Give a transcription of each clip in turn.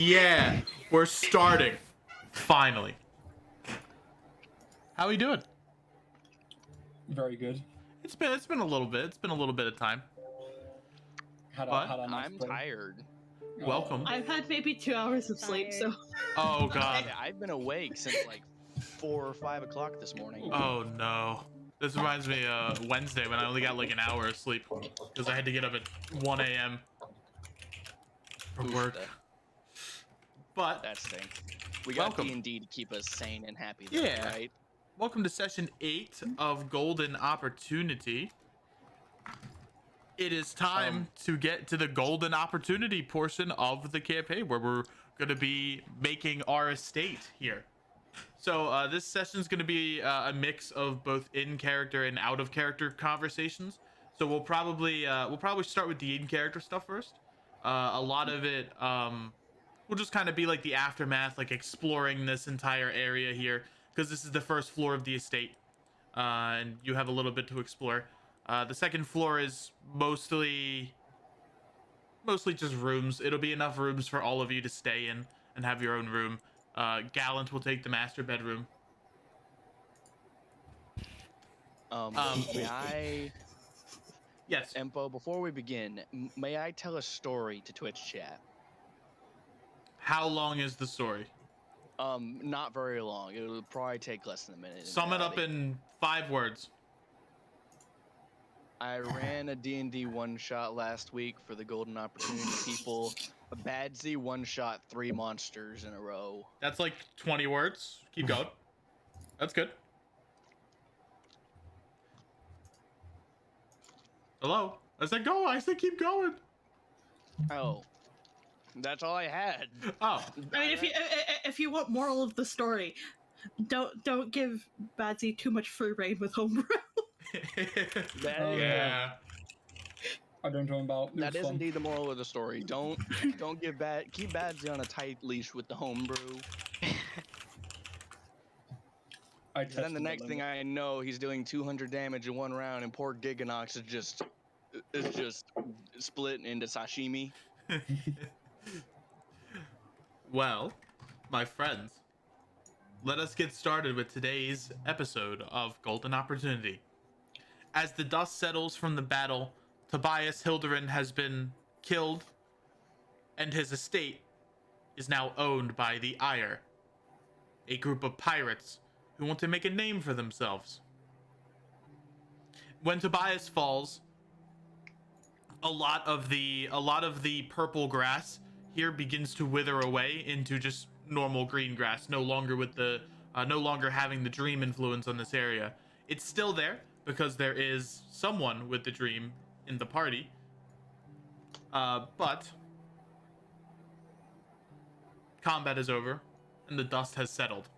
Yeah, we're starting. Finally. How are you doing? Very good. It's been a little bit. It's been a little bit of time. Had But a nice I'm break. tired. welcome. I've had maybe 2 hours of sleep, so Oh god. Yeah, I've been awake since like 4 or 5 o'clock this morning. Oh no. This reminds me of Wednesday when I only got like an hour of sleep because I had to get up at 1 a.m. for work. But That stinks. We got welcome. D&D to keep us sane and happy, though, Yeah. right? Welcome to session 8 of Golden Opportunity. It is time to get to the Golden Opportunity portion of the campaign where we're going to be making our estate here. So this session is going to be a mix of both in-character and out-of-character conversations. So we'll probably start with the in-character stuff first. A lot of it will just kind of be like the aftermath, like exploring this entire area here, because this is the first floor of the estate, and you have a little bit to explore. The second floor is mostly just rooms. It'll be enough rooms for all of you to stay in and have your own room. Gallant will take the master bedroom. May I, Yes. Empo, before we begin, may I tell a story to Twitch chat? How long is the story? Not very long. It'll probably take less than a minute. Sum it up in 5 words. I ran a D&D one-shot last week for the Golden Opportunity people. A Badsy one-shot 3 monsters in a row. That's like 20 words. Keep going. That's good. Hello? I said go. I said keep going. Oh. That's all I had. Oh. I mean, if you want moral of the story, don't give Badsy too much free reign with homebrew. Yeah. I don't know about That is indeed the moral of the story. Don't keep Badsy on a tight leash with the homebrew. And then the next thing I know, he's doing 200 damage in 1 round, and poor Giganox is just split into sashimi. Well, my friends, let us get started with today's episode of Golden Opportunity. As the dust settles from the battle, Tobias Hilderin has been killed, and his estate is now owned by the Ire, a group of pirates who want to make a name for themselves. When Tobias falls, a lot of the purple grass here begins to wither away into just normal green grass, no longer having the dream influence on this area. It's still there because there is someone with the dream in the party, but combat is over and the dust has settled.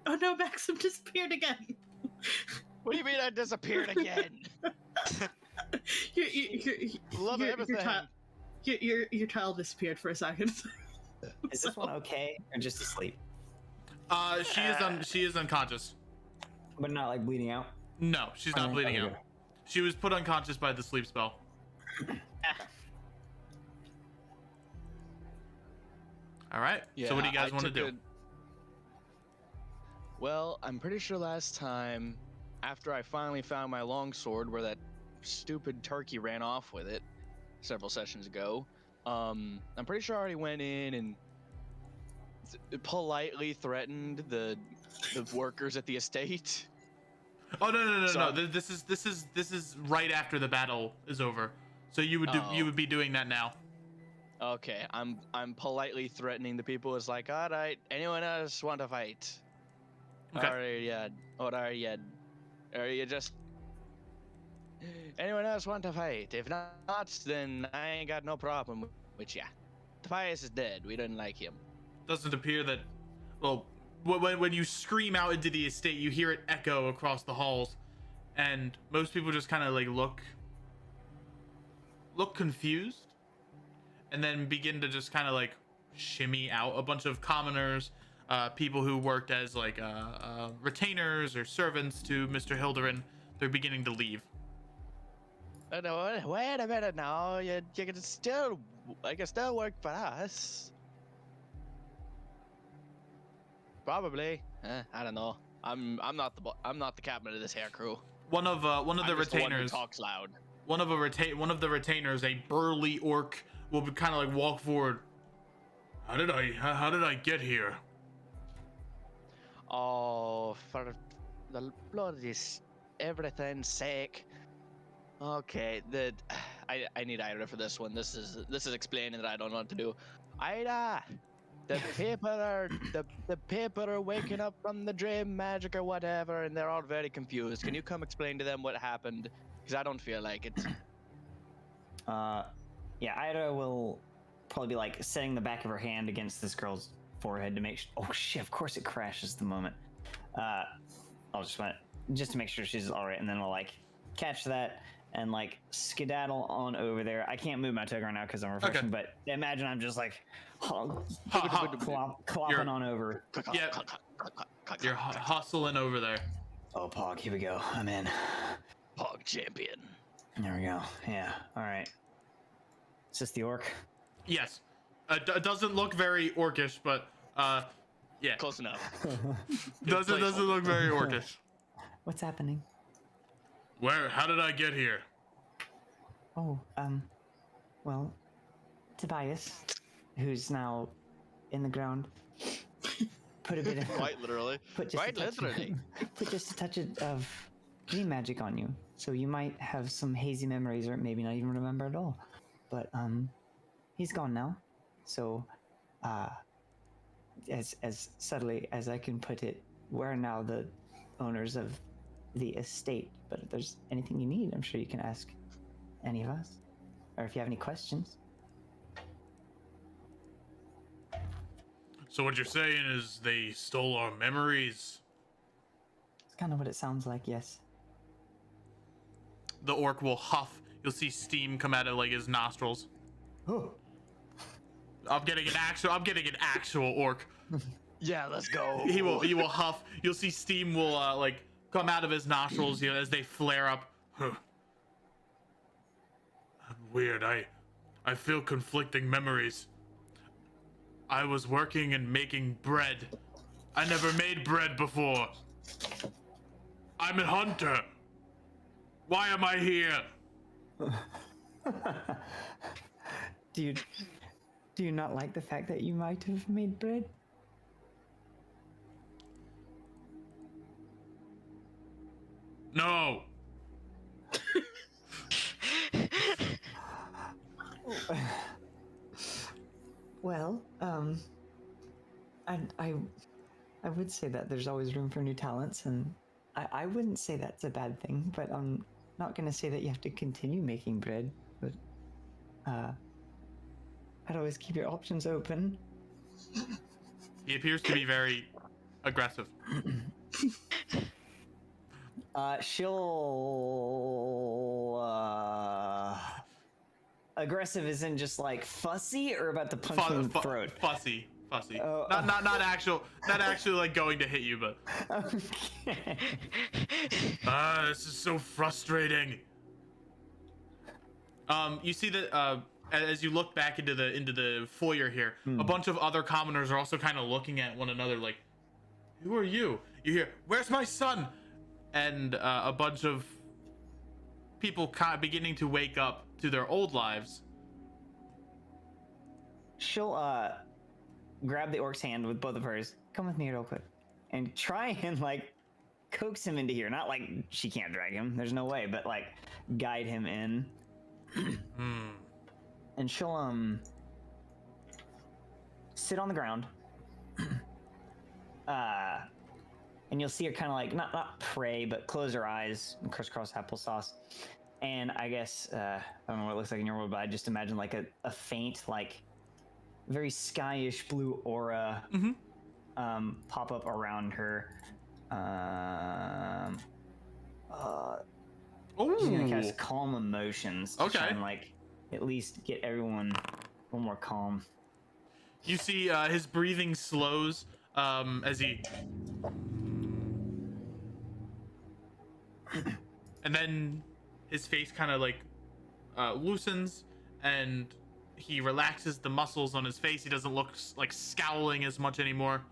Oh no, Maxim disappeared again. What do you mean I disappeared again? Love everything. Your child disappeared for a second. Is this one okay or just asleep? She is unconscious. But not like bleeding out? No, she's not bleeding out. She was put unconscious by the sleep spell. All right. Yeah, so what do you guys want to do? Well, I'm pretty sure last time, after I finally found my longsword where that stupid turkey ran off with it several sessions ago, I'm pretty sure I already went in and politely threatened the workers at the estate. Oh no! This is right after the battle is over. So you would be doing that now. Okay, I'm politely threatening the people. It's like, all right, anyone else want to fight? Okay. Are you just... Anyone else want to fight? If not, then I ain't got no problem with ya. Tobias is dead. We didn't like him. Doesn't appear that... Well, when you scream out into the estate, you hear it echo across the halls. And most people just kind of like look confused. And then begin to just kind of like shimmy out. A bunch of commoners... people who worked as like retainers or servants to Mr. Hilderin they're beginning to leave. No, wait a minute now. You can still, I can still work for us. Probably. I don't know. I'm not the captain of this hair crew. One of the I'm just the one who retainers. talks loud. One of the retainers, a burly orc, will kind of like walk forward. How did I get here? Oh, for the bloody everything's sake. Okay, I need Ida for this one. This is explaining that I don't know what to do. Ida, the people are waking up from the dream magic or whatever, and they're all very confused. Can you come explain to them what happened? Because I don't feel like it. Yeah, Ida will probably be like setting the back of her hand against this girl's forehead to make sure. Oh shit! Of course it crashes the moment. I'll just to make sure she's all right, and then we'll like catch that and like skedaddle on over there. I can't move my tug right now because I'm refreshing, but imagine I'm just like clopping on over. Yeah, you're hustling over there. Oh, Pog, here we go. I'm in. Pog champion. There we go. Yeah. All right. Is this the orc? Yes. It doesn't look very orcish, but yeah. Close enough. Doesn't look very orcish. What's happening? How did I get here? Oh, well, Tobias, who's now in the ground, put a bit of Quite literally. put just Quite a touch literally. put just a touch of dream magic on you, so you might have some hazy memories, or maybe not even remember at all. But he's gone now, so as subtly as I can put it, we're now the owners of the estate. But if there's anything you need, I'm sure you can ask any of us, or if you have any questions. So what you're saying is they stole our memories? It's kind of what it sounds like, yes. The orc will huff. You'll see steam come out of like his nostrils. Oh. I'm getting an actual orc. Yeah, let's go. He will huff. You'll see steam will like come out of his nostrils, as they flare up. Huh. Weird. I feel conflicting memories. I was working and making bread. I never made bread before. I'm a hunter. Why am I here? Do you not like the fact that you might have made bread? No. Well, I would say that there's always room for new talents, and I wouldn't say that's a bad thing, but I'm not gonna say that you have to continue making bread, but I'd always keep your options open. He appears to be very aggressive. She'll aggressive isn't just like fussy or about to punch you in the throat. Fussy. Oh, not actually like going to hit you, but Okay. this is so frustrating. You see that as you look back into the foyer here, a bunch of other commoners are also kind of looking at one another like, who are you? You hear, where's my son? And a bunch of people kind of beginning to wake up to their old lives. She'll grab the orc's hand with both of hers. Come with me real quick, and try and like coax him into here. Not like she can't drag him. There's no way, but like guide him in. And she'll sit on the ground. And you'll see her kind of like not pray, but close her eyes and crisscross applesauce. And I guess I don't know what it looks like in your world, but I just imagine like a faint, like very skyish blue aura pop up around her. She's gonna cast calm emotions to try and like at least get everyone a little more calm. You see his breathing slows as he And then his face kind of like loosens, and he relaxes the muscles on his face. He doesn't look like scowling as much anymore.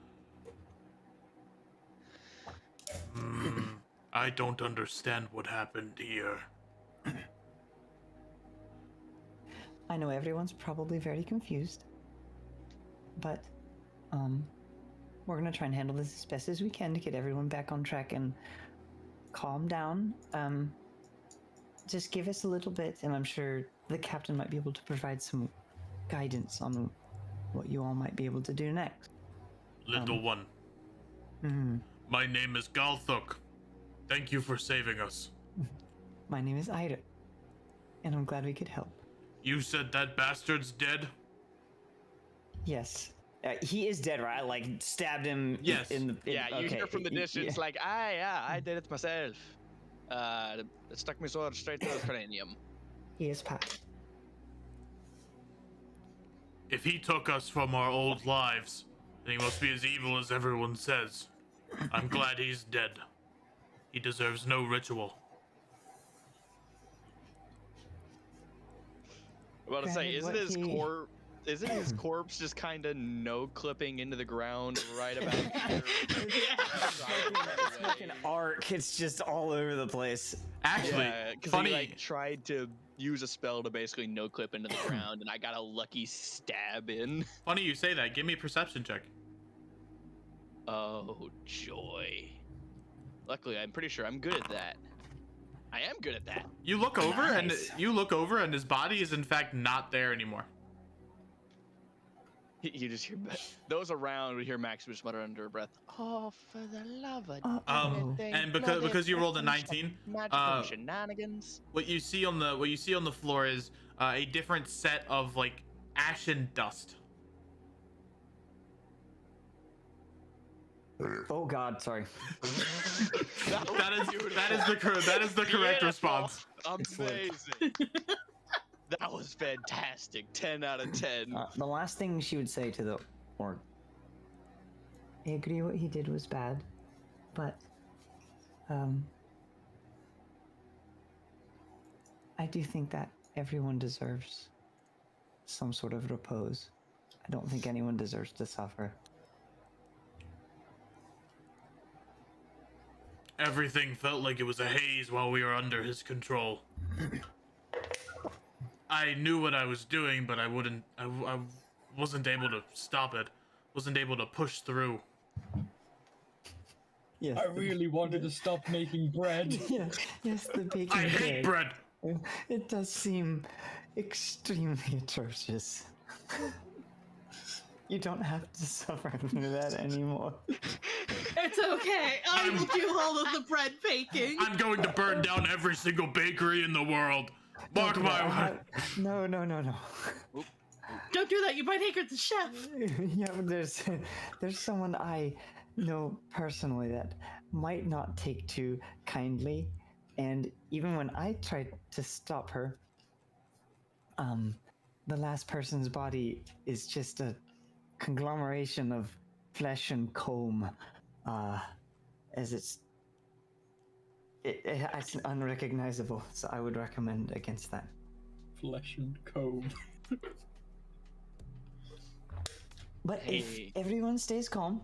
I don't understand what happened here. I know everyone's probably very confused, but we're gonna try and handle this as best as we can to get everyone back on track and calm down. Just give us a little bit, and I'm sure the captain might be able to provide some guidance on what you all might be able to do next. Little one. My name is Galthuk. Thank you for saving us. My name is Ida, and I'm glad we could help. You said that bastard's dead? Yes. He is dead, right? I, like, stabbed him Yes. in the... Yeah, you okay. hear from the distance Yeah. like, I did it myself. It stuck my sword straight through his cranium. He is passed. If he took us from our old lives, then he must be as evil as everyone says. I'm glad he's dead. He deserves no ritual. I'm about to say, Granted, isn't his corpse just kind of no clipping into the ground right about here? It's like an arc. It's just all over the place. Actually, Yeah, because funny. he like tried to use a spell to basically no clip into the ground, and I got a lucky stab in. Funny you say that. Give me a perception check. Oh joy! Luckily, I'm pretty sure I'm good at that. I am good at that. You look over Nice. and his body is in fact not there anymore. You just hear those around would hear Maximus mutter under her breath. Oh, for the love of everything And bloody because you rolled a fucking 19, magical shenanigans. what you see on the floor is a different set of like ashen dust. Oh God, sorry. That is the correct Beautiful. response. Amazing. That was fantastic. 10 out of 10. The last thing she would say to the orc. I agree what he did was bad, but I do think that everyone deserves some sort of repose. I don't think anyone deserves to suffer. Everything felt like it was a haze while we were under his control. I knew what I was doing, but I wasn't able to stop it. Wasn't able to push through. Yes. I really wanted to stop making bread. Yes, the baking I hate bread. It does seem extremely atrocious. You don't have to suffer through that anymore. It's okay. I will do all of the bread baking. I'm going to burn down every single bakery in the world. Mark my word. No. Don't do that. You might anger the chef. Yeah, but there's someone I know personally that might not take too kindly, and even when I tried to stop her, the last person's body is just a conglomeration of flesh and comb, as it's unrecognizable. So I would recommend against that. Flesh and comb. But Hey. if everyone stays calm,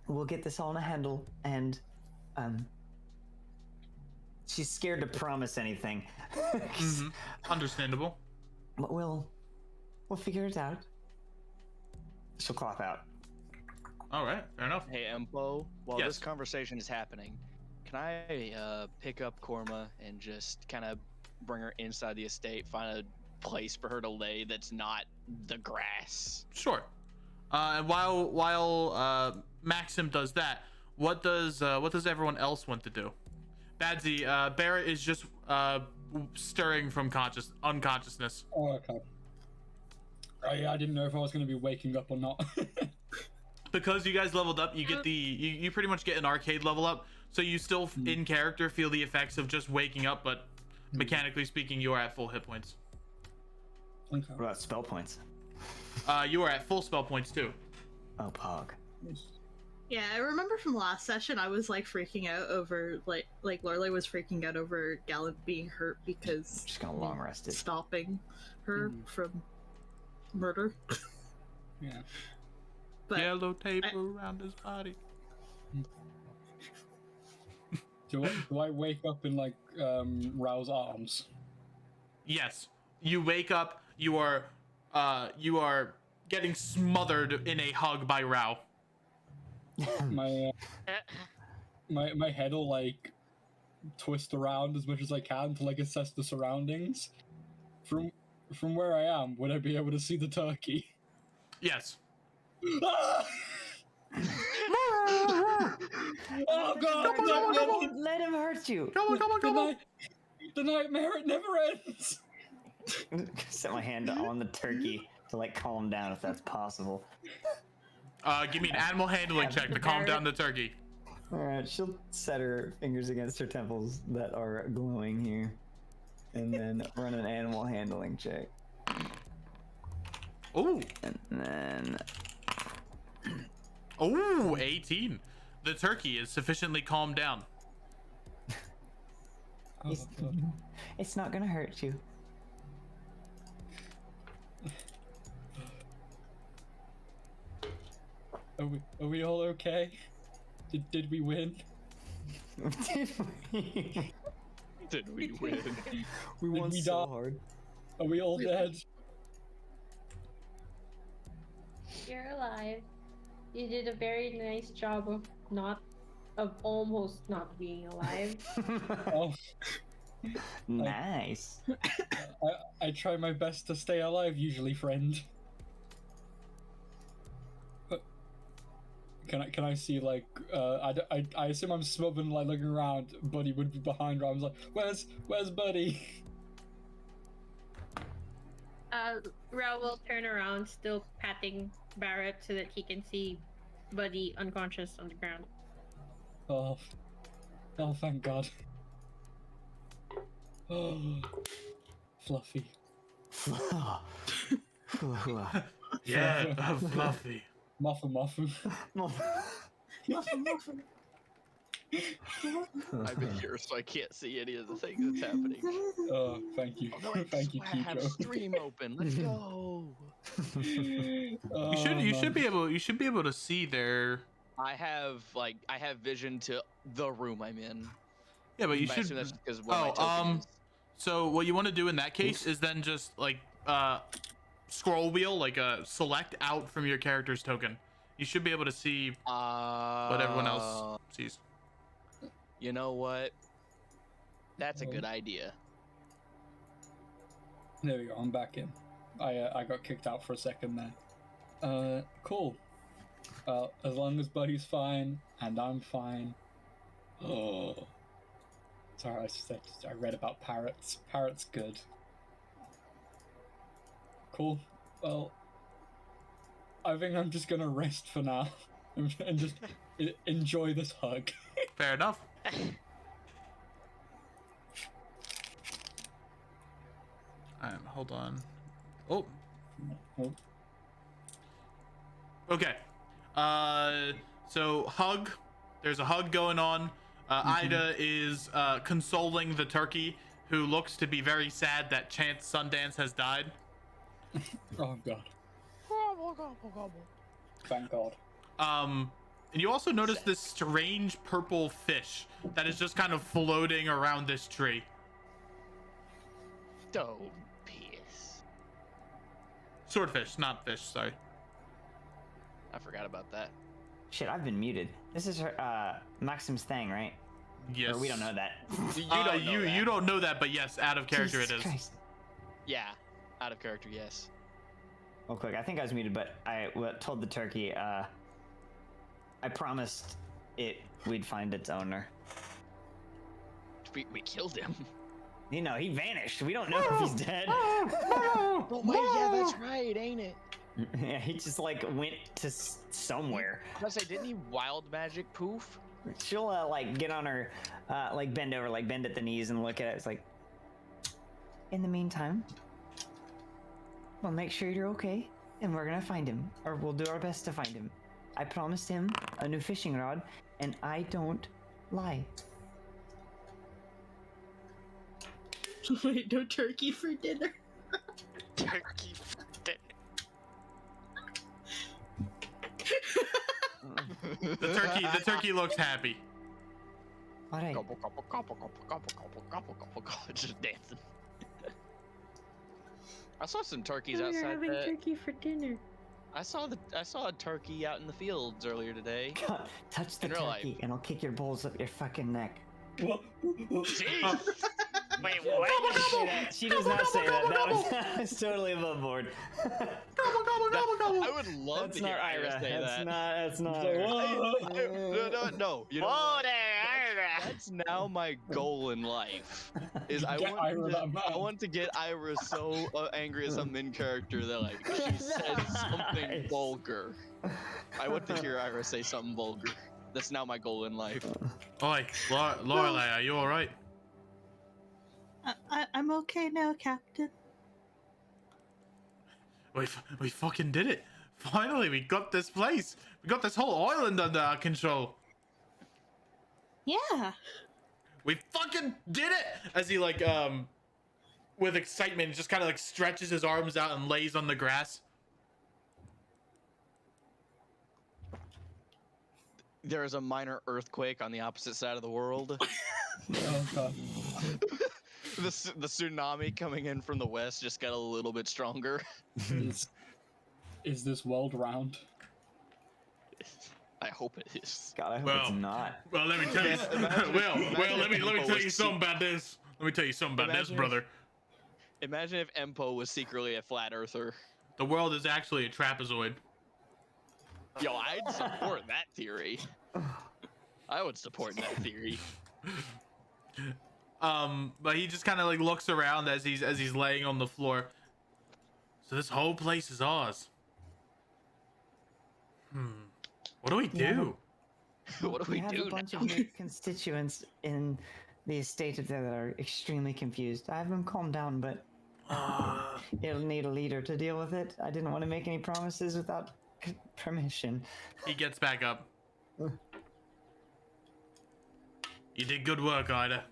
we'll get this all in a handle. And she's scared to promise anything. Understandable. But we'll figure it out. She'll cough out. All right, fair enough. Hey, Empo, while Yes. this conversation is happening, can I pick up Korma and just kind of bring her inside the estate, find a place for her to lay that's not the grass? Sure. And while Maxim does that, what does everyone else want to do? Badsy, Barrett is just stirring from unconsciousness. Oh, okay. Yeah, I didn't know if I was going to be waking up or not. Because you guys leveled up, you get you pretty much get an arcade level up, so you still in character feel the effects of just waking up, but mechanically speaking, you are at full hit points. Okay. What about spell points? You are at full spell points too. Oh, pog. Yes. Yeah, I remember from last session I was like freaking out over like Lorelei was freaking out over Gallant being hurt because Just gonna long rest it. stopping her Mhm. from murder. Yeah. But Yellow tape around his body. Do I wake up in like Rao's arms? Yes, you wake up. You are getting smothered in a hug by Rao. My my head will like twist around as much as I can to like assess the surroundings. From where I am, would I be able to see the turkey? Yes. Ah! Oh god! Let him hurt you. Come on, come on, come on. The nightmare, it never ends. Set my hand on the turkey to like calm down if that's possible. Give me an animal handling check to calm down the turkey. Alright, she'll set her fingers against her temples that are glowing here. And then run an animal handling check. Ooh. And then Ooh, 18. The turkey is sufficiently calmed down. it's, it's not gonna hurt you. Are we all okay? Did we win? Did we win? We won we so die? hard. Are we all dead? You're alive. You did a very nice job of almost not being alive. Oh, Nice. I try my best to stay alive usually, friend. Can I see like I assume I'm smothered and like looking around. Buddy would be behind her. I was like, where's Buddy? Rao will turn around, still patting Barrett so that he can see Buddy unconscious on the ground. Oh, thank God. Oh, Fluffy. Yeah, Fluffy. Muffu. I've been here, so I can't see any of the things that's happening. Oh, thank you. Oh, no, wait, Thank you, I have Kijo. stream open. Let's go. You should be able to see their. I have vision to the room I'm in. Yeah, but you I should. assume that's because where my token is. So what you want to do in that case is then just like scroll wheel, like select out from your character's token. You should be able to see what everyone else sees. You know what? That's a good idea. There we go. I'm back in. I got kicked out for a second there. Cool. As long as Buddy's fine and I'm fine. Oh. Sorry, I read about parrots. Parrots good. Cool. Well, I think I'm just gonna rest for now and just enjoy this hug. Fair enough. Hold on. Oh. Oh. Okay. So hug. There's a hug going on. Ida is consoling the turkey, who looks to be very sad that Chance Sundance has died. Oh God. Thank God. And you also notice this strange purple fish that is just kind of floating around this tree. Don't piss. Swordfish, not fish, sorry. I forgot about that. Shit, I've been muted. This is her, Maxim's thing, right? Yes. Or we don't know that. You don't know that. You don't know that, but yes, out of character Jesus it is. Christ. Yeah, out of character, yes. Real quick, I think I was muted, but I told the turkey, I promised we'd find its owner. We killed him. You know, he vanished. We don't know if he's dead. Oh wait, yeah, that's right, ain't it? Yeah, he just like went to somewhere. I was gonna say, didn't he wild magic poof? She'll like get on her, like bend over, like bend at the knees and look at it. It's like, in the meantime, we'll make sure you're okay, and we're gonna find him, or we'll do our best to find him. I promised him a new fishing rod, and I don't lie. Wait, no turkey for dinner. Turkey for dinner. The turkey looks happy. All right. Gobble, gobble, gobble, gobble, gobble, gobble, gobble, gobble, gobble, just dancing. I saw some turkeys Oh, you're outside having the. turkey for dinner. I saw a turkey out in the fields earlier today. God, touch the In real life. turkey, and I'll kick your balls up your fucking neck. What? Jeez! Wait, She doesn't say that. She does not say that. That was totally above board. I would love That's to not hear Ira Ira. say that. That's not. No. You know what? That's now my goal in life. Is I Get Ira that mad. want to get Ira so angry at some in character that like she says something Nice. vulgar. I want to hear Ira say something vulgar. That's now my goal in life. Oi, Lorelei, are you all right? I'm okay now, Captain. We fucking did it. Finally, we got this place. We got this whole island under our control. Yeah. We fucking did it! As he like with excitement just kind of like stretches his arms out and lays on the grass. There is a minor earthquake on the opposite side of the world. Oh god. The tsunami coming in from the west just got a little bit stronger. Is this world round? I hope it is. God, I hope Well, it's not. Well, let me tell you. Imagine let me if tell you was something about this. Let me tell you something about this, Imagine if- brother. Imagine if Empo was secretly a flat earther. The world is actually a trapezoid. Yo, I'd support that theory. I would support that theory. But he just kind of like looks around as he's laying on the floor. So this whole place is ours. What do we do? What do we have do a bunch now? of new constituents in the estate up there that are extremely confused. I have them calm down, but it'll need a leader to deal with it. I didn't want to make any promises without permission. He gets back up. You did good work, Ida.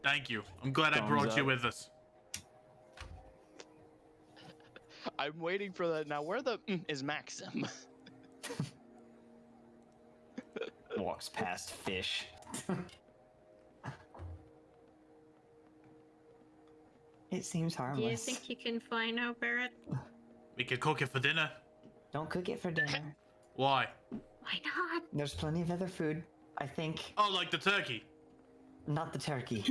Thank you. I'm glad I Thumbs brought you up. with us. I'm waiting for that. Now, where the is Maxim? Walks past fish. It seems Do you harmless. think you can fly now, Barrett? We could cook it for dinner. Don't cook it for dinner. Why? Why not? There's plenty of other food. I think Oh, like the turkey. not the turkey.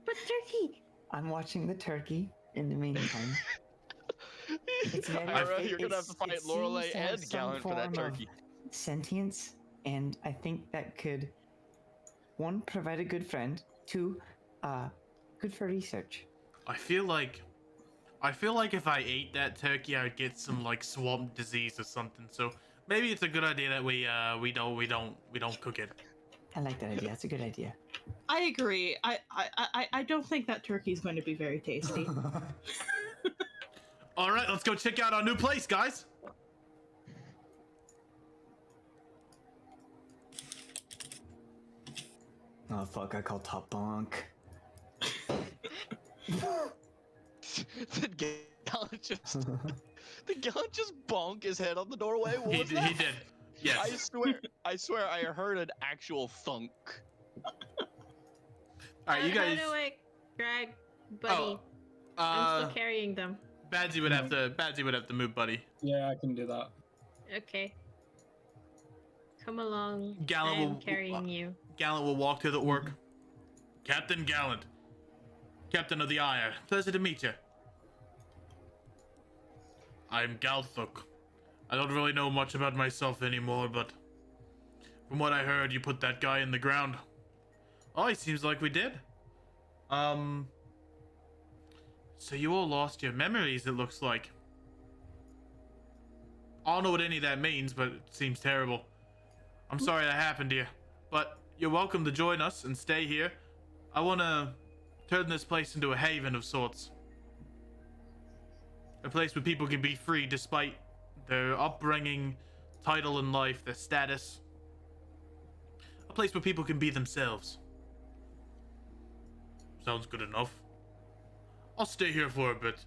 But turkey! I'm watching the turkey in the meantime. It's very- Ira, it- you're gonna have it's- to fight it Lorelei seems to have and some Gallant for that form of turkey. Sentience, and I think that could, one, provide a good friend, two, good for research. I feel like if I ate that turkey, I would get some like swamp disease or something. So maybe it's a good idea that we don't cook it. I like that idea. That's a good idea. I agree. I don't think that turkey's going to be very tasty. All right, let's go check out our new place, guys. Oh fuck! I called top bunk. Did Gallant just bonk his head on the doorway? What was that? He did. Yes. I swear I heard an actual thunk. All right, you guys. How do I drag Buddy? Oh, I'm still carrying them. Badsy would have to move, buddy. Yeah, I can do that. Okay. Come along. Gallant I'm will- carrying you. Gallant will walk to the orc. Captain Gallant, Captain of the Ire. Pleasure to meet you. I'm Galthuk. I don't really know much about myself anymore, but from what I heard, you put that guy in the ground. Oh, it seems like we did. So you all lost your memories, it looks like. I don't know what any of that means, but it seems terrible. I'm sorry that happened to you, but you're welcome to join us and stay here. I want to turn this place into a haven of sorts. A place where people can be free despite their upbringing, title in life, their status. A place where people can be themselves. Sounds good enough. I'll stay here for a bit.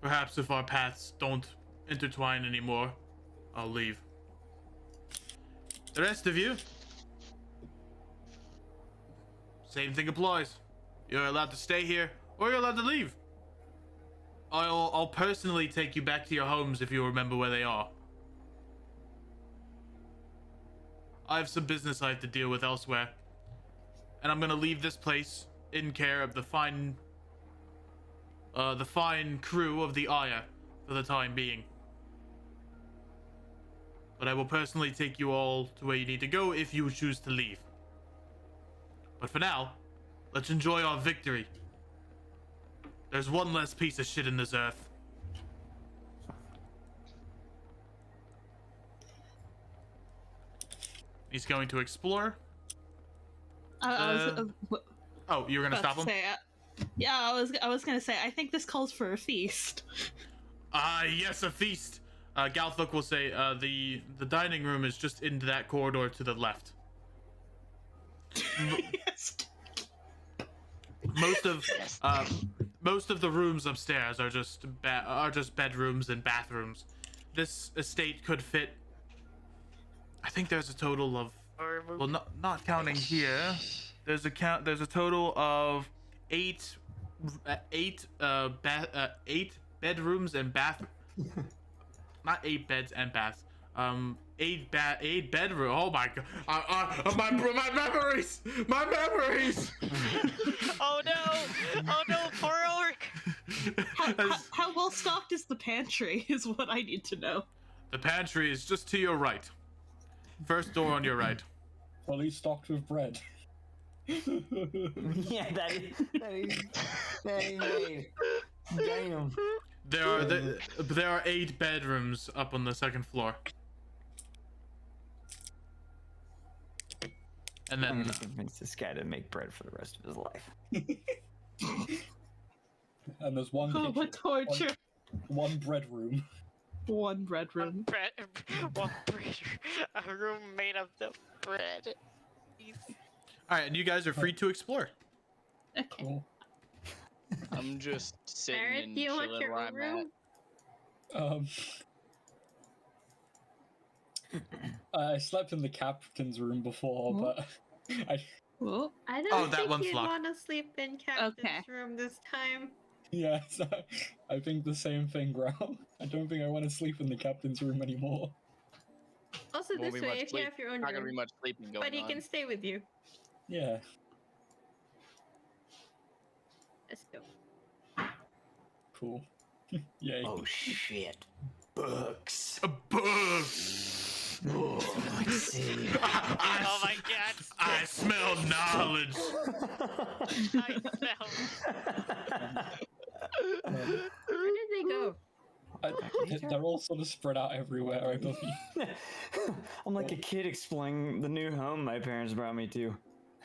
Perhaps if our paths don't intertwine anymore, I'll leave. The rest of you, same thing applies. You're allowed to stay here, or you're allowed to leave. I'll personally take you back to your homes if you remember where they are. I have some business I have to deal with elsewhere, and I'm gonna leave this place in care of the fine crew of the Aya for the time being. But I will personally take you all to where you need to go if you choose to leave. But for now, let's enjoy our victory. There's one less piece of shit in this earth. He's going to explore. Oh, you were gonna stop him? I was gonna say, I think this calls for a feast. Yes, a feast. Galthuk will say, the dining room is just into that corridor to the left. Yes. Most of the rooms upstairs are just bedrooms and bathrooms. This estate could fit. I think there's a total of, well, not counting here. There's a total of eight bedrooms and bath. Not 8 beds and baths. 8 bedroom. Oh my god. My memories. My memories. Oh no, poor orc. How well stocked is the pantry? Is what I need to know. The pantry is just to your right. First door on your right. Fully stocked with bread. Yeah, that is made. Damn. There are 8 bedrooms up on the second floor. And then I'm gonna convince this guy to make bread for the rest of his life. And there's one Oh, kitchen, what torture! one bread room. One bread room. A room made of the bread. all right, and you guys are free to explore. Okay. Cool. I'm just sitting Barrett, and do you want chilling your where own I'm room? I slept in the captain's room before, but Well, I don't Oh, that think one's you'd locked. want to sleep in Captain's Okay. room this time. yeah, so I think the same thing, Grau. I don't think I want to sleep in the captain's room anymore. Also, Won't this be way, much if you sleep. have your own Not gonna be room, much sleeping going but he on. can stay with you. Yeah, Let's go. cool. Yay. Oh shit. Books. A book. Oh, let's see. Oh my god. I smell knowledge. I smell. Where did they go? They're all sort of spread out everywhere, I believe. I'm like a kid exploring the new home my parents brought me to.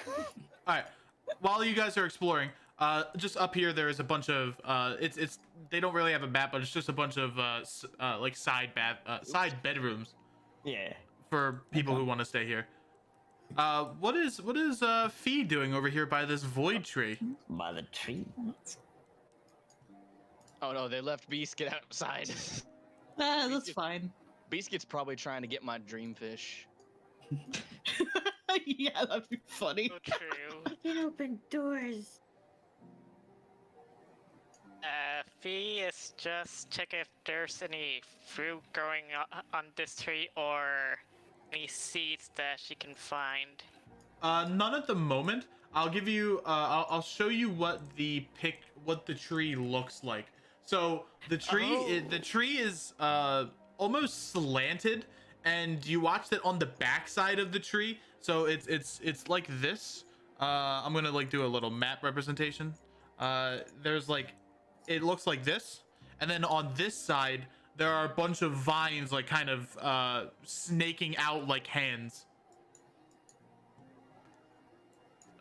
All right. While you guys are exploring, just up here there is a bunch of it's they don't really have a map, but it's just a bunch of like side bedrooms Yeah. for people who want to stay here. What is Fee doing over here by this void tree? By the tree. Oh no, they left Beast outside. That's fine. Beast's probably trying to get my dream fish. Yeah, that'd be funny. So true. I can open doors. Fee is just check if there's any fruit growing on this tree or any seeds that she can find. None at the moment. I'll give you. I'll show you what the tree looks like. So the tree is almost slanted, and you watch that on the back side of the tree. So it's like this. I'm gonna like do a little map representation. There's like, it looks like this, and then on this side there are a bunch of vines like kind of snaking out like hands.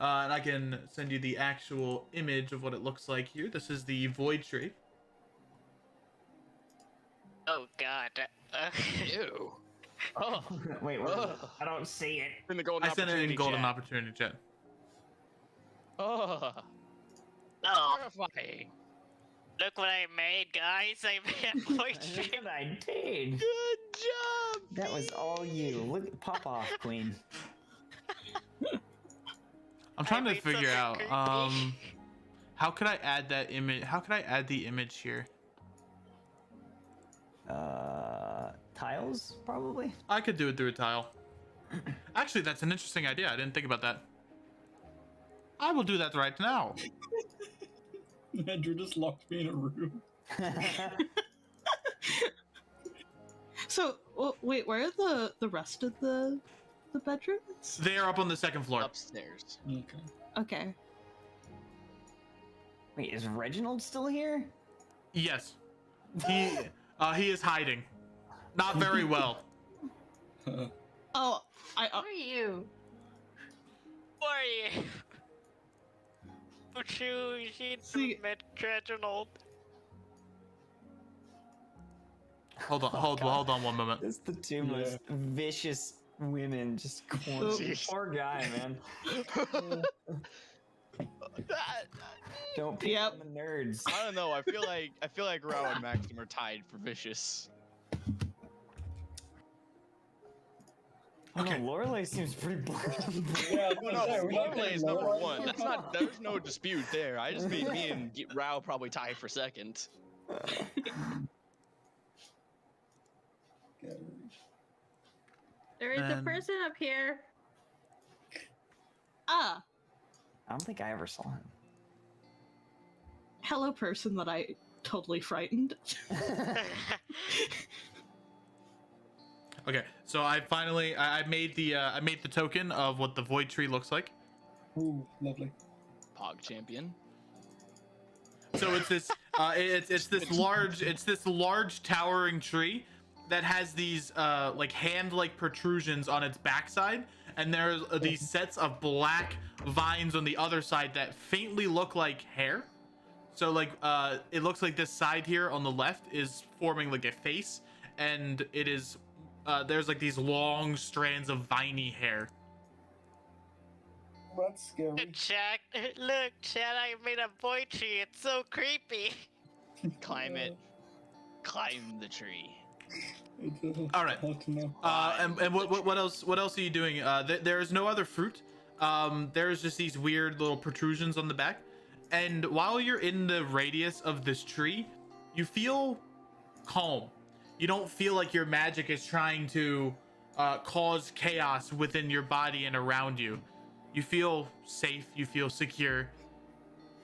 And I can send you the actual image of what it looks like here. This is the void tree. Oh god. Ew. Oh. Wait, Ugh. I don't see it. In the golden I sent it opportunity in golden chat. opportunity chat. Oh. Oh, Terrifying. look what I made, guys! I made a voice Look stream. what I did. Good job. That was all you. Look, pop off, Queen. I'm trying to made something figure out creepy. how could I add that image? How could I add the image here? Tiles, probably. I could do it through a tile. Actually, that's an interesting idea. I didn't think about that. I will do that right now. Andrew just locked me in a room. So, wait, where are the rest of the bedrooms? They are up on the second floor. Upstairs. Okay. Okay. Wait, is Reginald still here? Yes. He is hiding. Not very well. Oh, Who are you? Who are you? Would you See- met Reginald? Hold on one moment. It's the two most vicious women just corn. Jeez. Poor guy, man. Don't pick Yep. on the nerds. I don't know. I feel like Rao and Maxim are tied for vicious. Okay. Oh, Lorelei seems pretty boring. Yeah, No, Lorelei is number one. That's not. There's no dispute there. I just mean me and Rao probably tie for second. There is a And- person up here. ah, I don't think I ever saw him. hello, person that I totally frightened. Okay, so I finally I made the token of what the void tree looks like. Ooh, lovely. Pog champion. So it's this it's this large towering tree that has these like hand-like protrusions on its backside, and there's these sets of black vines on the other side that faintly look like hair. So like it looks like this side here on the left is forming like a face, and it is there's like these long strands of viney hair. That's scary. Jack, look, Chad, I made a boy tree. It's so creepy. Climb it. Climb the tree. All right. Hard to know. And what else are you doing? There is no other fruit. There's just these weird little protrusions on the back. And while you're in the radius of this tree, you feel calm. You don't feel like your magic is trying to cause chaos within your body and around you. You feel safe. You feel secure.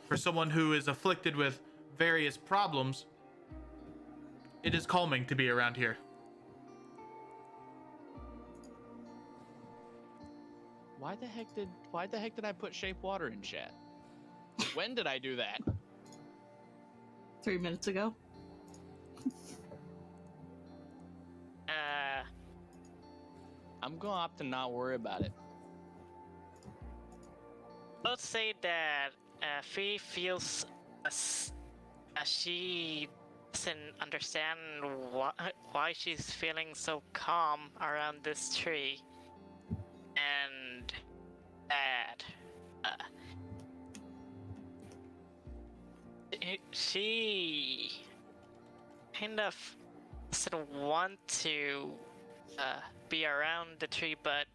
For someone who is afflicted with various problems, it is calming to be around here. Why the heck did I put shape water in chat? When did I do that? 3 minutes ago. I'm gonna opt to not worry about it. Let's say that Fee feels she doesn't understand why she's feeling so calm around this tree, and that she kind of doesn't want to be around the tree, but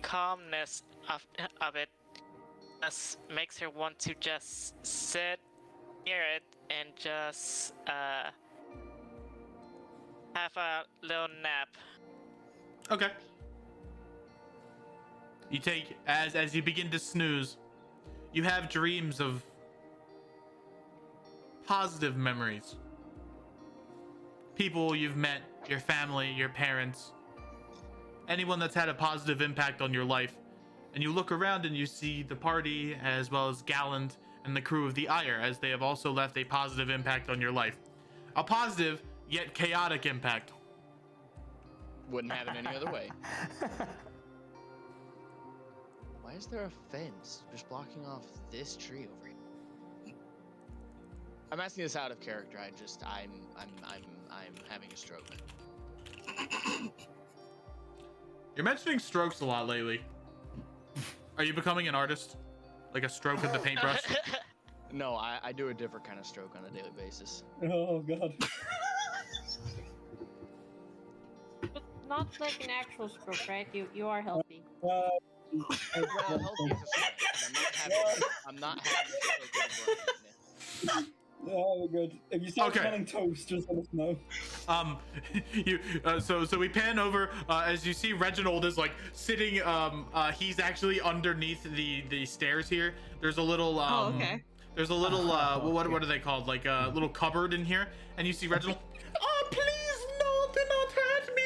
calmness of it just makes her want to just sit near it and just have a little nap. Okay. You take as you begin to snooze, you have dreams of positive memories. People you've met, your family, your parents, anyone that's had a positive impact on your life. And you look around and you see the party as well as Gallant and the crew of the Ire, as they have also left a positive impact on your life. A positive yet chaotic impact. Wouldn't have it any other way. Why is there a fence just blocking off this tree over here? I'm asking this out of character. I'm I'm having a stroke. You're mentioning strokes a lot lately. Are you becoming an artist? Like a stroke of the paintbrush? No, I do a different kind of stroke on a daily basis. Oh god. But not like an actual stroke, right? You are healthy. Well, healthy is a stretch. I'm not having a stroke of the brain. Oh good. If you start Okay. smelling toast, just let us know. So we pan over as you see Reginald is like sitting. He's actually underneath the stairs here. There's a little Oh, okay. There's a little what are they called? Like a little cupboard in here, and you see Reginald. Oh please no, do not hurt me.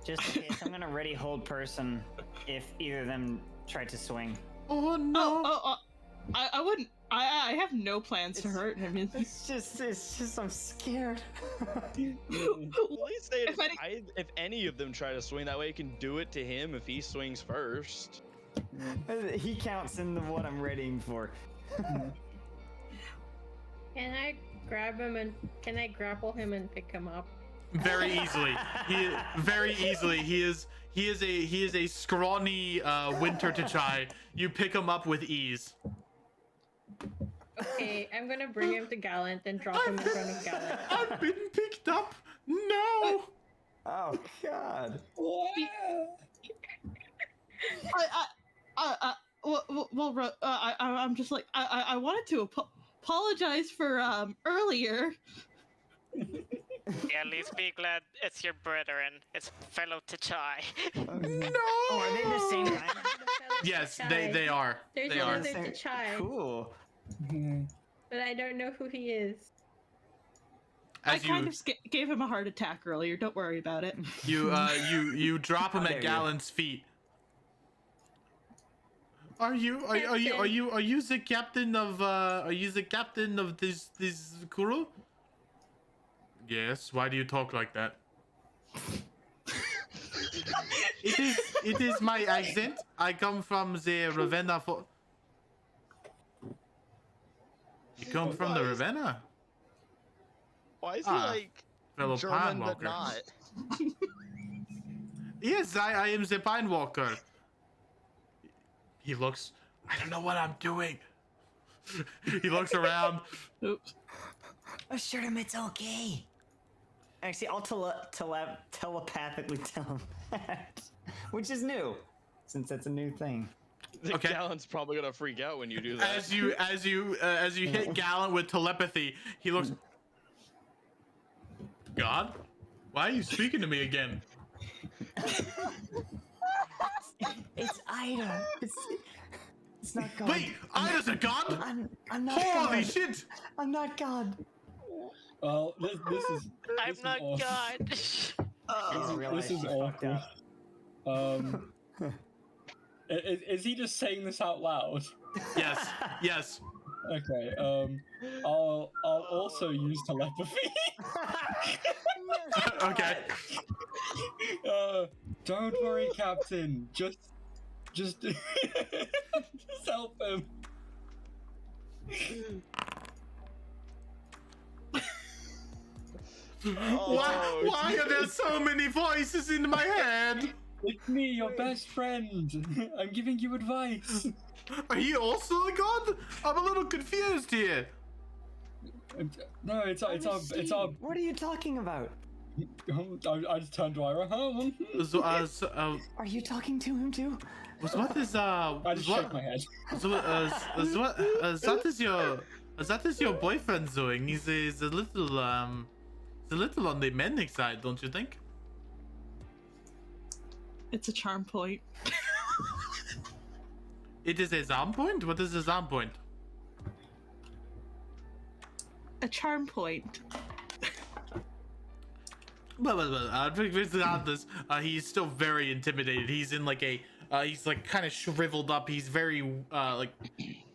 Just in case, I'm gonna ready hold person if either of them try to swing. Oh no. I wouldn't. I have no plans to hurt him. It's just I'm scared. At least say If if any of them try to swing, that way you can do it to him if he swings first. He counts in the what I'm readying for. Can I grab him and can I grapple him and pick him up? Very easily. Very easily. He is a scrawny winter to chai. You pick him up with ease. Okay, I'm gonna bring him to Gallant and drop him in front of Gallant. I've been picked up. No. Oh God. I'm just like I wanted to apologize for earlier. Yeah, at least be glad it's your brethren. It's fellow T'Chai. No. Oh, are they the same time? Yes, they are. There's They are. another T'Chai, Cool. but I don't know who he is. As I kind of gave him a heart attack earlier. Don't worry about it. you drop him How at dare you. Gallant's feet. Are you the captain of this crew? Yes. Why do you talk like that? It is my accent. I come from the Ravenna. You come from the Ravenna? Why is he Ah, like fellow German but Pinewalker. not? Yes, I am the Pine Walker. He looks. I don't know what I'm doing. He looks around. Oops. Assure him it's okay. Actually, I'll telepathically tell him that, which is new, since that's a new thing. Okay. Gallant's probably gonna freak out when you do that. As you hit Gallant with telepathy, he looks. God, why are you speaking to me again? It's Ida. It's not God. Wait, Ida's a god? I'm not Holy God. shit! I'm not God. Well, this is. I'm this not is awesome. God. Just This realized is she fucked awkward. up. Is he just saying this out loud? Yes, yes. Okay. I'll also use telepathy. Okay. Don't worry, Captain. Just just help him. Why are there so many voices in my head? It's me, your best friend. I'm giving you advice. Are you also a god? I'm a little confused here. No, it's our. What are you talking about? I just turned to Ira. Are you talking to him too? What is I just shake my head. that is your boyfriend doing? He's a little on the manic side, don't you think? It's a charm point. It is a charm point? What is a charm point? A charm point. Well, regardless, he's still very intimidated. He's in like a, he's like kind of shriveled up. He's very like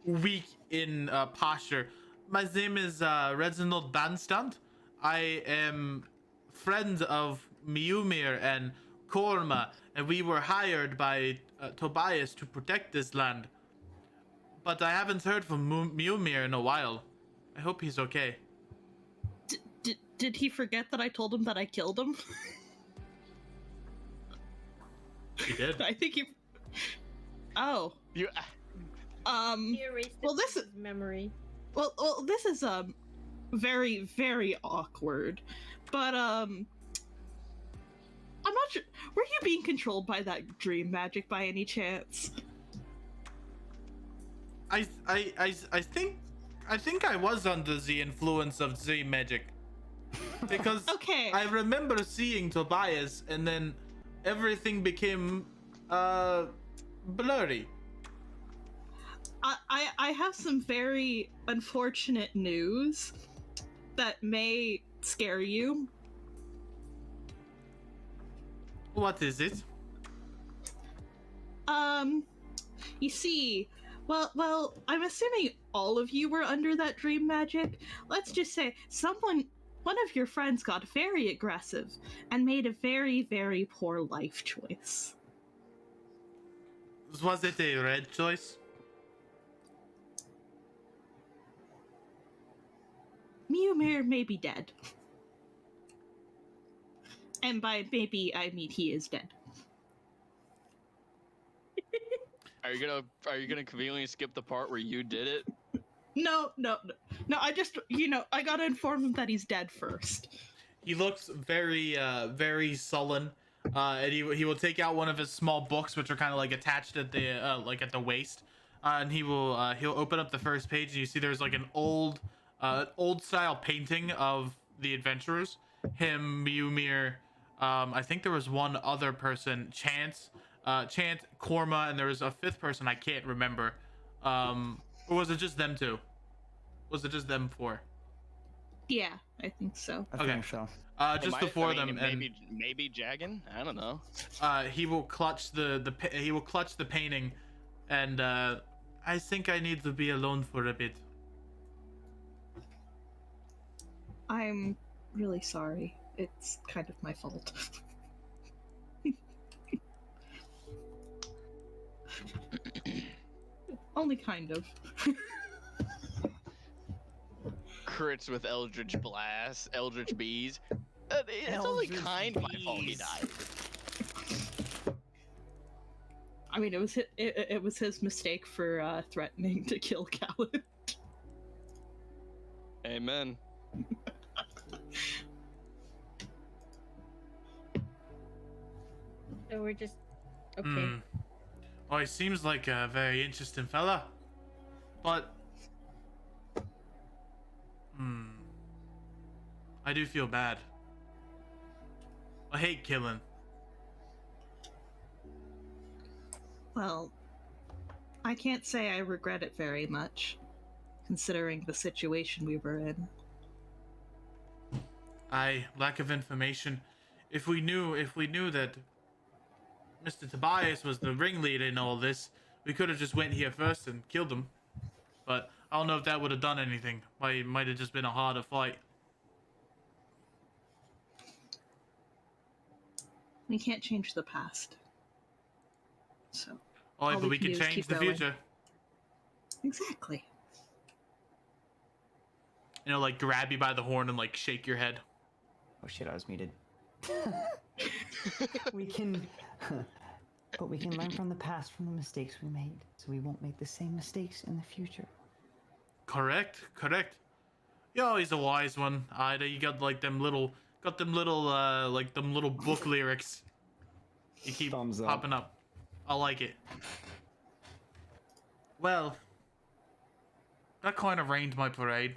weak in posture. My name is Reginald Bandstand. I am friend of Miumir and Korma, and we were hired by Tobias to protect this land. But I haven't heard from Mjolnir in a while. I hope he's okay. Did he forget that I told him that I killed him? He did. I think he. Oh. You. He erased Well, it this from is his memory. well, this is very very awkward, but I'm not sure. Were you being controlled by that dream magic by any chance? I think I was under the influence of the magic. Because Okay. I remember seeing Tobias and then everything became blurry. I have some very unfortunate news that may scare you. What is it? You see, well, I'm assuming all of you were under that dream magic. Let's just say one of your friends got very aggressive and made a very, very poor life choice. Was it a red choice? Mjolnir may be dead. And by maybe, I mean he is dead. Are you gonna conveniently skip the part where you did it? No, I just, I gotta inform him that he's dead first. He looks very very sullen. And he will take out one of his small books, which are kind of like attached at the like at the waist, and he'll open up the first page, and you see there's like an old style painting of the adventurers. Him, Mjolnir, I think there was one other person, Chant, Korma, and there was a fifth person I can't remember. Or was it just them two? Was it just them four? Yeah, I think so. I think so. Just the four of them, and maybe Jaggin. I don't know. he will clutch the painting, and I think I need to be alone for a bit. I'm really sorry. It's kind of my fault. Only kind of. Crits with Eldritch Blast, Eldritch Bees. It's only kind of my fault he died. I mean, it was his mistake for threatening to kill Gallant. Amen. So we're just okay. Oh, he seems like a very interesting fella, but I do feel bad. I hate killing. Well, I can't say I regret it very much, considering the situation we were in. Lack of information. If we knew that Mr. Tobias was the ringleader in all this, we could have just went here first and killed him. But I don't know if that would have done anything. Might have just been a harder fight. We can't change the past. So. Oh, all but we do can is change keep the going. future. Exactly. You know, like grab you by the horn and like shake your head. Oh shit, I was muted. We can, but we can learn from the past, from the mistakes we made, so we won't make the same mistakes in the future. Correct. You're always a wise one, Ida. You got like them little book lyrics. You keep Thumbs up. popping up. I like it. Well, that kind of rained my parade.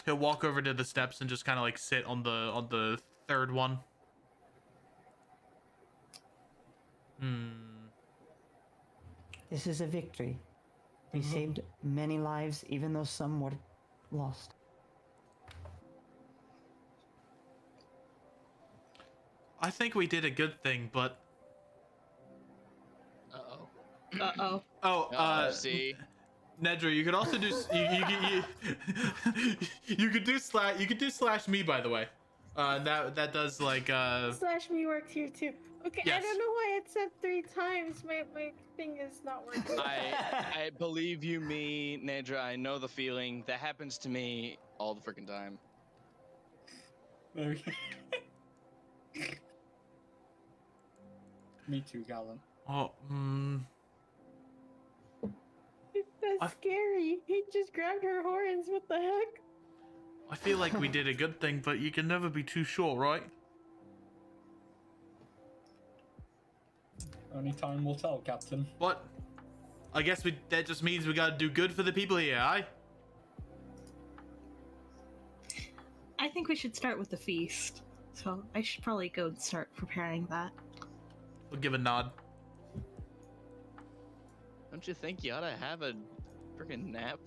He'll walk over to the steps and just kind of like sit on the third one. This is a victory. We saved many lives, even though some were lost. I think we did a good thing, but Uh-oh. Uh-oh. oh, See? Nedra, you could also do you could do slash me, by the way. That does like Slash me works here too. Okay, I Yes. don't know why it said 3 times. My thing is not working. I believe you, me, Nedra. I know the feeling. That happens to me all the freaking time. Okay. Me too, Gallant. oh That's scary. He just grabbed her horns. What the heck? I feel like we did a good thing, but you can never be too sure, right? Only time will tell, Captain. But I guess that just means we gotta do good for the people here, aye? I think we should start with the feast. So I should probably go and start preparing that. We'll give a nod. Don't you think you ought to have a freaking nap?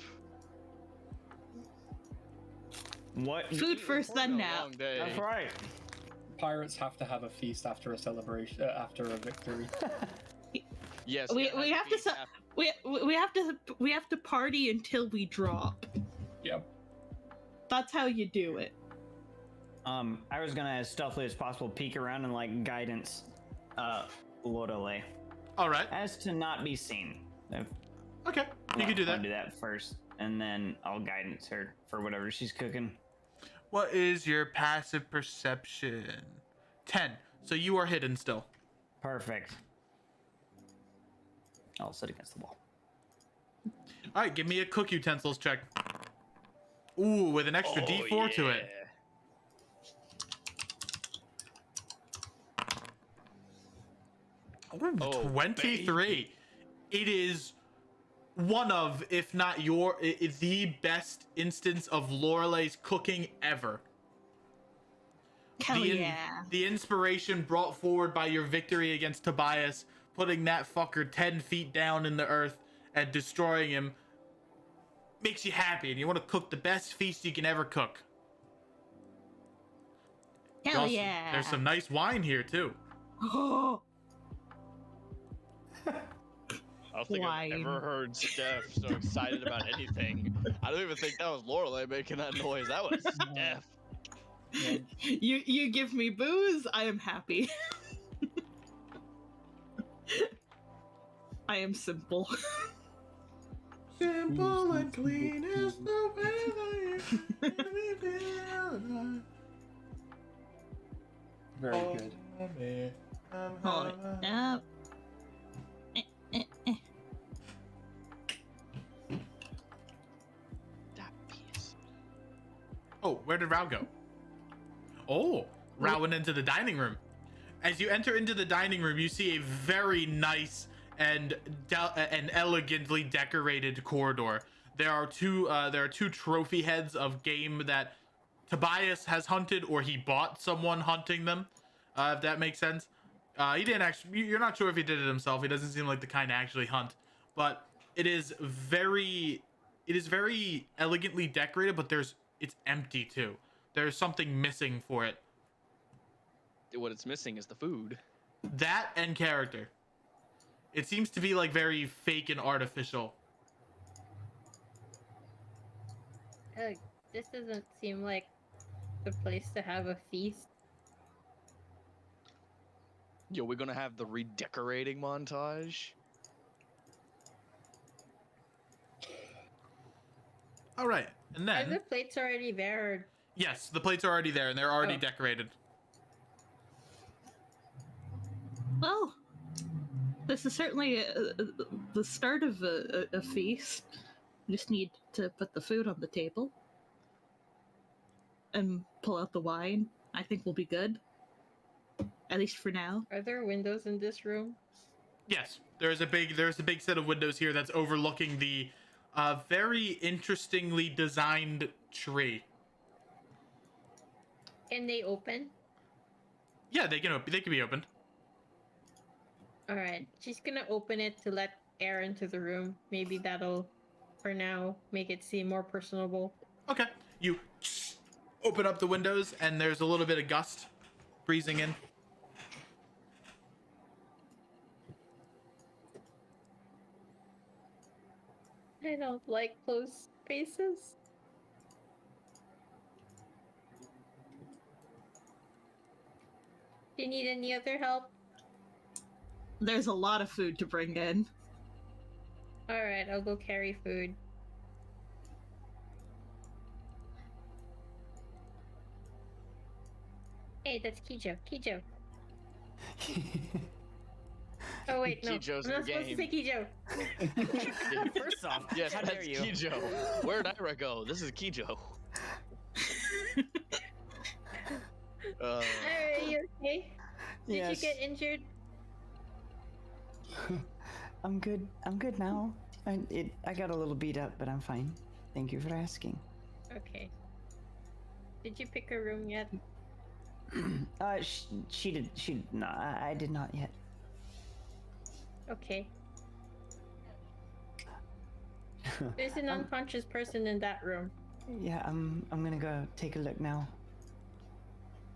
What? Food first, then Been a nap. long day. That's right. Pirates have to have a feast after a celebration, after a victory. Yes. We you have to feast after- we have to party until we drop. Yep. That's how you do it. I was gonna, as stealthily as possible, peek around and like guidance, Lorelei, All right. as to not be seen. If Okay. You can do I'll that. do that first, and then I'll guidance her for whatever she's cooking. What is your passive perception? 10. So you are hidden still. Perfect. I'll sit against the wall. All right, give me a cook utensils check. Ooh, with an extra D4 to it. Ooh, Oh, 23. It is one of, if not the best instance of Lorelei's cooking ever. Hell yeah. The inspiration brought forward by your victory against Tobias, putting that fucker 10 feet down in the earth and destroying him, makes you happy, and you want to cook the best feast you can ever cook. Hell Also, yeah. There's some nice wine here, too. Oh, I don't think I've Wine. ever heard Steph so excited about anything. I don't even think that was Lorelei making that noise. That was Steph. Yeah. you give me booze, I am happy. I am simple. Simple and clean is the way that you Very good. Hold it up. That piece. Oh, where did Rao go? Oh, Rao went into the dining room. As you enter into the dining room, you see a very nice and elegantly decorated corridor. There are two trophy heads of game that Tobias has hunted, or he bought someone hunting them. If that makes sense. He didn't actually. You're not sure if he did it himself. He doesn't seem like the kind to actually hunt. But it is very elegantly decorated. But it's empty too. There's something missing for it. What it's missing is the food. That and character. It seems to be like very fake and artificial. This doesn't seem like the place to have a feast. Yo, we're gonna have the redecorating montage. All right, and Are the then plates already there? Or... yes, the plates are already there and they're already Oh. decorated. Well, this is certainly the start of a feast. We just need to put the food on the table and pull out the wine. I think we'll be good. At least for now. Are there windows in this room? Yes, there's a big set of windows here that's overlooking the very interestingly designed tree. Can they open? Yeah, they can be opened. Alright, she's gonna open it to let air into the room. Maybe that'll, for now, make it seem more personable. Okay, you open up the windows and there's a little bit of gust breezing in. And don't like close spaces. Do you need any other help? There's a lot of food to bring in. Alright, I'll go carry food. Hey, that's Kijo. Kijo. Oh wait, no. Kijo's I'm in not the supposed to say game. Kijo. First off, Yes, how that's dare you? Kijo. Where'd Ira go? This is Kijo. Are you okay? Did Yes. you get injured? I'm good. I'm good now. I got a little beat up, but I'm fine. Thank you for asking. Okay. Did you pick a room yet? She did. No, I did not yet. Okay. There's an unconscious person in that room. Yeah, I'm gonna go take a look now.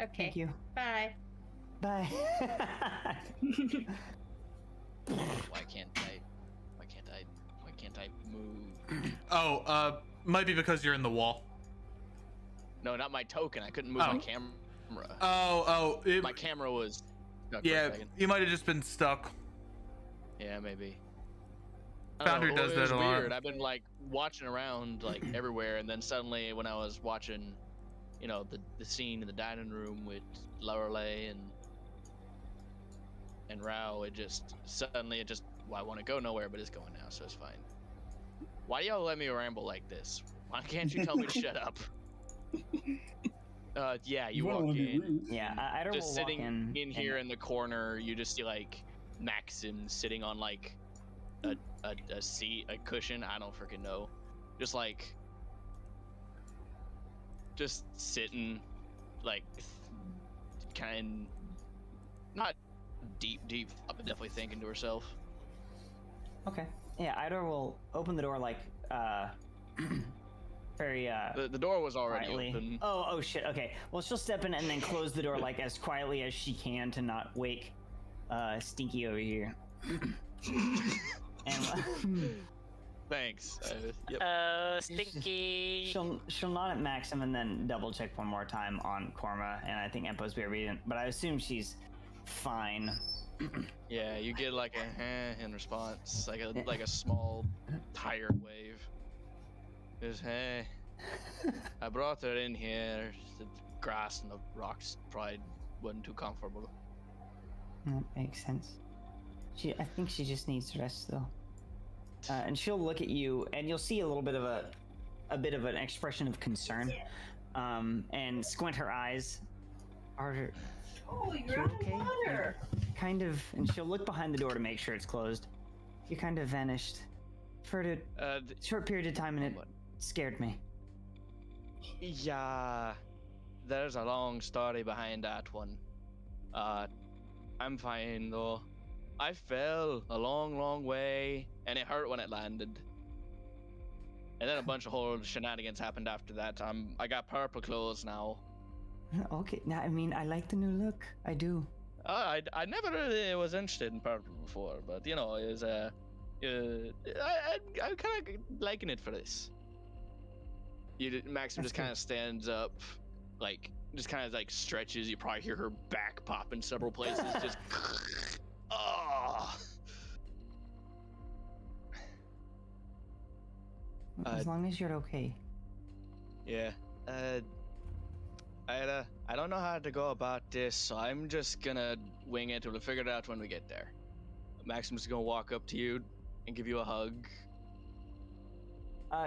Okay. Thank you. Bye. Bye. Why can't I move? Oh, might be because you're in the wall. No, not my token. I couldn't move Oh. my camera. My camera was stuck for a yeah, second. you might have just been stuck. Yeah, maybe. I don't Foundry know, does it that was a lot. weird. I've been like watching around like everywhere, and then suddenly when I was watching, you know, the scene in the dining room with Lorelei and Rao, it just suddenly well, I want to go nowhere, but it's going now, so it's fine. Why do y'all let me ramble like this? Why can't you tell me to shut up? Yeah, you don't walk wanna be in. rude. Yeah, I don't Just walk sitting in here in the corner, you just see like Maxim sitting on like a seat, a cushion. I don't freaking know. Just sitting, like kind, not deep, but definitely thinking to herself. Okay. Yeah, Ida will open the door like very The door was already quietly. open. Oh shit. Okay. Well, she'll step in and then close the door like as quietly as she can to not wake Stinky over here. And Thanks. Yep. Stinky. she'll nod at Maxim and then double check one more time on Korma, and I think Empo's be reading, but I assume she's fine. Yeah, you get like a in response, like a small tired wave. Just hey, I brought her in here. The grass and the rocks probably wasn't too comfortable. That makes sense. I think she just needs to rest though. And she'll look at you, and you'll see a little bit of a bit of an expression of concern, and squint her eyes. Are Oh, you okay? Kind of, and she'll look behind the door to make sure it's closed. You kind of vanished for a short period of time, and it scared me. Yeah, there's a long story behind that one. I'm fine though. I fell a long way, and it hurt when it landed. And then a bunch of whole shenanigans happened after that. I got purple clothes now. Okay, now I mean, I like the new look. I do. I never really was interested in purple before, but you know, it was I'm kind of liking it for this. Maxim That's just kind of stands up, like just kind of like stretches. You probably hear her back pop in several places. Just oh. As long as you're okay. Yeah. I don't know how to go about this, so I'm just gonna wing it. We'll figure it out when we get there. Maxim's gonna walk up to you and give you a hug.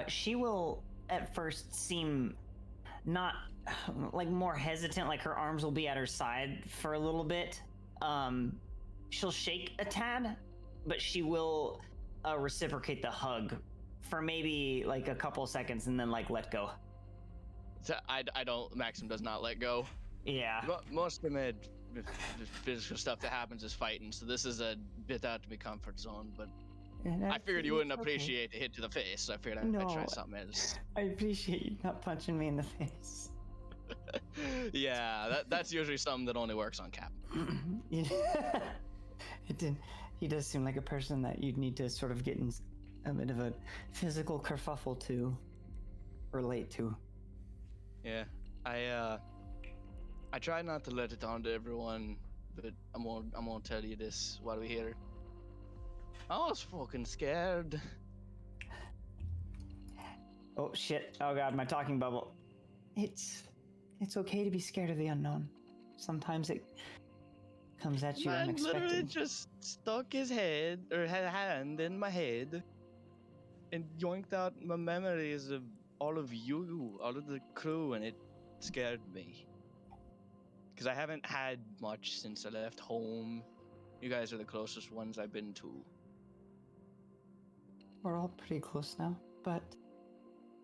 She will at first seem not like more hesitant, like her arms will be at her side for a little bit. She'll shake a tad, but she will reciprocate the hug for maybe like a couple seconds and then like let go. So I don't. Maxim does not let go. Yeah. Most of the physical stuff that happens is fighting, so this is a bit out of my comfort zone. But I figured you wouldn't appreciate the hit to the face, so I figured I'd try something else. I appreciate you not punching me in the face. Yeah, that's usually something that only works on Cap. It did. He does seem like a person that you'd need to sort of get in a bit of a physical kerfuffle to relate to. Yeah, I try not to let it on to everyone, but I'm gonna tell you this while we're here. I was fucking scared. Oh shit! Oh god, my talking bubble. It's okay to be scared of the unknown. Sometimes it comes at you Man literally unexpected. just stuck his head or hand in my head and yoinked out my memories of all of you, all of the crew, and it scared me. Because I haven't had much since I left home. You guys are the closest ones I've been to. We're all pretty close now, but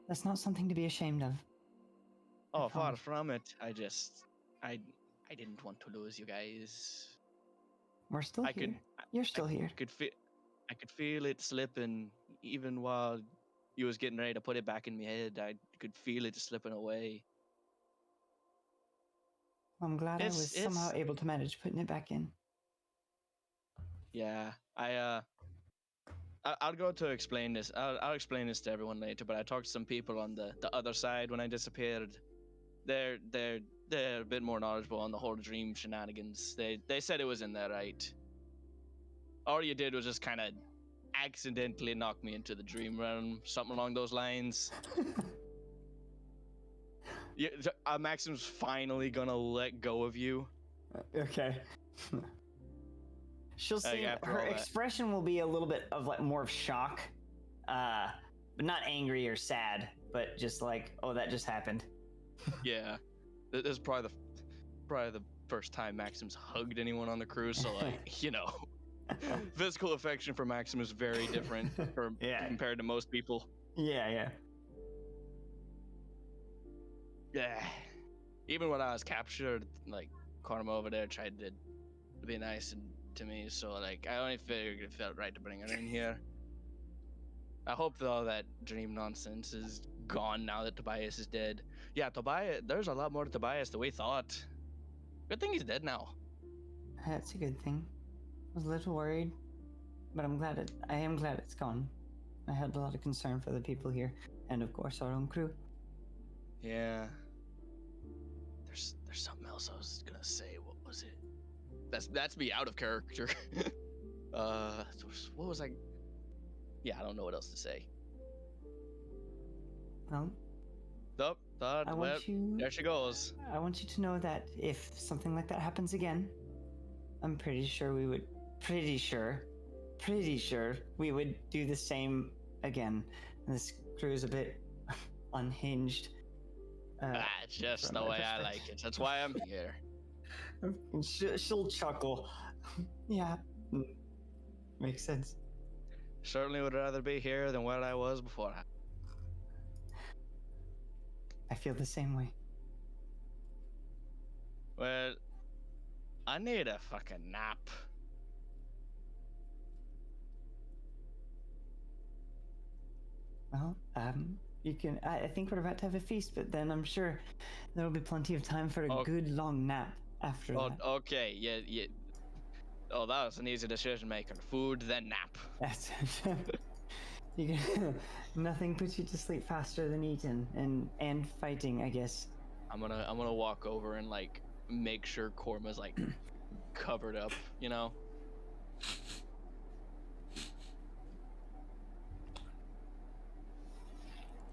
that's not something to be ashamed of. Oh, far promise. from it. I didn't want to lose you guys. We're still I here. could, You're still here. I could feel it slipping, even while you was getting ready to put it back in my head. I could feel it slipping away. I'm glad I was somehow able to manage putting it back in. Yeah, I'll go to explain this. I'll explain this to everyone later. But I talked to some people on the other side when I disappeared. They're a bit more knowledgeable on the whole dream shenanigans. They said it was in there, right? All you did was just kind of accidentally knock me into the dream realm, something along those lines. Yeah, Maxim's finally gonna let go of you. Okay. She'll see after her all that. expression will be a little bit of like more of shock, but not angry or sad, but just like, oh, that just happened. Yeah, this is probably the first time Maxim's hugged anyone on the cruise. So like, you know, physical affection for Maxim is very different compared to most people. Yeah. Yeah. Even when I was captured, like Karma over there tried to be nice to me, so like I only figured it felt right to bring her in here. I hope that all that dream nonsense is gone now that Tobias is dead. Yeah, Tobias, there's a lot more to Tobias than we thought. Good thing he's dead now. That's a good thing. I was a little worried, but I am glad it's gone. I had a lot of concern for the people here, and of course our own crew. Yeah. There's something else I was gonna say. What was it? That's me out of character. What was I? Yeah, I don't know what else to say. Well, Nope. There she goes. I want you to know that if something like that happens again, I'm pretty sure we would do the same again. This crew is a bit unhinged. It's just from the my way I perspective. like it. That's why I'm here. She'll chuckle. Yeah, makes sense. Certainly would rather be here than where I was before. I feel the same way. Well, I need a fucking nap. Well, you can. I think we're about to have a feast, but then I'm sure there'll be plenty of time for a good long nap after that. Okay, yeah. Oh, that was an easy decision maker. Food, then nap. That's it. Nothing puts you to sleep faster than eating and fighting, I guess. I'm gonna walk over and like make sure Korma's like covered up, you know.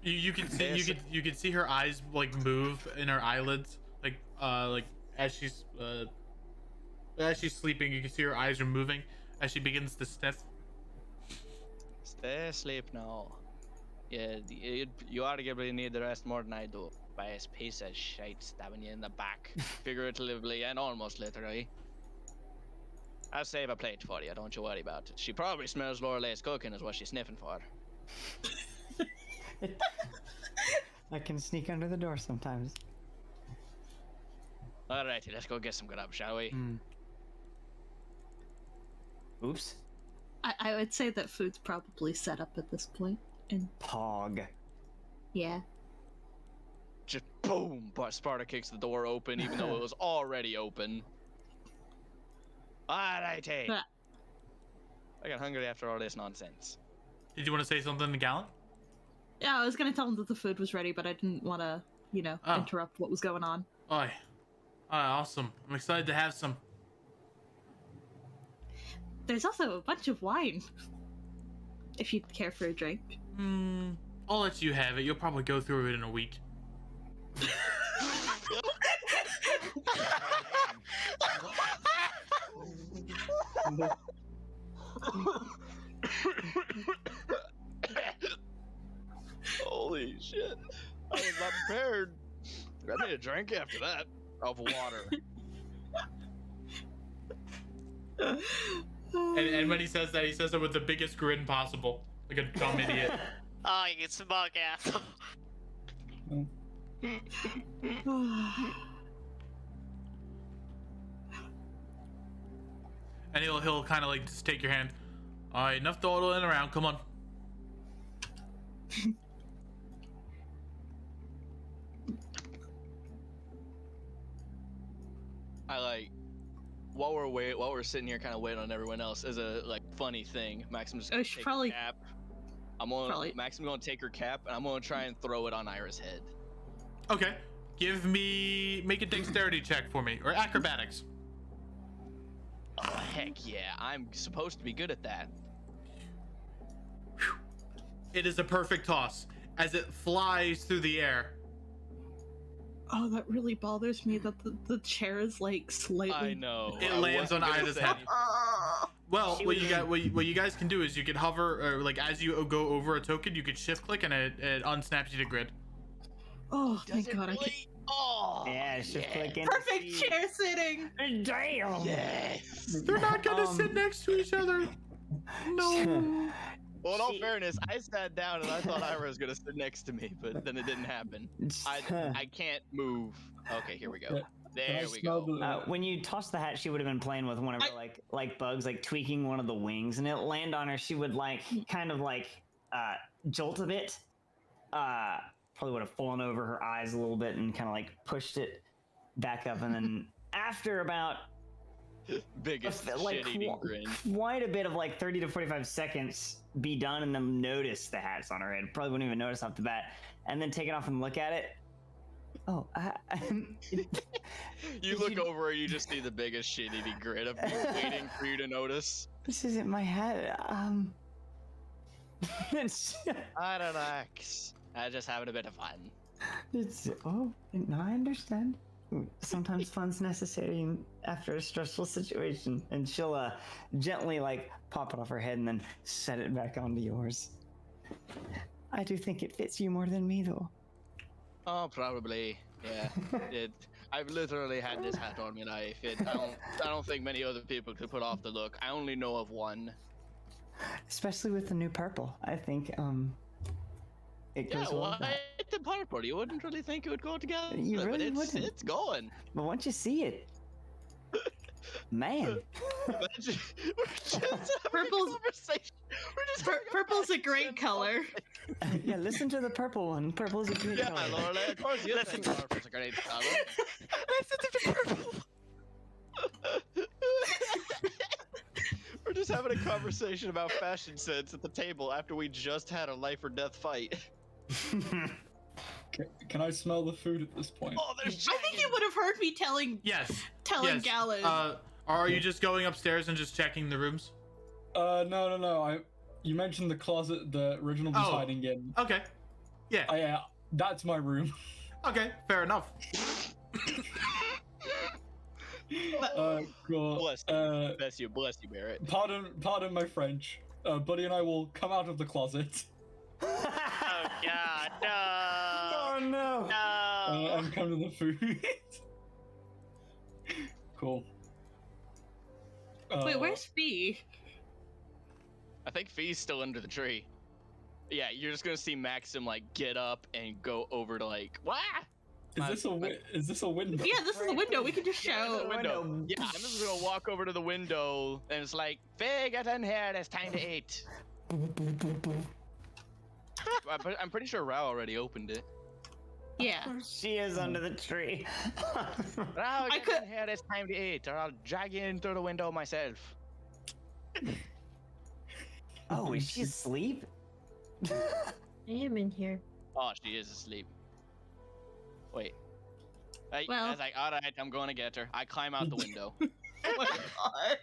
You can see her eyes like move in her eyelids, like as she's sleeping. You can see her eyes are moving as she begins to sniff. Stay asleep now. Yeah, you arguably need the rest more than I do. By a piece of shite stabbing you in the back, figuratively and almost literally. I'll save a plate for you. Don't you worry about it. She probably smells Lorelei's cooking, is what she's sniffing for. I can sneak under the door sometimes. Alrighty, let's go get some grub, shall we? Oops. I would say that food's probably set up at this point. And Pog. yeah. Just boom! Sparta kicks the door open, even though it was already open. Alrighty. I got hungry after all this nonsense. Did you want to say something to Gallant? Yeah, I was gonna tell him that the food was ready, but I didn't want to, Oh. interrupt what was going on. Oi. Awesome. I'm excited to have some. There's also a bunch of wine, if you'd care for a drink. I'll let you have it. You'll probably go through it in a week. Holy shit. I was not prepared. I need a drink after that of water. And when he says that, he says it with the biggest grin possible. Like a dumb idiot. Oh, you smug asshole. And he'll kind of like just take your hand. All right, enough dawdling around. Come on. I like while we're sitting here kind of waiting on everyone else as a like funny thing. Maxim's I just should take probably- her cap. Maxim's gonna take her cap and I'm gonna try and throw it on Ira's head. Okay. Make a dexterity check for me, or acrobatics. Oh heck yeah! I'm supposed to be good at that. It is a perfect toss as it flies through the air. Oh, that really bothers me that the chair is like slightly. I know. It I lands on wasn't gonna Ida's say head. anything. Well, She what was you got, what you guys can do is you can hover, or like as you go over a token, you can shift click and it unsnaps you to grid. Oh, Does thank it God! really? Oh. Yeah, it's just clicking. Perfect chair sitting. Damn. Yes. They're not gonna sit next to each other. No. Well, in all fairness, I sat down and I thought Ira was gonna sit next to me, but then it didn't happen. I can't move. Okay, here we go. Can I There we smell go. the? When you tossed the hat, she would have been playing with one of her like bugs, like tweaking one of the wings, and it land on her. She would like kind of like jolt a bit. Probably would have fallen over her eyes a little bit and kind of like pushed it back up, and then after about Biggest like shit-eating grin. quite a bit of like 30 to 45 seconds be done, and then notice the hat's on her head. Probably wouldn't even notice off the bat, and then take it off and look at it. Oh, You look over and you just see the biggest shit-eating grin of me waiting for you to notice. this isn't my hat. I relax. I just having a bit of fun. No, I understand. Sometimes fun's necessary after a stressful situation, and she'll gently like pop it off her head and then set it back onto yours. I do think it fits you more than me, though. Oh, probably. Yeah. I've literally had this hat on my life. I don't think many other people could put off the look. I only know of one. Especially with the new purple, I think it Yeah, goes well. with that. the purple. You wouldn't really think it would go together. You but really it's, wouldn't. It's going. But once you see it, man, We're just having Purple's- a conversation. We're just having Purple's a fashion great color. yeah. Listen to the purple one. Purple's a great Yeah, color. Lola, of course you think purple's a great color. Listen to the purple. We're just having a conversation about fashion sense at the table after we just had a life or death fight. Can I smell the food at this point? Oh, there's I think you would have heard me telling Yes. yes. Gallant. Are you just going upstairs and just checking the rooms? No. You mentioned the closet the original was Oh. hiding in. Okay. Yeah. That's my room. Okay. Fair enough. Cool. Bless you, Barrett. Pardon my French. Buddy and I will come out of the closet Oh god, no. Oh no! No. and come to the food. Cool. Wait, where's Fee? I think Fee's still under the tree. Yeah, you're just gonna see Maxim like get up and go over to like, wah! Is this a window? Yeah, this is a window. We can just Yeah, shout. the window. Yeah, I'm just gonna walk over to the window and it's like, Fee, get in here, it's time to eat. I'm pretty sure Rao already opened it. Yeah. She is under the tree. Rao, I get could- in here, it's time to eat, or I'll drag you in through the window myself. Oh, is she asleep? I am in here. Oh, she is asleep. Wait. I Well- was like, all right, I'm going to get her. I climb out the window. Oh my god.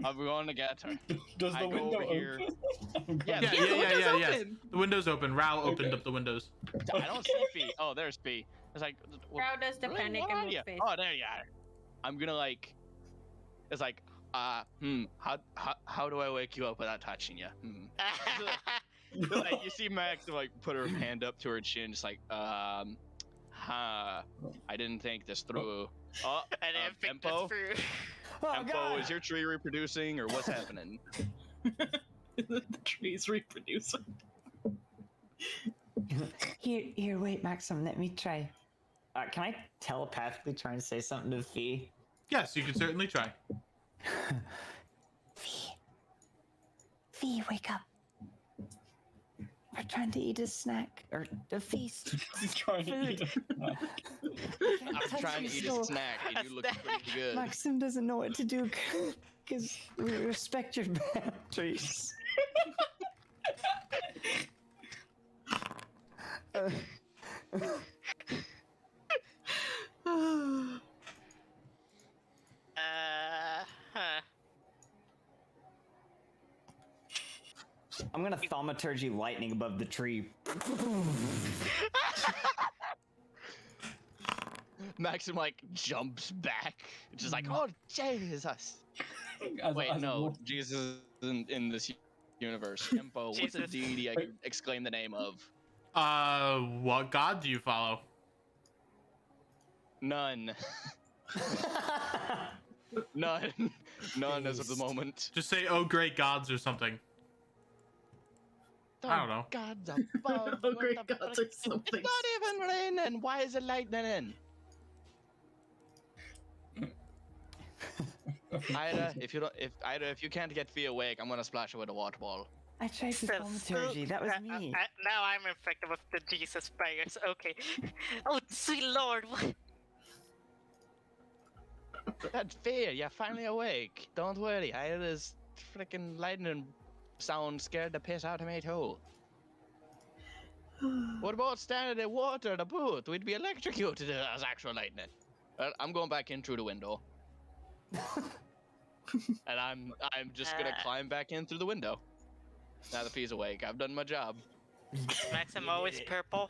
I'm going to get her. Does I the go window over here. open? Yeah, Yeah, the yeah, window's yeah, yes. open. The window's open. Rao opened Okay. up the windows. I don't see Fee. Oh, there's Fee. It's like, well, Rao does the really? panic What and are move ya? face. Oh, there you are. I'm gonna like. It's like, how do I wake you up without touching you? Like, you see Max like put her hand up to her chin, just like, I didn't think this through. Oh, I didn't think Tempo? this through. Oh, Tempo, God. is your tree reproducing or what's happening? The tree's reproducing. Here, wait, Maxim, let me try. Can I telepathically try and say something to Fee? Yes, you can certainly try. Fee, wake up. We're trying to eat a snack or a feast. He's trying to eat it. I'm trying to eat a snack and you look pretty good. Maxim doesn't know what to do because we respect your boundaries. Huh. I'm gonna thaumaturgy lightning above the tree. Maxim like jumps back, just like, oh Jesus! Wait, As a no, wolf. Jesus isn't in this universe. Tempo, what's a Jesus. deity I can exclaim the name of? What god do you follow? None. None. None as of the moment. Just say, "Oh, great gods" or something. I don't know. Gods above. Oh, what great the gods frick? or something. It's not even raining. Why is it lightning in? Ida, if you can't get Fee awake, I'm gonna splash her with a water ball. I tried the Still- thaumaturgy. That was me. Now I'm infected with the Jesus virus. Okay. Oh, sweet Lord. What? That's fair. You're finally awake. Don't worry. Ida's freaking lightning sound scared the piss out of me too. What about standing in water to boot? We'd be electrocuted as actual lightning. Well, I'm going back in through the window. And I'm just gonna climb back in through the window. Now that Fee's awake, I've done my job. Maxim always purple.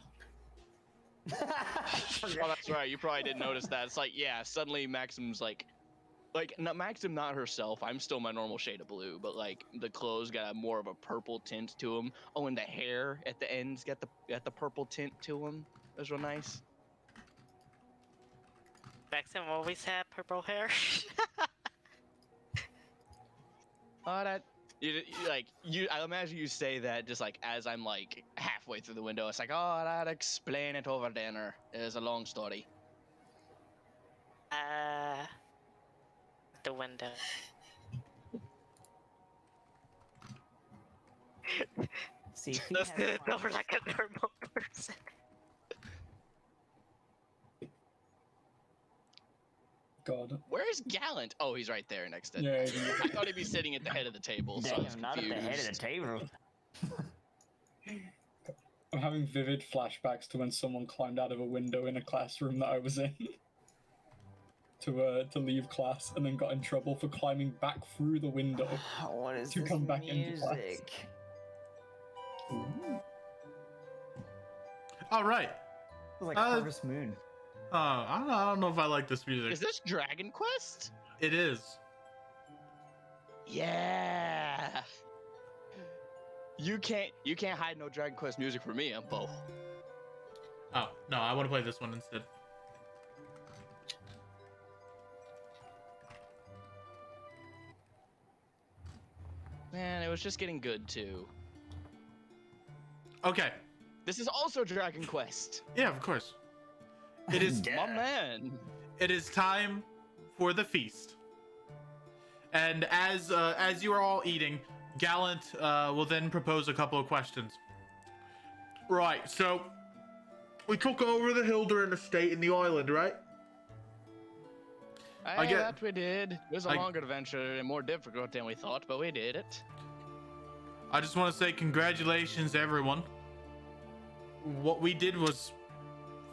Oh, that's right. You probably didn't notice that. It's like, yeah, suddenly Maxim's like, not Maxim, not herself. I'm still my normal shade of blue, but like the clothes got more of a purple tint to them. Oh, and the hair at the ends got the purple tint to them. It was real nice. Maxim always had purple hair. Oh, that I imagine you say that just like as I'm like halfway through the window. It's like, oh, I'd explain it over dinner. It's a long story. The window. See, Fee Just has did it fun. over like a normal person. God. Where's Gallant? Oh, he's right there next to. Yeah. I thought he'd be sitting at the head of the table, so I was Damn, not at the head of the confused. table. I'm having vivid flashbacks to when someone climbed out of a window in a classroom that I was in to leave class and then got in trouble for climbing back through the window. What is To this come back into class. music? All right. It's like Harvest Moon. I don't know if I like this music. Is this Dragon Quest? It is. Yeah. You can't hide no Dragon Quest music from me, Empo. Oh no, I want to play this one instead. Man, it was just getting good too. Okay. This is also Dragon Quest. Yeah, of course. It is. My man. It is time for the feast. And as you are all eating, Gallant will then propose a couple of questions. Right. So we took over the Hilderin estate in the island, right? I get- that we did. It was a I- longer adventure and more difficult than we thought, but we did it. I just want to say congratulations, everyone. What we did was,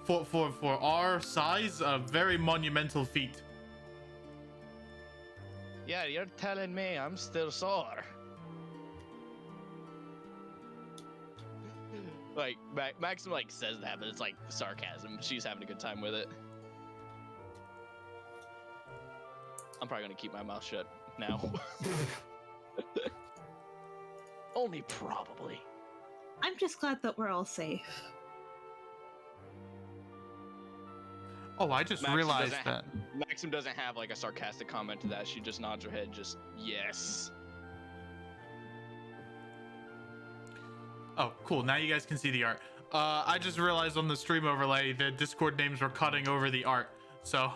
for our size, a very monumental feat. Yeah, you're telling me I'm still sore. Like, Maxim, like, says that, but it's, like, sarcasm. She's having a good time with it. I'm probably gonna keep my mouth shut now. Only probably. I'm just glad that we're all safe. Oh, I just realized that. Maxim doesn't have, like, a sarcastic comment to that. She just nods her head, just, yes. Oh, cool. Now you guys can see the art. I just realized on the stream overlay the Discord names were cutting over the art. So,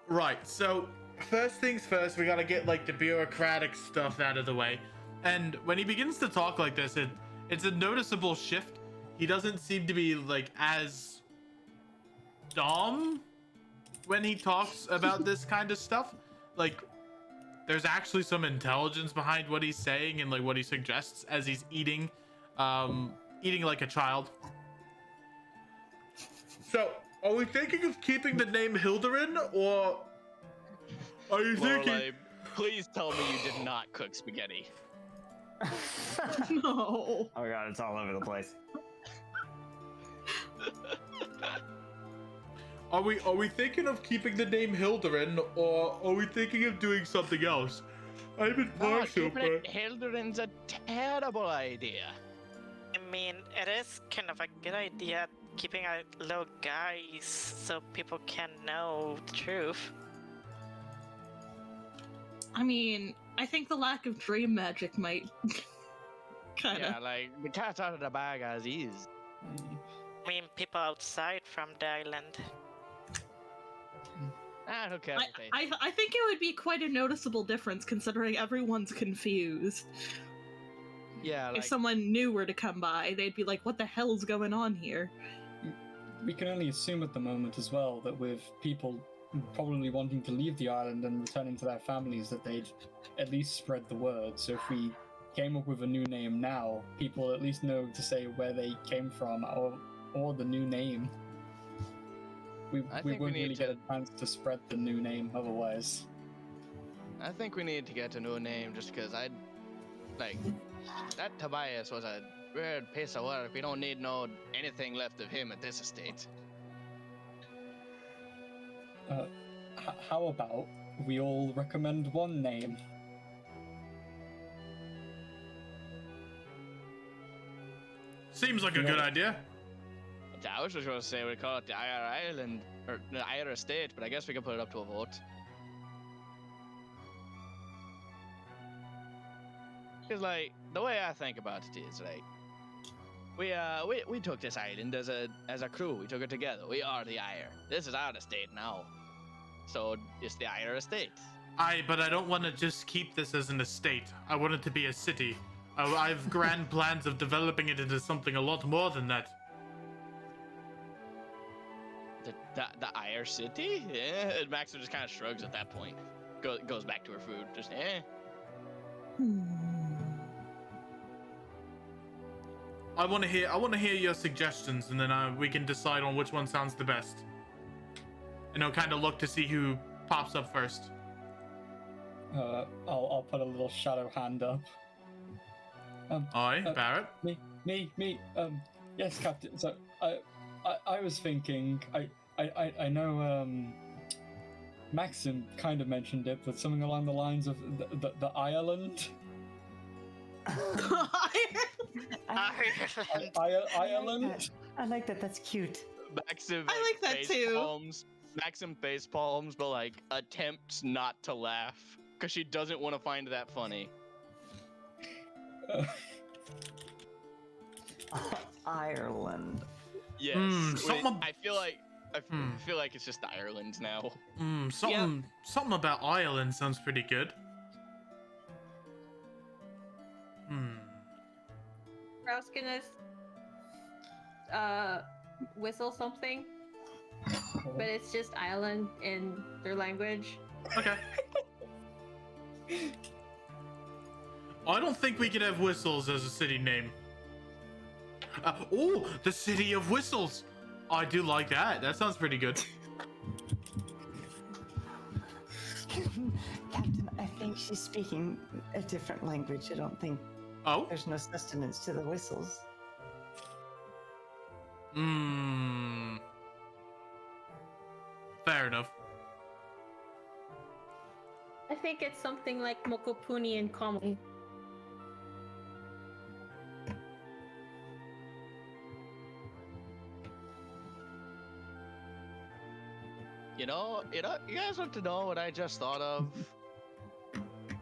right. So, first things first, we gotta get like the bureaucratic stuff out of the way. And when he begins to talk like this, it's a noticeable shift. He doesn't seem to be like as dumb when he talks about this kind of stuff. Like, there's actually some intelligence behind what he's saying and like what he suggests as he's eating like a child. So, are we thinking of keeping the name Hilderin, or are you thinking? Lorelei, please tell me you did not cook spaghetti. No. Oh god, it's all over the place. Are we thinking of keeping the name Hilderin, or are we thinking of doing something else? I'm in partial, keeping it Hilderin's a terrible idea. I mean, it is kind of a good idea keeping a low guys so people can know the truth. I mean, I think the lack of dream magic might kind of. Yeah, like, the cat's out of the bag as is. I mean, people outside from the island. I don't care. I think it would be quite a noticeable difference considering everyone's confused. Yeah, like, If someone new were to come by, they'd be like, what the hell's going on here? We can only assume at the moment as well that with people probably wanting to leave the island and returning to their families, that they'd at least spread the word. So if we came up with a new name now, people at least know to say where they came from or the new name. We wouldn't really get a chance to spread the new name otherwise. I think we need to get a new name just because that Tobias was a weird piece of work. We don't need anything left of him at this estate. How about we all recommend one name? Seems like a good idea. I was just going to say we call it the Ire Island, or the Ire Estate, but I guess we can put it up to a vote. Because, like, the way I think about it is, like, we took this island as a crew. We took it together. We are the Ire. This is our estate now. So, it's the Ire Estate. But I don't want to just keep this as an estate. I want it to be a city. I have grand plans of developing it into something a lot more than that. The Ire City? Yeah. And Maxim just kind of shrugs at that point. Goes back to her food. Just, I want to hear your suggestions, and then we can decide on which one sounds the best. And I'll kind of look to see who pops up first. I'll put a little shadow hand up. Aye, Barrett. Me. Yes, Captain. So I was thinking. I know. Maxim kind of mentioned it, but something along the lines of the Ireland. Ireland. I like that. That's cute. Maxim, I like that too. Maxim face palms, but like attempts not to laugh because she doesn't want to find that funny. Ireland. Yes. I feel like it's just Ireland now. Something about Ireland sounds pretty good. I was gonna whistle something, but it's just island in their language. Okay. I don't think we could have whistles as a city name. Oh, the City of Whistles. I do like that. That sounds pretty good. Captain, I think she's speaking a different language. I don't think Oh? there's no sustenance to the whistles. Fair enough. I think it's something like Mokopuni in common. You guys want to know what I just thought of?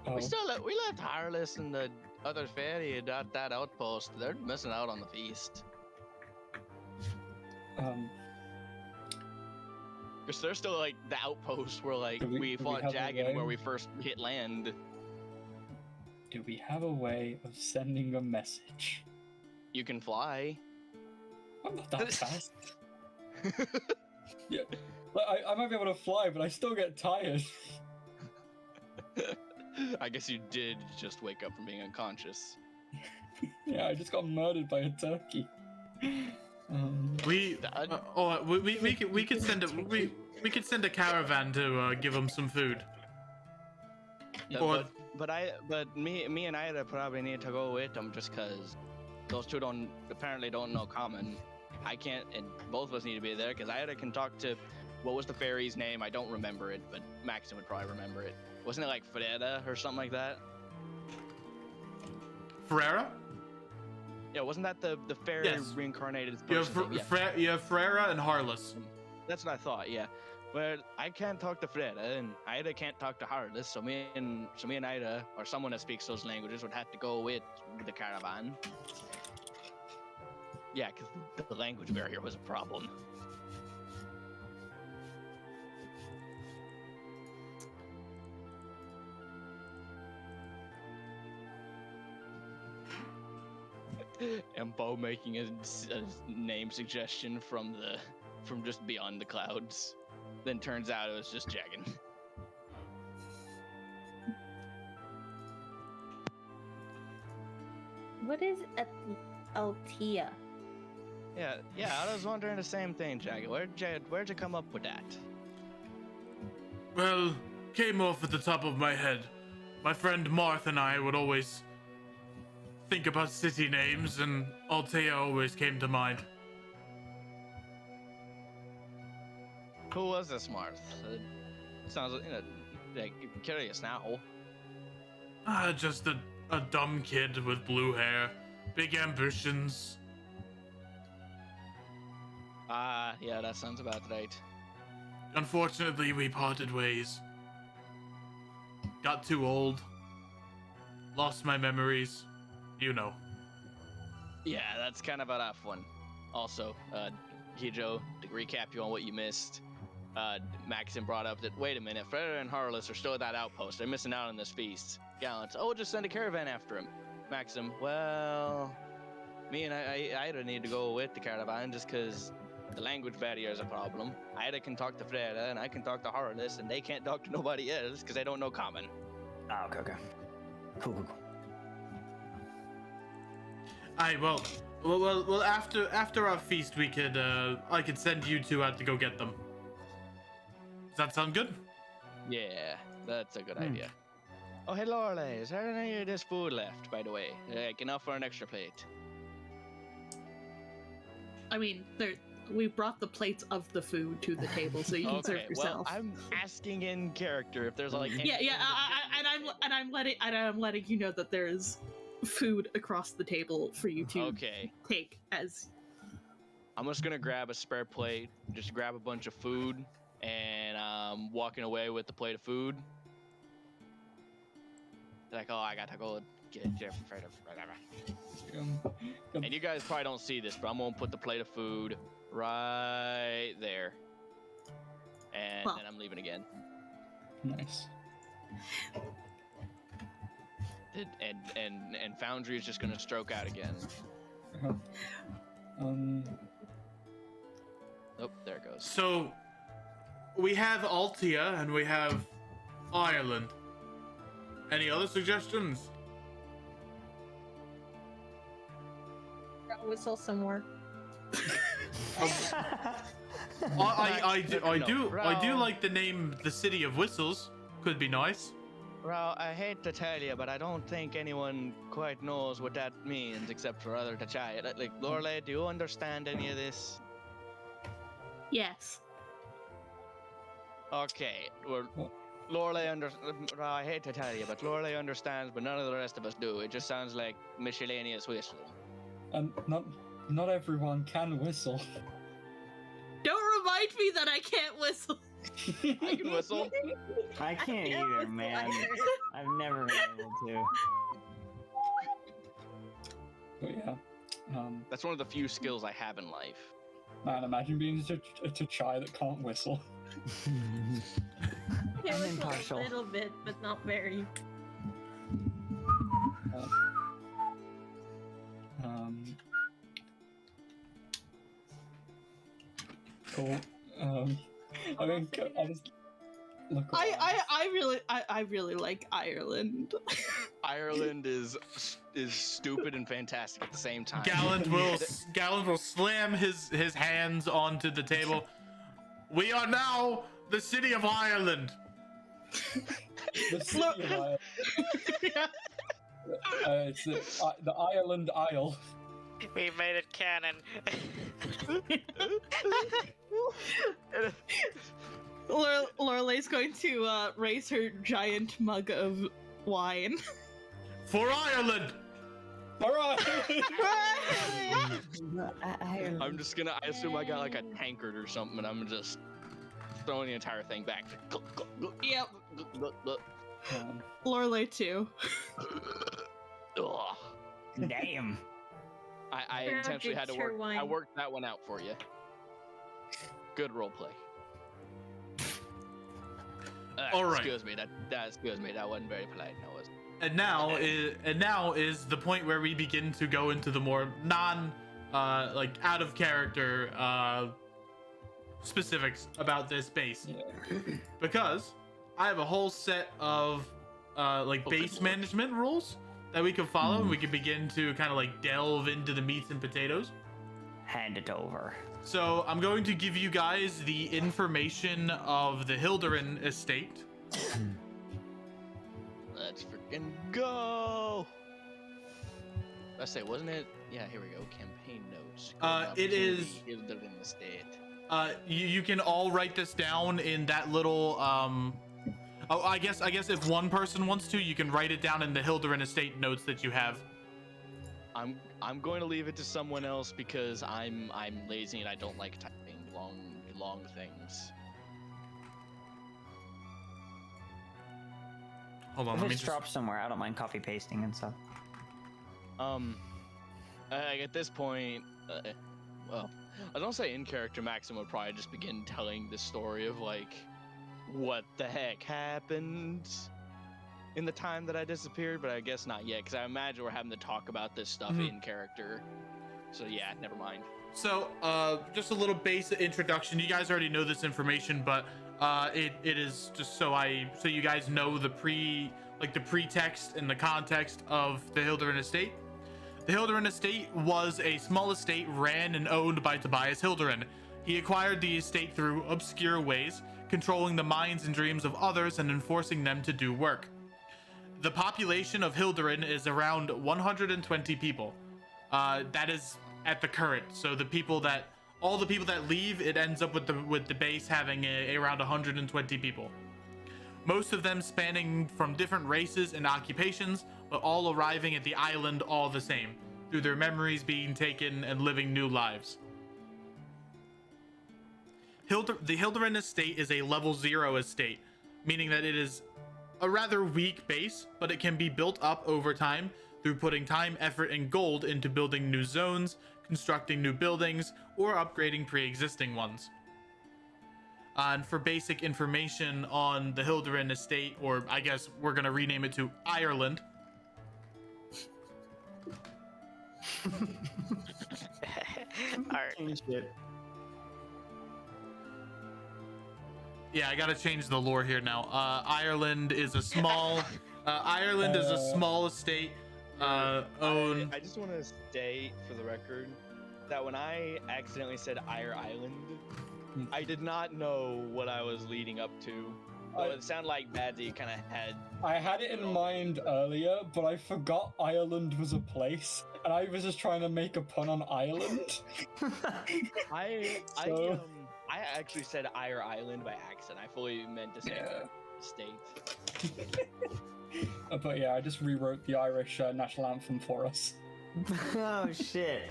Oh, We left Harless and the other ferry at that outpost. They're missing out on the feast. Because they're still like the outpost where like Do we we fought have a Jagged way? where we first hit land. do we have a way of sending a message? You can fly. I'm not that fast. Yeah, like, I might be able to fly, but I still get tired. I guess you did just wake up from being unconscious. Yeah, I just got murdered by a turkey. We could send a caravan to give them some food. Or- But me and Ida probably need to go with them just because those two apparently don't know common. I can't, and both of us need to be there because Ida can talk to, what was the fairy's name? I don't remember it, but Maxim would probably remember it. Wasn't it like Freda or something like that? Ferreira? Yeah, wasn't that the fairy Yes. reincarnated You have, person? Yeah. you have Ferreira and Harless. That's what I thought, yeah. But I can't talk to Freda, and Ida can't talk to Harless, so me and Ida, or someone that speaks those languages, would have to go with the caravan. Yeah, because the language barrier was a problem. And Bo making a name suggestion from just beyond the clouds. Then turns out it was just Jagged. What is Altia? Yeah, I was wondering the same thing, Jagged. Where'd you come up with that? Well, came off at the top of my head. My friend Marth and I would always think about city names, and Altea always came to mind. Who was this Marth? Sounds like curious now. Just a dumb kid with blue hair, big ambitions. Yeah, that sounds about right. Unfortunately, we parted ways. Got too old. Lost my memories. You know. Yeah, that's kind of a rough one. Also, Hijo, to recap you on what you missed, Maxim brought up that, wait a minute, Freda and Harless are still at that outpost. They're missing out on this feast. Gallant, we'll just send a caravan after him. Maxim, well, me and Ida need to go with the caravan just because the language barrier is a problem. Ida can talk to Freda and I can talk to Harless, and they can't talk to nobody else because they don't know common. Oh, okay. Cool. Well. After our feast, we could I could send you two out to go get them. Does that sound good? Yeah, that's a good idea. Oh, hey, Lorelei, is there any of this food left, by the way? Like, enough for an extra plate? I mean, we brought the plates of the food to the table, so you can serve yourself. Well, I'm asking in character if there's like any I'm letting you know that there's food across the table for you to take as. I'm just gonna grab a spare plate, just grab a bunch of food, and walking away with the plate of food. Like, I gotta go get whatever. And you guys probably don't see this, but I'm gonna put the plate of food right there, and then I'm leaving again. Nice. And Foundry is just gonna stroke out again. Oh, there it goes. So, we have Altea and we have Ireland. Any other suggestions? whistle some more. I do Brown. like the name the City of Whistles. Could be nice. Well, I hate to tell you, but I don't think anyone quite knows what that means except for other Tachai. Like, Lorelei, do you understand any of this? Yes. Okay, well, Lorelei well, I hate to tell you, but Lorelei understands, but none of the rest of us do. It just sounds like miscellaneous whistling. And not everyone can whistle. Don't remind me that I can't whistle. I can whistle. I can't can't either, whistle man. either. I've never been able to. But yeah. That's one of the few skills I have in life. Man, imagine being a Tachai that can't whistle. It I'm was impartial. a little bit, but not very. Cool. I think I just look. I really like Ireland. Ireland is stupid and fantastic at the same time. Gallant will slam his hands onto the table. We are now the City of Ireland. The city of Ireland. It's the Ireland Isle. We made it canon. Lorelei's going to raise her giant mug of wine. For Ireland. All right. I'm just gonna. I assume I got like a tankard or something, and I'm just throwing the entire thing back. Yep. Lorelei too. Ugh. Damn. I Grab intentionally had to your work. wine. I worked that one out for you. Good roleplay. All right. Excuse me. Excuse me. That wasn't very polite. No, it wasn't. And now is the point where we begin to go into the more like out of character specifics about this base, because I have a whole set of like base management rules that we can follow, and we can begin to kind of like delve into the meats and potatoes. Hand it over. So I'm going to give you guys the information of the Hilderin estate. Let's freaking go. I say, wasn't it? Yeah, here we go. Campaign notes. It is. Hilderin estate. You can all write this down in that little oh, I guess if one person wants to, you can write it down in the Hilderin estate notes that you have. I'm going to leave it to someone else because I'm lazy and I don't like typing long things. Hold on, If let me it's just... dropped somewhere, I don't mind copy pasting and stuff. At this point, well, I don't say in character. Maxim would probably just begin telling the story of like what the heck happened in the time that I disappeared, but I guess not yet, because I imagine we're having to talk about this stuff in character. So yeah, never mind. So, just a little basic introduction. You guys already know this information, but it is just so you guys know the pretext and the context of the Hilderin estate. The Hilderin estate was a small estate ran and owned by Tobias Hilderin. He acquired the estate through obscure ways, controlling the minds and dreams of others and enforcing them to do work. The population of Hilderin is around 120 people. That is at the current. So all the people that leave, it ends up with the base having around 120 people. Most of them spanning from different races and occupations, but all arriving at the island all the same, through their memories being taken and living new lives. The Hilderin estate is a level 0 estate, meaning that it is a rather weak base, but it can be built up over time through putting time, effort, and gold into building new zones, constructing new buildings, or upgrading pre-existing ones. And for basic information on the Hilderin estate, or I guess we're gonna rename it to Ireland. Alright. Yeah, I gotta change the lore here now. Ireland is a small estate. own. I just want to state for the record that when I accidentally said Ire Island, I did not know what I was leading up to. Well, it sounded like Badsy kind of had. I had it in mind earlier, but I forgot Ireland was a place, and I was just trying to make a pun on Ireland. I So- I actually said Ire Island by accident. I fully meant to say state. But yeah, I just rewrote the Irish national anthem for us. Oh shit.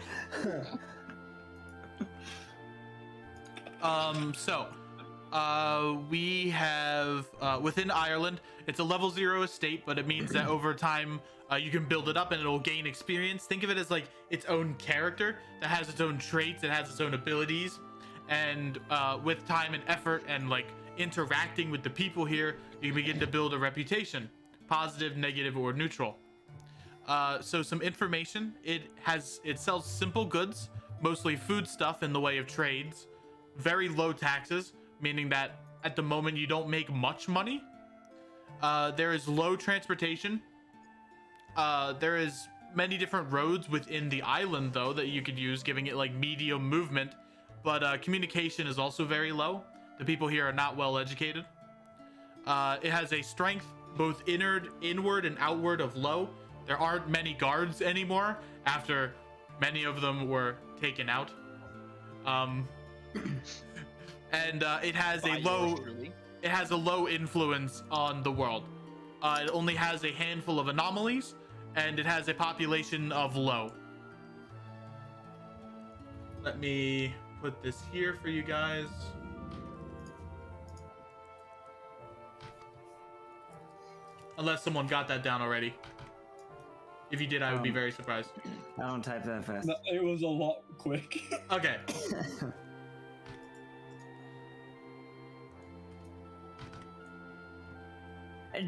We have within Ireland, it's a level 0 estate, but it means that over time you can build it up and it'll gain experience. Think of it as like its own character that has its own traits, it has its own abilities, and with time and effort and like interacting with the people here, you begin to build a reputation, positive, negative, or neutral. So some information, it sells simple goods, mostly food stuff in the way of trades, very low taxes, meaning that at the moment you don't make much money. There is low transportation. There is many different roads within the island though that you could use, giving it like medium movement, but communication is also very low. The people here are not well educated. It has a strength both inward and outward of low. There aren't many guards anymore after many of them were taken out. And it has a low influence on the world. It only has a handful of anomalies, and it has a population of low. Let me put this here for you guys. Unless someone got that down already. If you did, I would be very surprised. I don't type that fast. No, it was a lot quick. Okay.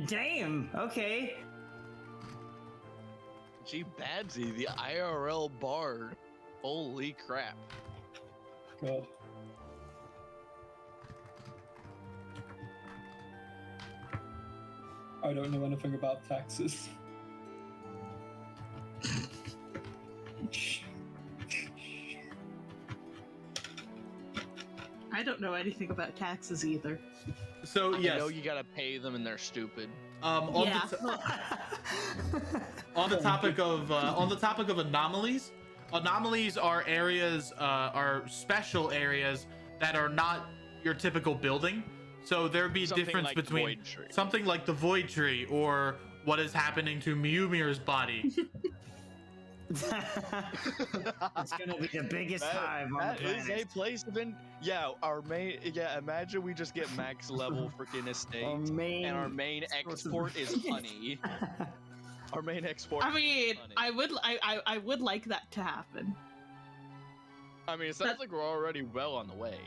Damn. Okay. Gee, Badsy, the IRL bard. Holy crap. God. I don't know anything about taxes. I don't know anything about taxes either. So I yes, know you gotta pay them and they're stupid. on Yeah. on the topic of anomalies, anomalies are areas, are special areas that are not your typical building. So there'd be a Something difference like between Void Tree. something like the Void Tree or what is happening to Mewmir's body. It's gonna be the biggest hive on That the is planet. a place of imagine we just get max level freaking estate, and our main export is honey. Our main export. I mean, is honey. I would like that to happen. I mean, it sounds like we're already well on the way.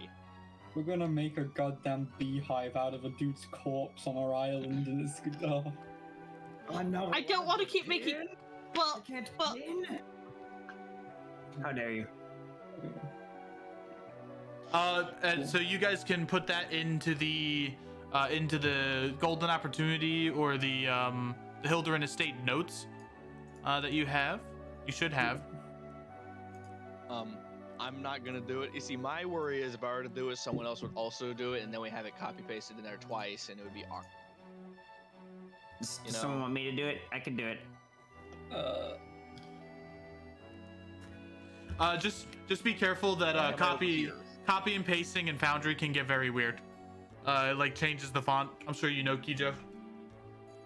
We're gonna make a goddamn beehive out of a dude's corpse on our island, and it's good. Oh. I don't want to keep making. Well, How dare you? And so you guys can put that into the golden opportunity or the Hilderin estate notes that you have. You should have. I'm not gonna do it. You see, my worry is if I were to do it, someone else would also do it, and then we have it copy pasted in there twice, and it would be awkward. Does You know. someone want me to do it? I can do it. Just be careful that I have copy over here. and pasting in Foundry can get very weird. It like changes the font. I'm sure you know, Kijo.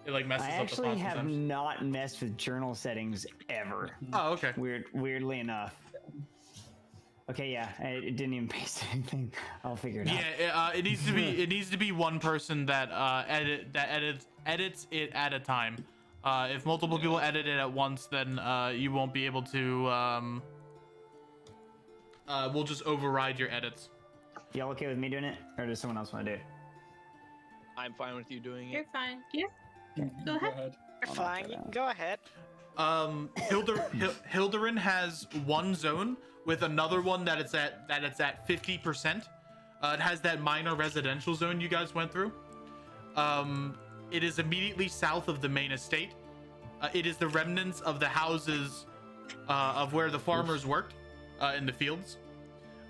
It like messes I up the actually font have sometimes. not messed with journal settings ever. Oh, okay. Weirdly enough. Okay, yeah, it didn't even paste anything. I'll figure it out. Yeah, it needs to be one person that edits it at a time. If multiple people edit it at once, then you won't be able to. We'll just override your edits. Y'all okay with me doing it, or does someone else want to do it? I'm fine with you doing You're it. fine. Go ahead. You're fine. You can go ahead. Hilderin has one zone with another one that it's at 50%. It has that minor residential zone you guys went through. It is immediately south of the main estate. It is the remnants of the houses of where the farmers worked in the fields.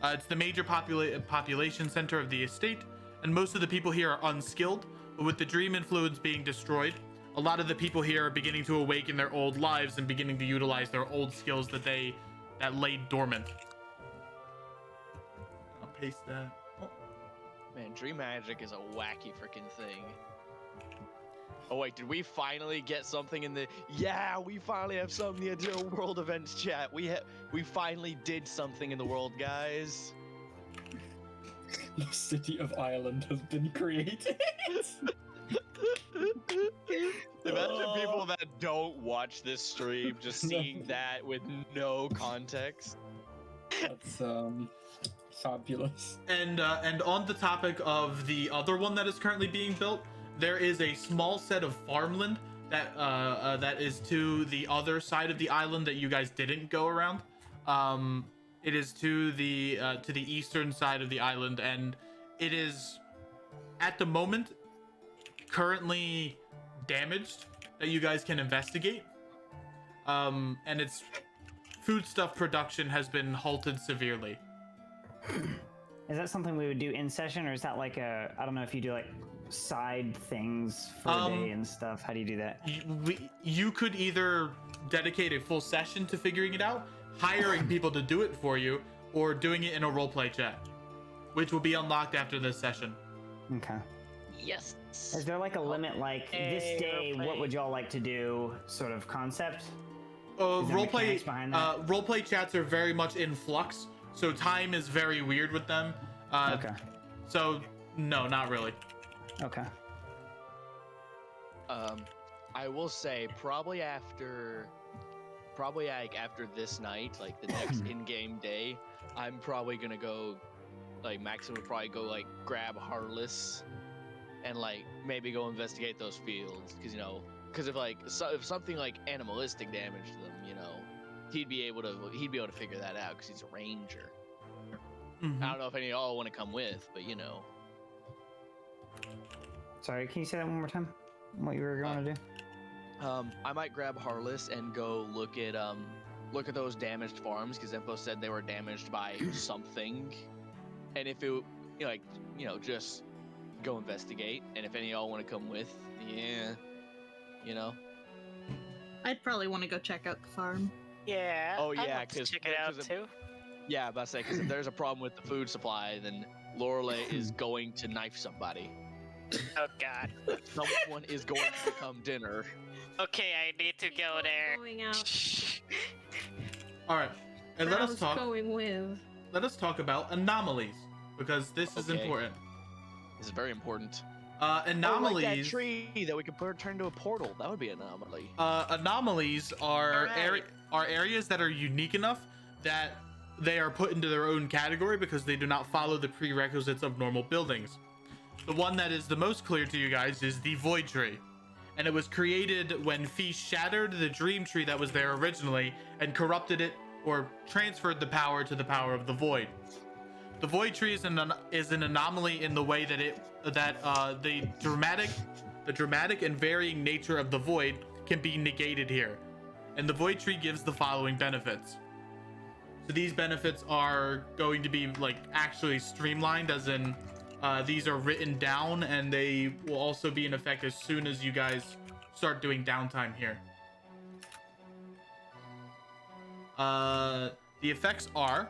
It's the major population center of the estate, and most of the people here are unskilled. But with the dream influence being destroyed, a lot of the people here are beginning to awaken their old lives and beginning to utilize their old skills that laid dormant. I'll paste that. Oh. Man, dream magic is a wacky freaking thing. Oh wait, did we finally get something in the? Yeah, we finally have something in the world events chat. We finally did something in the world, guys. The city of Ireland has been created. Imagine people that don't watch this stream just seeing that with no context. That's fabulous. And on the topic of the other one that is currently being built, there is a small set of farmland that is to the other side of the island that you guys didn't go around. It is to the eastern side of the island, and it is at the moment currently damaged that you guys can investigate. And its foodstuff production has been halted severely. Is that something we would do in session, or is that like I don't know if you do like side things for a day and stuff? How do you do that? You could either dedicate a full session to figuring it out, hiring people to do it for you, or doing it in a roleplay chat, which will be unlocked after this session. Okay. Yes. Is there like a limit, like this day, what would y'all like to do, sort of concept? Roleplay chats are very much in flux, so time is very weird with them. Okay. So no, not really. Okay. I will say probably after this night, like the next in-game day, I'm probably gonna go, like Maxim would probably go like grab Heartless and like maybe go investigate those fields, because if something like animalistic damage to them, he'd be able to figure that out because he's a ranger. Mm-hmm. I don't know if any of y'all want to come with, but Sorry, can you say that one more time? What you were going to do? I might grab Heartless and go look at those damaged farms, because Info said they were damaged by something, and if it just go investigate. And if any of y'all want to come with, I'd probably want to go check out the farm. Yeah. Oh I'd yeah, like to check it out too. Yeah, I'm about to say, because if there's a problem with the food supply, then Lorelei is going to knife somebody. Oh God. Someone is going to become dinner. Okay, I need to go there. Going out. All right, and let I us was talk. going with. Let us talk about anomalies, because this is Okay. important. This is very important. Anomalies. Oh, like that tree that we could turn into a portal. That would be an anomaly. Anomalies are Alright. areas that are unique enough that they are put into their own category because they do not follow the prerequisites of normal buildings. The one that is the most clear to you guys is the Void Tree, and it was created when Feast shattered the Dream Tree that was there originally and corrupted it or transferred the power to the power of the Void. The Void Tree is an anomaly in the way that the dramatic and varying nature of the Void can be negated here, and the Void Tree gives the following benefits. So these benefits are going to be like actually streamlined, as in these are written down, and they will also be in effect as soon as you guys start doing downtime here. The effects are: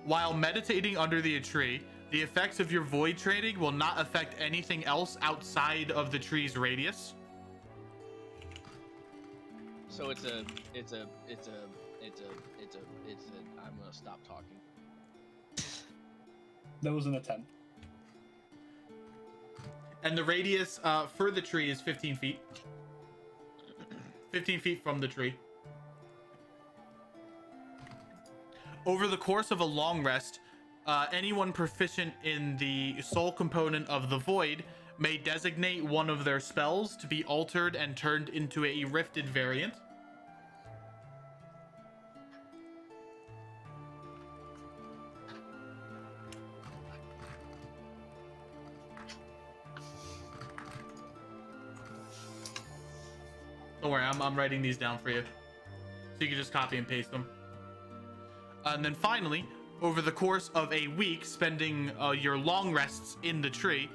while meditating under the tree, the effects of your void training will not affect anything else outside of the tree's radius. So it's a. I'm gonna stop talking. That was an attempt. And the radius for the tree is 15 feet. 15 feet from the tree. Over the course of a long rest, anyone proficient in the soul component of the void may designate one of their spells to be altered and turned into a rifted variant. Don't worry, I'm writing these down for you. So you can just copy and paste them. And then finally, over the course of a week, spending your long rests in the tree,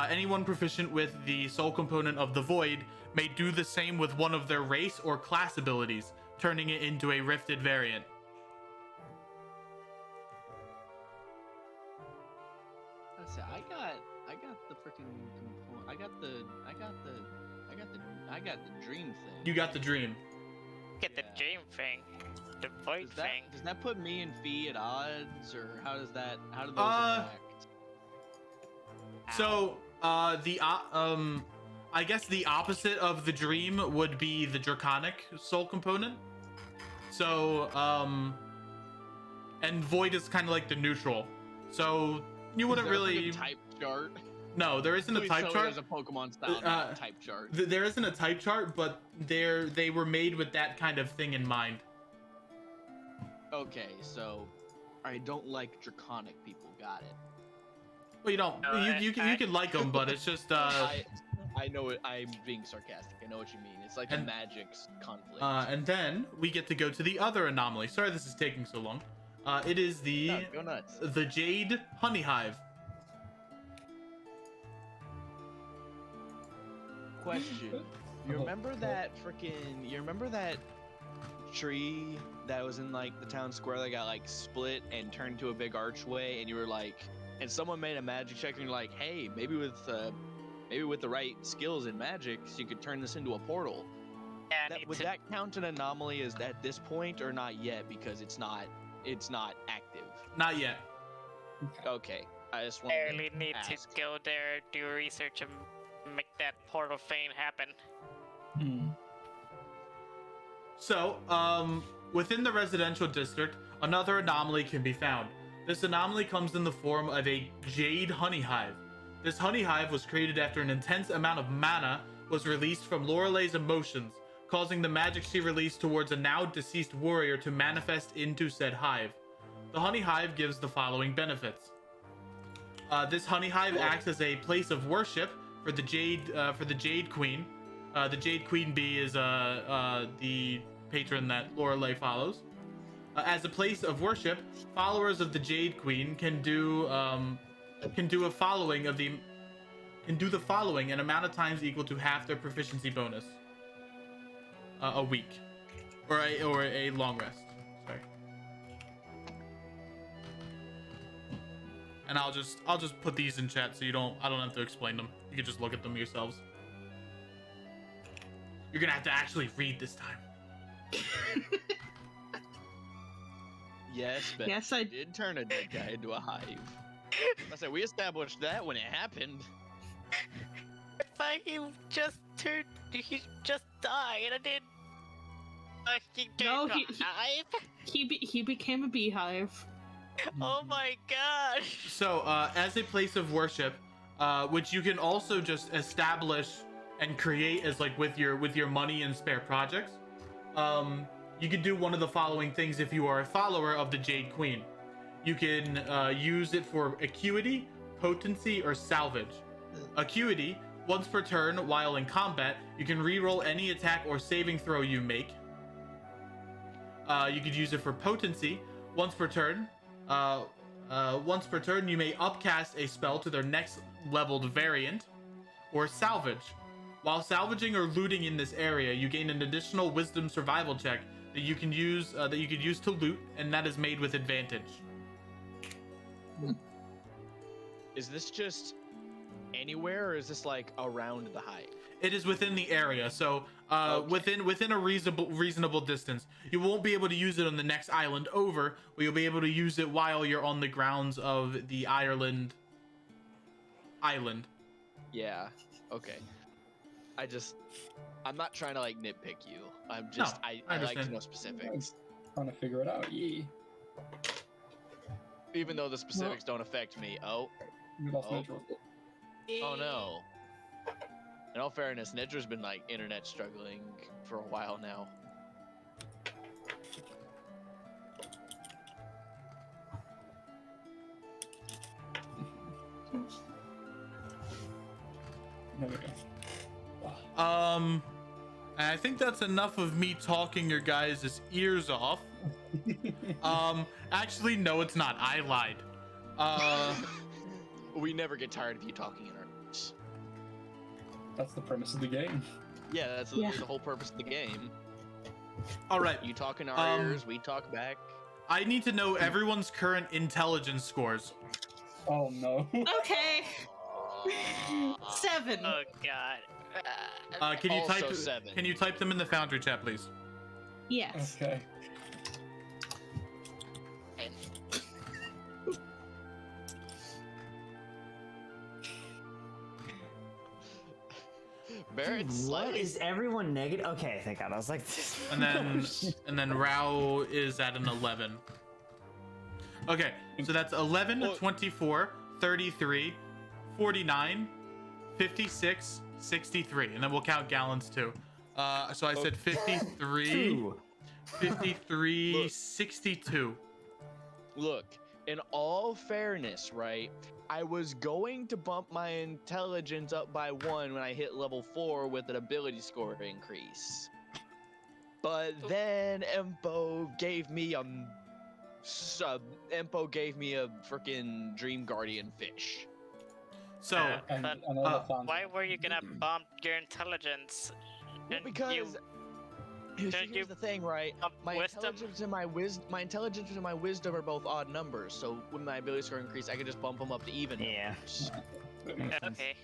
anyone proficient with the soul component of the void may do the same with one of their race or class abilities, turning it into a rifted variant. I got the freaking I got the dream thing. You got the dream. Get the Yeah. dream thing. The void thing. Does that put me and Fee at odds, or how do those interact? So, I guess the opposite of the dream would be the draconic soul component. So, and void is kind of like the neutral. So you wouldn't really type chart. No, there isn't a Please type tell me chart. There's a Pokemon style type chart. There isn't a type chart, but they were made with that kind of thing in mind. Okay, so I don't like draconic people. Got it. Well, you don't. No, You can like them, but it's just I know it. I'm being sarcastic. I know what you mean. It's like a magic's conflict. and then we get to go to the other anomaly. Sorry, this is taking so long. It is No, go nuts. the Jade Honey Hive. Question. You remember that freaking? You remember that tree that was in like the town square that got like split and turned into a big archway, and you were like, and someone made a magic check, and you're like, hey, maybe with the right skills in magic, so you could turn this into a portal. Yeah, Would that count an anomaly as at this point or not yet, because it's not active? Not yet. Okay, I just want barely need ask. to go there, do research, and make that portal thing happen. Hmm. So, within the residential district, another anomaly can be found. This anomaly comes in the form of a Jade Honey Hive. This honey hive was created after an intense amount of mana was released from Lorelei's emotions, causing the magic she released towards a now deceased warrior to manifest into said hive. The honey hive gives the following benefits. This honey hive acts as a place of worship for the Jade Queen. The Jade Queen bee is the patron that Lorelei follows. As a place of worship, followers of the Jade Queen can do the following an amount of times equal to half their proficiency bonus a week, or a long rest. Sorry. And I'll just put these in chat so I don't have to explain them. You can just look at them yourselves. You're gonna have to actually read this time. Yes, but Yes, I did turn a dead guy into a hive. I said we established that when it happened. But he just died. I did. He No, turned he- alive? he became a beehive. Oh my god. So, as a place of worship, which you can also just establish and create as like with your money and spare projects, you can do one of the following things if you are a follower of the Jade Queen. You can use it for acuity, potency, or salvage. Acuity, once per turn while in combat, you can reroll any attack or saving throw you make. You could use it for potency. Once per turn, you may upcast a spell to their next leveled variant. Or salvage. While salvaging or looting in this area, you gain an additional Wisdom Survival check that you can use to loot, and that is made with advantage. Is this just anywhere, or is this like around the hive? It is within the area, so Okay. within a reasonable distance. You won't be able to use it on the next island over, but you'll be able to use it while you're on the grounds of the island. Yeah. Okay. I'm not trying to like nitpick you. I'm just No, I I like to understand. know specifics. Trying to figure it out. Yeah. Even though the specifics don't affect me. Oh We lost Oh. Nitro. no. In all fairness, Nidra's been like internet struggling for a while now. There we go. And I think that's enough of me talking your guys' ears off. Actually, no, it's not. I lied. We never get tired of you talking in our ears. That's the premise of the game. Yeah, that's Yeah. the whole purpose of the game. All right. You talk in our ears, we talk back. I need to know everyone's current intelligence scores. Oh no. Okay. 7. Oh god. Can you Also type? 7. Can you type them in the Foundry chat, please? Yes. Okay. Barrett's What slightly. is everyone negative? Okay, thank God. I was like, And then Rao is at an 11. Okay, so that's 11, Well- 24, 33, 49, 56, 63, and then we'll count Gallants too. So I said 53, Two. 53, Look. 62. Look, in all fairness, right? I was going to bump my intelligence up by 1 when I hit level 4 with an ability score increase. But then Empo gave me a freaking Dream Guardian fish. So And But, another plan. Why were you gonna bump your intelligence? Well, And because you here's don't you the thing, right? bump My wisdom? intelligence and my intelligence and my wisdom are both odd numbers, so when my ability score increase, I could just bump them up to even Yeah. numbers. That makes sense. Okay.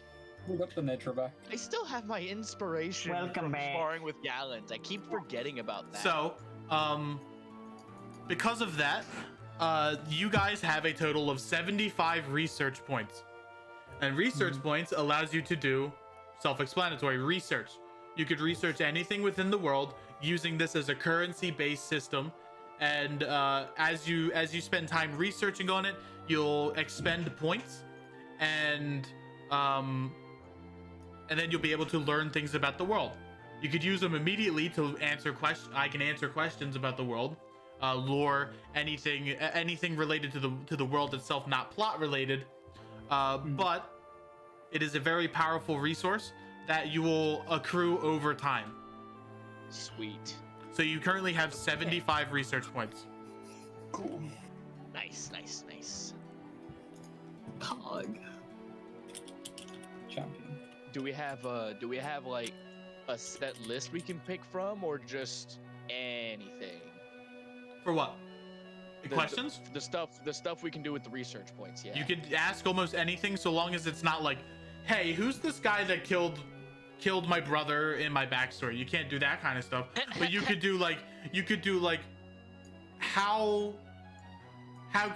We got the nature back. I still have my inspiration Welcome from back. sparring with Gallant. I keep forgetting about that. So, because of that, you guys have a total of 75 research points. And research points allows you to do self-explanatory research. You could research anything within the world using this as a currency-based system. And as you spend time researching on it, you'll expend points, and then you'll be able to learn things about the world. You could use them immediately to answer questions. I can answer questions about the world, lore, anything related to the world itself, not plot related. But it is a very powerful resource that you will accrue over time. Sweet. So you currently have 75 research points. Cool. Nice, nice, nice. Cog. Champion. Do we have like a set list we can pick from, or just anything? For what? The- Questions? The stuff we can do with the research points. Yeah. You could ask almost anything, so long as it's not like, hey, who's this guy that killed my brother in my backstory? You can't do that kind of stuff. But you could do like how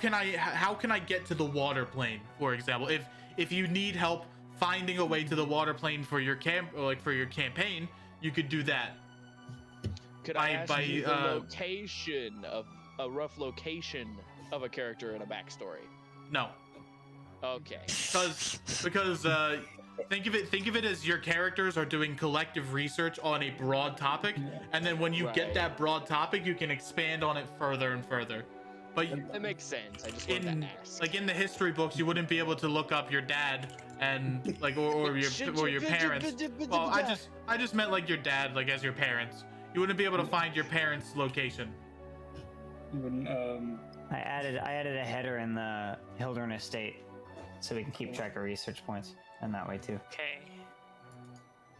can I get to the water plane, for example? If you need help finding a way to the water plane for your campaign, you could do that. Could I ask you the by, location of a rough location of a character in a backstory? No. Okay. Because think of it as your characters are doing collective research on a broad topic, and then when you get Right. that broad topic, you can expand on it further and further. But That makes sense. I just wanted to ask. like in the history books, you wouldn't be able to look up your dad and like or your parents. Well, I just meant like your dad, like as your parents. You wouldn't be able to find your parents' location. You wouldn't, I added a header in the Hildern estate, so we can keep track of research points, and that way too. Okay.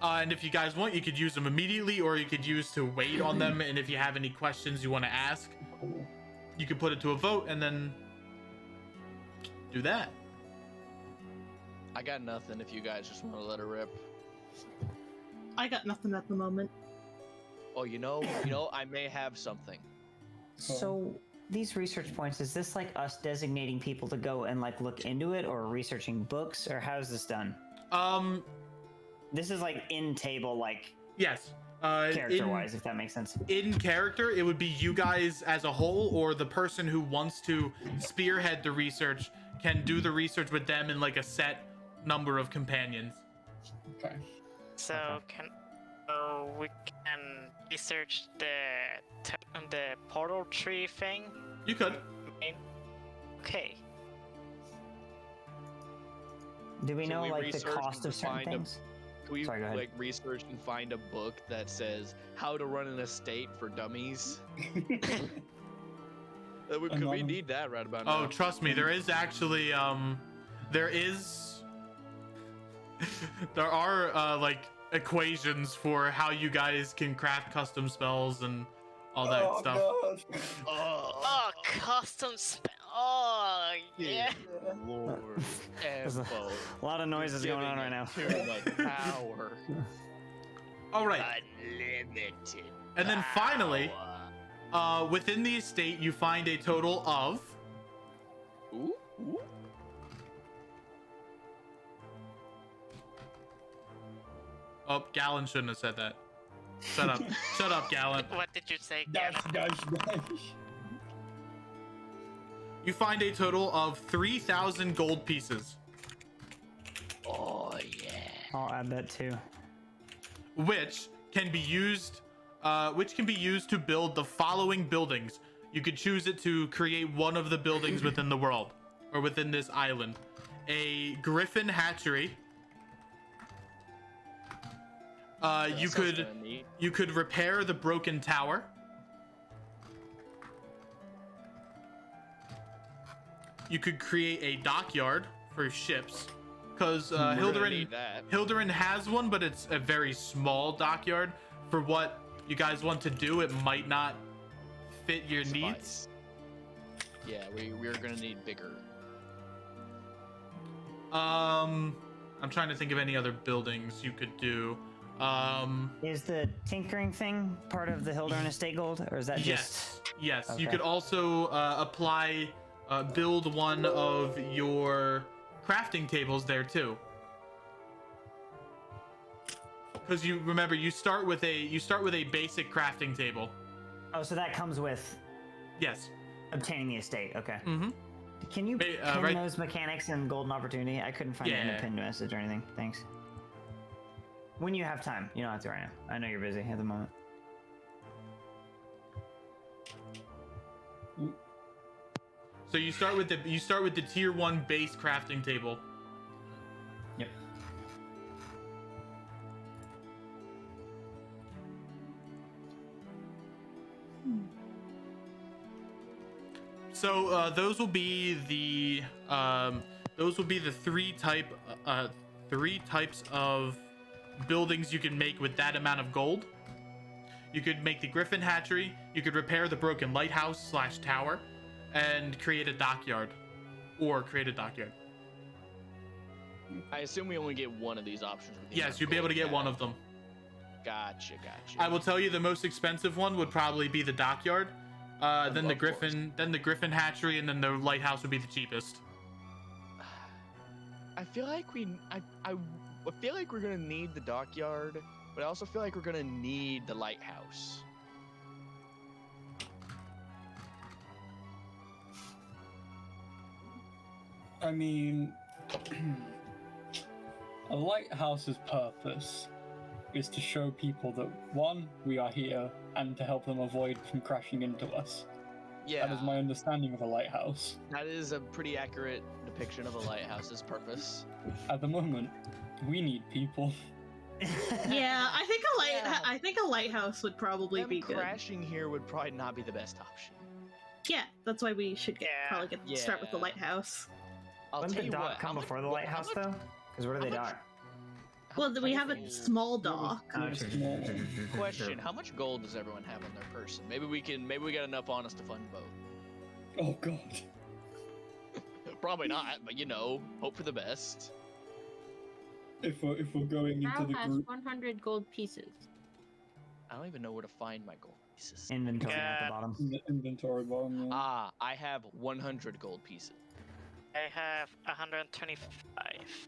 And if you guys want, you could use them immediately, or you could use to wait on them. And if you have any questions you want to ask, cool. you could put it to a vote and then do that. I got nothing. If you guys just want to let her rip. I got nothing at the moment. Oh, you know, I may have something. So these research points, is this like us designating people to go and like look into it, or researching books, or how is this done? This is like in table, like Yes. character-wise, if that makes sense. In character, it would be you guys as a whole, or the person who wants to spearhead the research can do the research with them in like a set number of companions. Okay. So we can research the portal tree thing. You could. Okay. Do we So know we like the research cost and of certain find 'em. things? Can we Sorry, go ahead. like research and find a book that says how to run an estate for dummies? Could we Anonymous. need that right about now? Oh, trust me, there is actually there are like equations for how you guys can craft custom spells and all that stuff. God. Oh, custom spell. Oh, yeah. Lord. There's a Embo, lot of noises going on right now. too much power. All right, Unlimited. and then finally, power. within the estate, you find a total of Ooh. oh, Gallant shouldn't have said that. Shut up, shut up, Gallant. What did you say, Dash, Gavin? dash, dash. You find a total of 3,000 gold pieces, Oh yeah. I'll add that too. which can be used to build the following buildings. You could choose it to create one of the buildings within the world or within this island. A griffin hatchery. You could repair the broken tower. You could create a dockyard for ships, because Hilderin has one, but it's a very small dockyard. For what you guys want to do, it might not fit your needs. Yeah, we're gonna need bigger. I'm trying to think of any other buildings you could do. Is the tinkering thing part of the Hilderin estate gold, or is that just? Yes. You Okay. could also build one of your crafting tables there too. Because you remember, you start with a basic crafting table. Oh, so that comes with Yes. obtaining the estate. Okay. Mm-hmm. Can you Hey, pin right- those mechanics in Golden Opportunity? I couldn't find it in Yeah. a pinned message or anything. Thanks. When you have time, you don't have to right now. I know you're busy at the moment. So you start with the tier 1 base crafting table. Yep. So those will be the three types of buildings you can make with that amount of gold. You could make the Griffin Hatchery. You could repair the broken lighthouse / tower, and create a dockyard, I assume we only get one of these options. with the Yes, amount you'll be able to gold get we one have. of them. Gotcha. I will tell you, the most expensive one would probably be the dockyard. Then the Of course. Griffin Hatchery, and then the lighthouse would be the cheapest. I feel like I feel like we're gonna need the dockyard, but I also feel like we're gonna need the lighthouse. I mean, a lighthouse's purpose is to show people that, one, we are here, and to help them avoid from crashing into us. Yeah, That is my understanding of a lighthouse. that is a pretty accurate depiction of a lighthouse's purpose. At the moment, we need people. Yeah, I think a lighthouse would probably Them be good. crashing here would probably not be the best option. Yeah, that's why we should Yeah. start with the Yeah. lighthouse. I'll Wouldn't tell the you dock what, come how before much- the how lighthouse, much- though? Because where do they how much- dock? how Well, much we have a gold- small dock. Question: how much gold does everyone have on their person? Maybe we got enough on us to fund both. Oh god. Probably not, but hope for the best. If we're going into How the has group, 100 gold pieces? I don't even know where to find my gold pieces. Inventory at Yeah. the bottom. in the inventory bottom, yeah. Ah, I have 100 gold pieces. I have 125.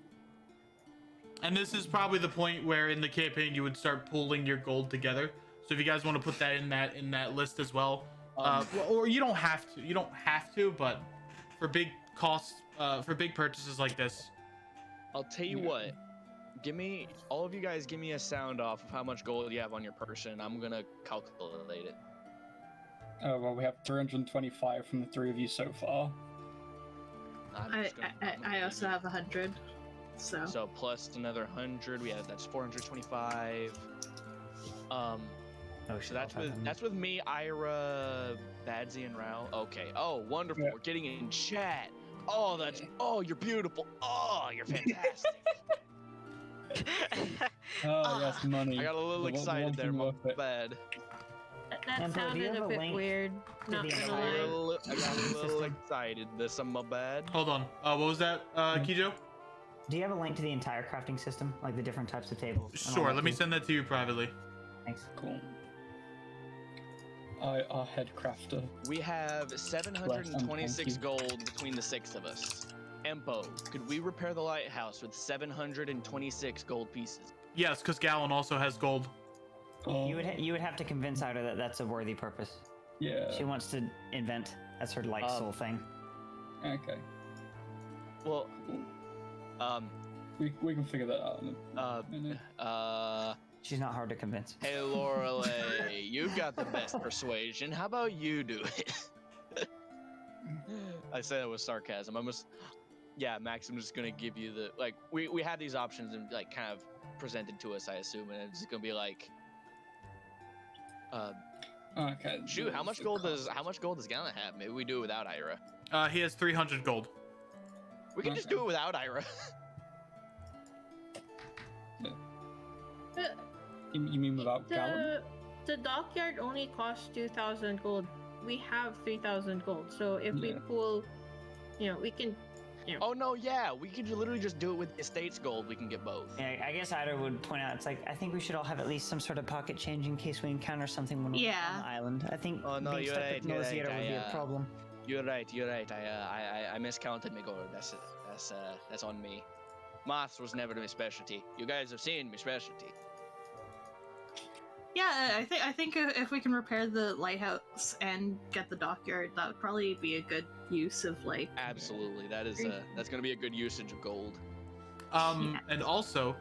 And this is probably the point where in the campaign you would start pulling your gold together. So if you guys want to put that in that list as well, or you don't have to, but for big costs, for big purchases like this, I'll tell you what. All of you guys give me a sound off of how much gold you have on your person. I'm gonna calculate it. Oh, well, we have 325 from the three of you so far. I'm I just gonna- I'm gonna I give also you- have 100. So plus another 100, that's 425. Oh, So shit, that's with me, Ira, Badsy, and Rao. Okay. Oh, wonderful. Yeah. We're getting in chat. Oh, you're beautiful. Oh, you're fantastic. Oh yes, money. I got a little The one excited there, thing my worth it. bad. That Emperor, do you sounded have a a bit link weird. to Not the gonna entire- lie. I got a little System. excited. This on my bad. Hold on. What was that, Kijo? Do you have a link to the entire crafting system, like the different types of tables? and all Sure. that Let me too? send that to you privately. Thanks. Cool. Our head crafter. We have 726 Thank you. gold between the 6 of us. Empo, could we repair the lighthouse with 726 gold pieces? Yes, because Gallon also has gold. Oh, You would have to convince Ida that that's a worthy purpose. yeah. She wants to invent. That's her like soul thing. Okay. Well, We can figure that out in a minute. She's not hard to convince. Hey Lorelei, you've got the best persuasion. How about you do it? I say that with sarcasm. Max, I'm just gonna give you the we have these options and like kind of presented to us, I assume, and it's gonna be like, Okay. shoot, how much gold does Gallant have? Maybe we do it without Ira. He has 300 gold. We can just Okay. do it without Ira. You mean without Gallant? The dockyard only costs 2,000 gold. We have 3,000 gold. So if we Yeah. pool, we can. Oh no, yeah, we could literally just do it with estate's gold. We can get both. Yeah, I guess Ida would point out. It's like I think we should all have at least some sort of pocket change in case we encounter something when we're Yeah. on the island. I think Oh, no, being you're stuck right, with you're Mozilla right, would be a problem. You're right. I miscounted my gold. That's on me. Moths was never my specialty. You guys have seen my specialty. Yeah, I think if we can repair the lighthouse and get the dockyard, that would probably be a good use of like. Absolutely, that's gonna be a good usage of gold. And also,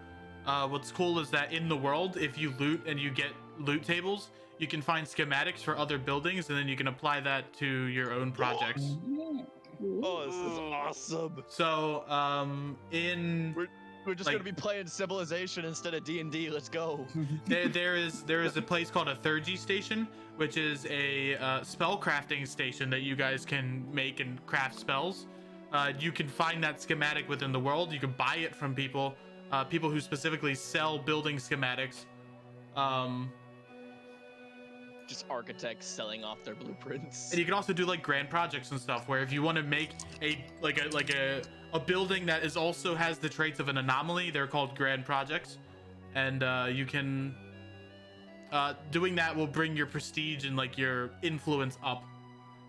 what's cool is that in the world, if you loot and you get loot tables, you can find schematics for other buildings, and then you can apply that to your own projects. Yeah. Oh, this is awesome. So, We're just Like- gonna be playing Civilization instead of D&D. Let's go. there is a place called a Thurgy station, which is a spell crafting station that you guys can make and craft spells. You can find that schematic within the world. You can buy it from people who specifically sell building schematics. Just architects selling off their blueprints. And you can also do like grand projects and stuff, where if you want to make a building that is also has the traits of an anomaly, they're called grand projects, and you can doing that will bring your prestige and like your influence up.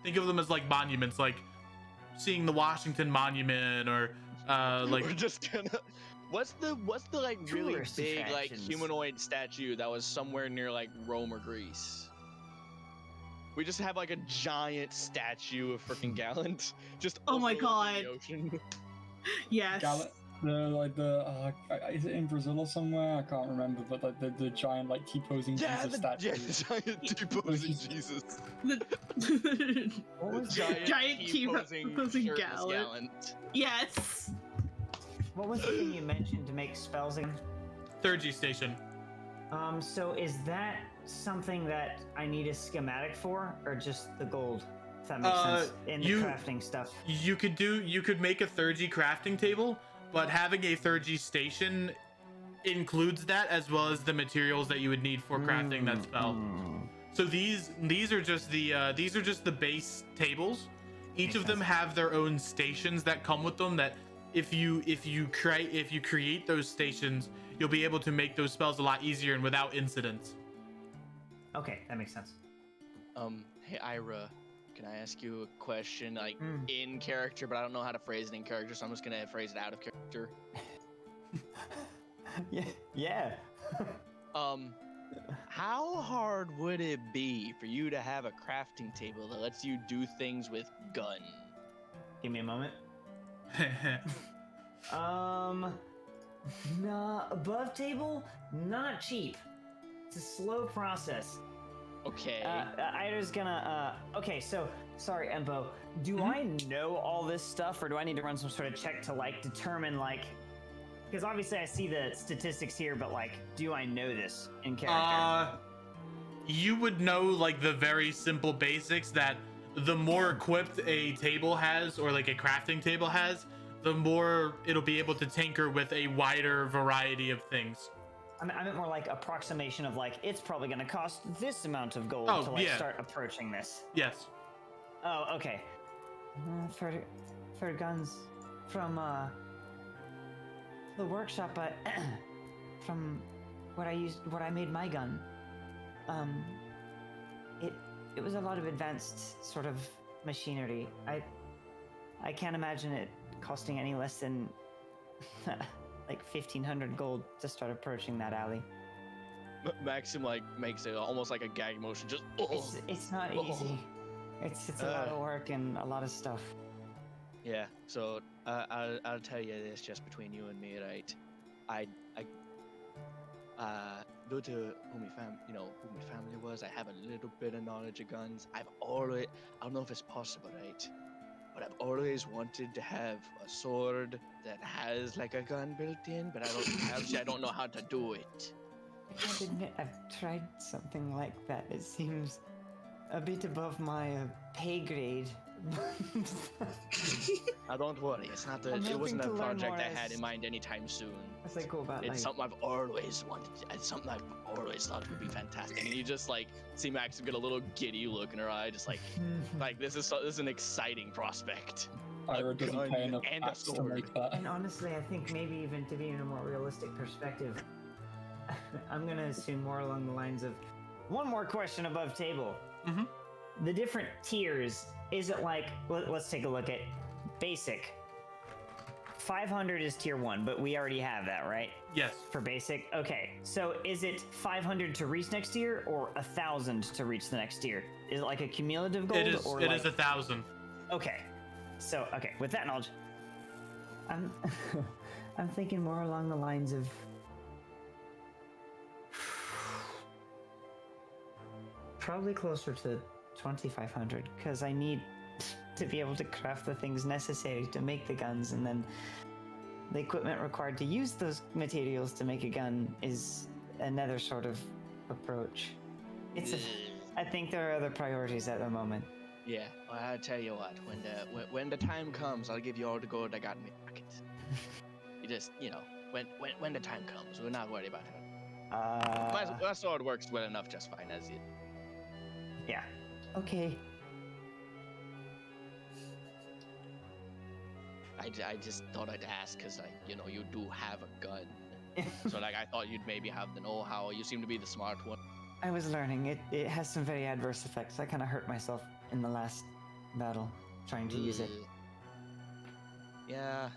Think of them as like monuments, like seeing the Washington Monument, or like We're just gonna. What's the like really Tourist big like attractions. humanoid statue that was somewhere near like Rome or Greece? We just have like a giant statue of freaking Gallant, just Oh my overlooking God. the ocean. Yes. Gallant. Is it in Brazil or somewhere? I can't remember, but like the giant like T-posing Jesus statue. the giant T-posing Jesus. What was Giant, Giant T-posing T-posing shirtless Gallant. Gallant. Yes. What was the thing you mentioned to make spells again? Thurgy station. So is that something that I need a schematic for, or just the gold? If that makes sense. In the crafting stuff. You could make a Thurgy crafting table, but having a Thurgy station includes that, as well as the materials that you would need for crafting that spell. So these are just the base tables. Each of them have their own stations that come with them, that if you create those stations, you'll be able to make those spells a lot easier and without incidents. Okay, that makes sense. Hey Ira, can I ask you a question, like in character, but I don't know how to phrase it in character, so I'm just gonna phrase it out of character. Yeah. How hard would it be for you to have a crafting table that lets you do things with gun? Give me a moment. Nah, above table, not cheap. It's a slow process. Okay. Ida's gonna, okay, so, sorry, Empo. Do I know all this stuff, or do I need to run some sort of check to, like, determine, like, Because obviously I see the statistics here, but like, do I know this in character? You would know like the very simple basics that the more equipped a table has, or like a crafting table has, the more it'll be able to tinker with a wider variety of things. I meant more like approximation of like, it's probably going to cost this amount of gold Oh, to like yeah. start approaching this. Yes. Oh, okay. For guns from the workshop, but from what I made my gun, it was a lot of advanced sort of machinery. I can't imagine it costing any less than like 1,500 gold to start approaching that alley. Maxim like makes it almost like a gag motion. Just It's not easy. It's a lot of work and a lot of stuff. Yeah. So I'll tell you this just between you and me, right? I due to who my family was, I have a little bit of knowledge of guns. I don't know if it's possible, right? But I've always wanted to have a sword that has like a gun built in, but I don't know how to do it. I can't admit I've tried something like that. It seems a bit above my pay grade. Now don't worry, it wasn't a project I had in mind anytime soon. What's that cool about It's something I've always wanted. It's something I've always thought would be fantastic. And you just like see Maxim get a little giddy look in her eye, just like this is an exciting prospect. Ira doesn't pay enough and a tax to sword. make that. And honestly, I think maybe even to be in a more realistic perspective, I'm gonna assume more along the lines of one more question above table. Mhm. The different tiers. Is it like, let's take a look at basic. 500 is tier 1, but we already have that, right? Yes. For basic? Okay, so is it 500 to reach next tier or 1,000 to reach the next tier? Is it like a cumulative gold? It is 1,000. Okay, so, with that knowledge, I'm, I'm thinking more along the lines of probably closer to 2,500, because I need to be able to craft the things necessary to make the guns, and then the equipment required to use those materials to make a gun is another sort of approach. I think there are other priorities at the moment. Yeah, well, I'll tell you what. When the time comes, I'll give you all the gold I got in my pocket. You just, when the time comes, we're not worried about it. My sword works well enough, just fine as it. Yeah. Okay. I just thought I'd ask because, you do have a gun. So, I thought you'd maybe have the know-how. You seem to be the smart one. I was learning. It has some very adverse effects. I kind of hurt myself in the last battle trying to use it. Yeah.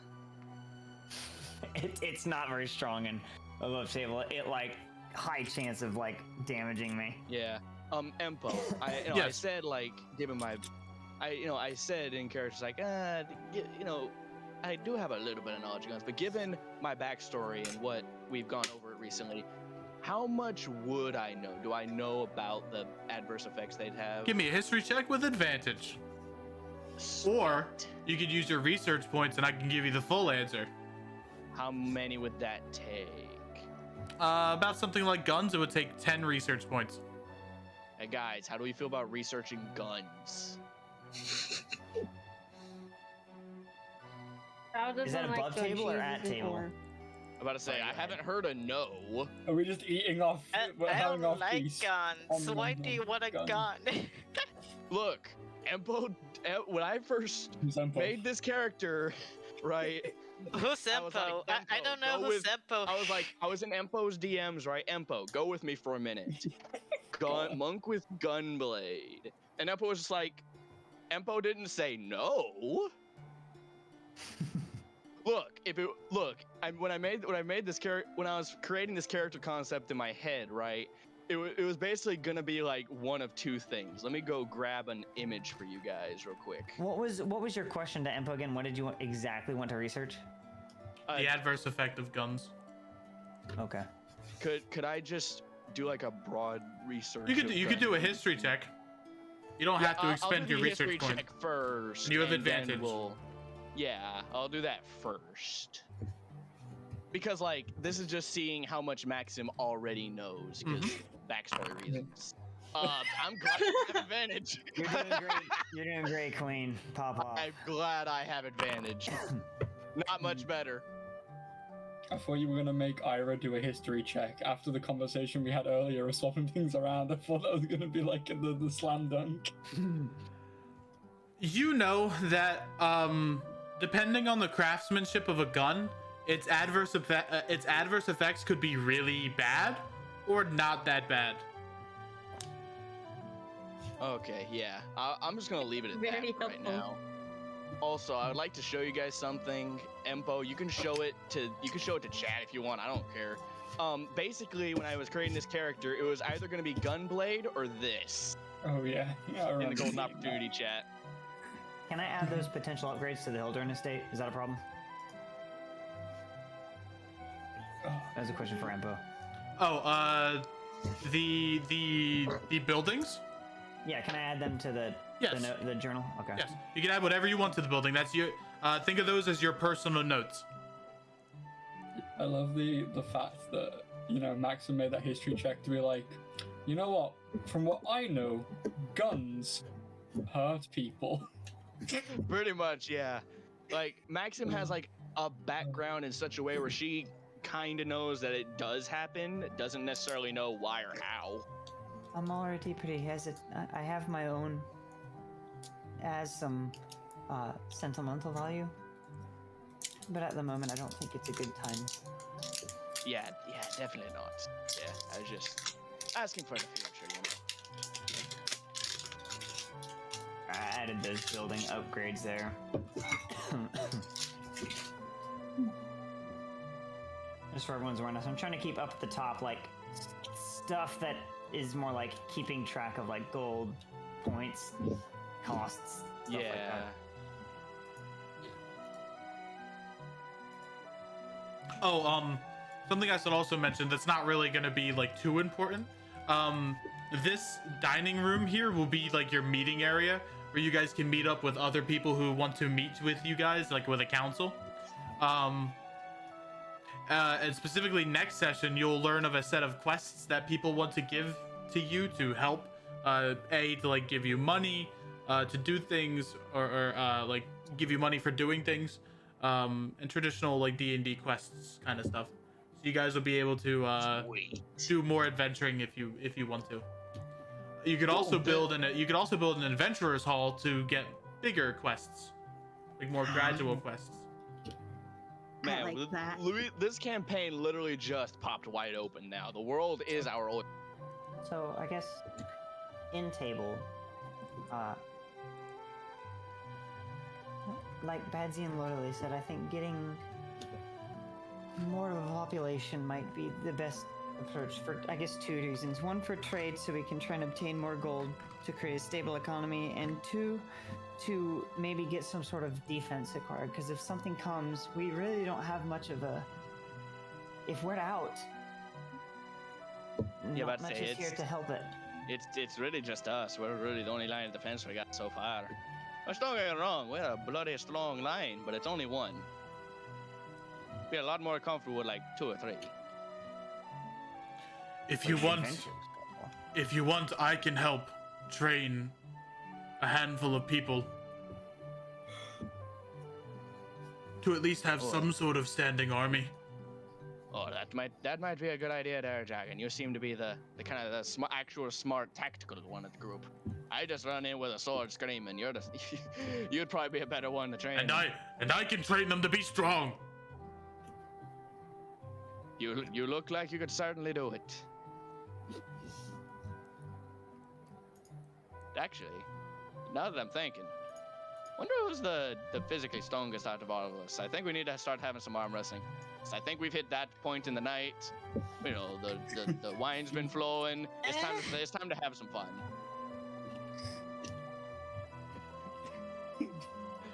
It's not very strong and above table. It, high chance of, damaging me. Yeah. Empo, I Yes. said, given my... I said in characters, I do have a little bit of knowledge of guns, but given my backstory and what we've gone over recently, how much would I know? Do I know about the adverse effects they'd have? Give me a history check with advantage. Or you could use your research points and I can give you the full answer. How many would that take? About something like guns, it would take 10 research points. Hey guys, how do we feel about researching guns? Is that above table or at table? I'm about to say, I haven't heard a no. Are we just eating off? We're I having don't off like feast guns. on Why one do you want a gun. gun? Look, Empo, when I first Who's Empo? made this character, right? Who's I was like, Empo? I don't know go who's with- Empo. I was in Empo's DMs, right? Empo, go with me for a minute. Monk with Gunblade. And Empo was just like, Empo didn't say no. When I was creating this character concept in my head, right? It was basically gonna be like one of two things. Let me go grab an image for you guys real quick. What was your question to Empo again? What did you exactly want to research? The adverse effect of guns. Okay. Could I just do like a broad research? You could do a history check. You don't have to expend your research history point. check first. You have and then advantage. Yeah, I'll do that first. because like this is just seeing how much Maxim already knows because backstory reasons. I'm glad I have advantage. You're doing great. You're doing great, Queen. Pop off. I'm glad I have advantage. Not much better. I thought you were gonna make Ira do a history check after the conversation we had earlier of swapping things around. I thought that was gonna be like the slam dunk. You know that depending on the craftsmanship of a gun, its adverse effects could be really bad or not that bad. Okay, yeah. I'm just gonna leave it at Very that right helpful. now. Also, I would like to show you guys something. Empo, you can show it to chat if you want. I don't care. Basically, when I was creating this character, it was either gonna be Gunblade or this Oh yeah, I in the remember Golden seeing Opportunity chat. Can I add those potential upgrades to the Hildern estate? Is that a problem? that. Oh, That was a question for Empo. Oh, the buildings? Yeah, can I add them to the Yes. the journal? Okay. Yes. You can add whatever you want to the building. That's your think of those as your personal notes. I love the fact that, you know, Maxim made that history check to be like, you know what? From what I know, guns hurt people. Pretty much, yeah. Like Maxim has like a background in such a way where she kind of knows that it does happen, doesn't necessarily know why or how. I'm already pretty hesitant. I have my own as some sentimental value, but at the moment I don't think it's a good time. Yeah, definitely not. Yeah, I was just asking for the future, you know. I added those building upgrades there. Just for everyone's awareness, I'm trying to keep up at the top like stuff that is more like keeping track of like gold points, costs. Stuff like Yeah. that. Oh, something I should also mention that's not really going to be like too important. This dining room here will be like your meeting area where you guys can meet up with other people who want to meet with you guys, like with a council. And specifically next session, you'll learn of a set of quests that people want to give to you to help, to like give you money, to do things, or like give you money for doing things, and traditional like D&D quests kind of stuff. So you guys will be able to do more adventuring if you want to. You could also build an adventurer's hall to get bigger quests, like more gradual quests. I like that. Louis, this campaign literally just popped wide open now. The world is our own. So I guess in table, like Badsy and Loyally said, I think getting more of a population might be the best approach for, I guess, two reasons. One, for trade, so we can try and obtain more gold to create a stable economy, and two, to maybe get some sort of defense acquired, because if something comes, we really don't have much of a... If we're out, Yeah, not but much say is here it's- to help it. It's really just us. We're really the only line of defense we got so far. Well, don't get me wrong, we're a bloody strong line, but it's only one. Be a lot more comfortable with like 2 or 3. If you want, I can help train a handful of people to at least have some sort of standing army. Oh, that might be a good idea there, Dragon. You seem to be the kind of the actual smart tactical one of the group. I just run in with a sword screaming. You'd probably be a better one to train. And I can train them to be strong. You look like you could certainly do it. Actually, now that I'm thinking, wonder who's the physically strongest out of all of us. I think we need to start having some arm wrestling. I think we've hit that point in the night. You know, the wine's been flowing. It's time to have some fun.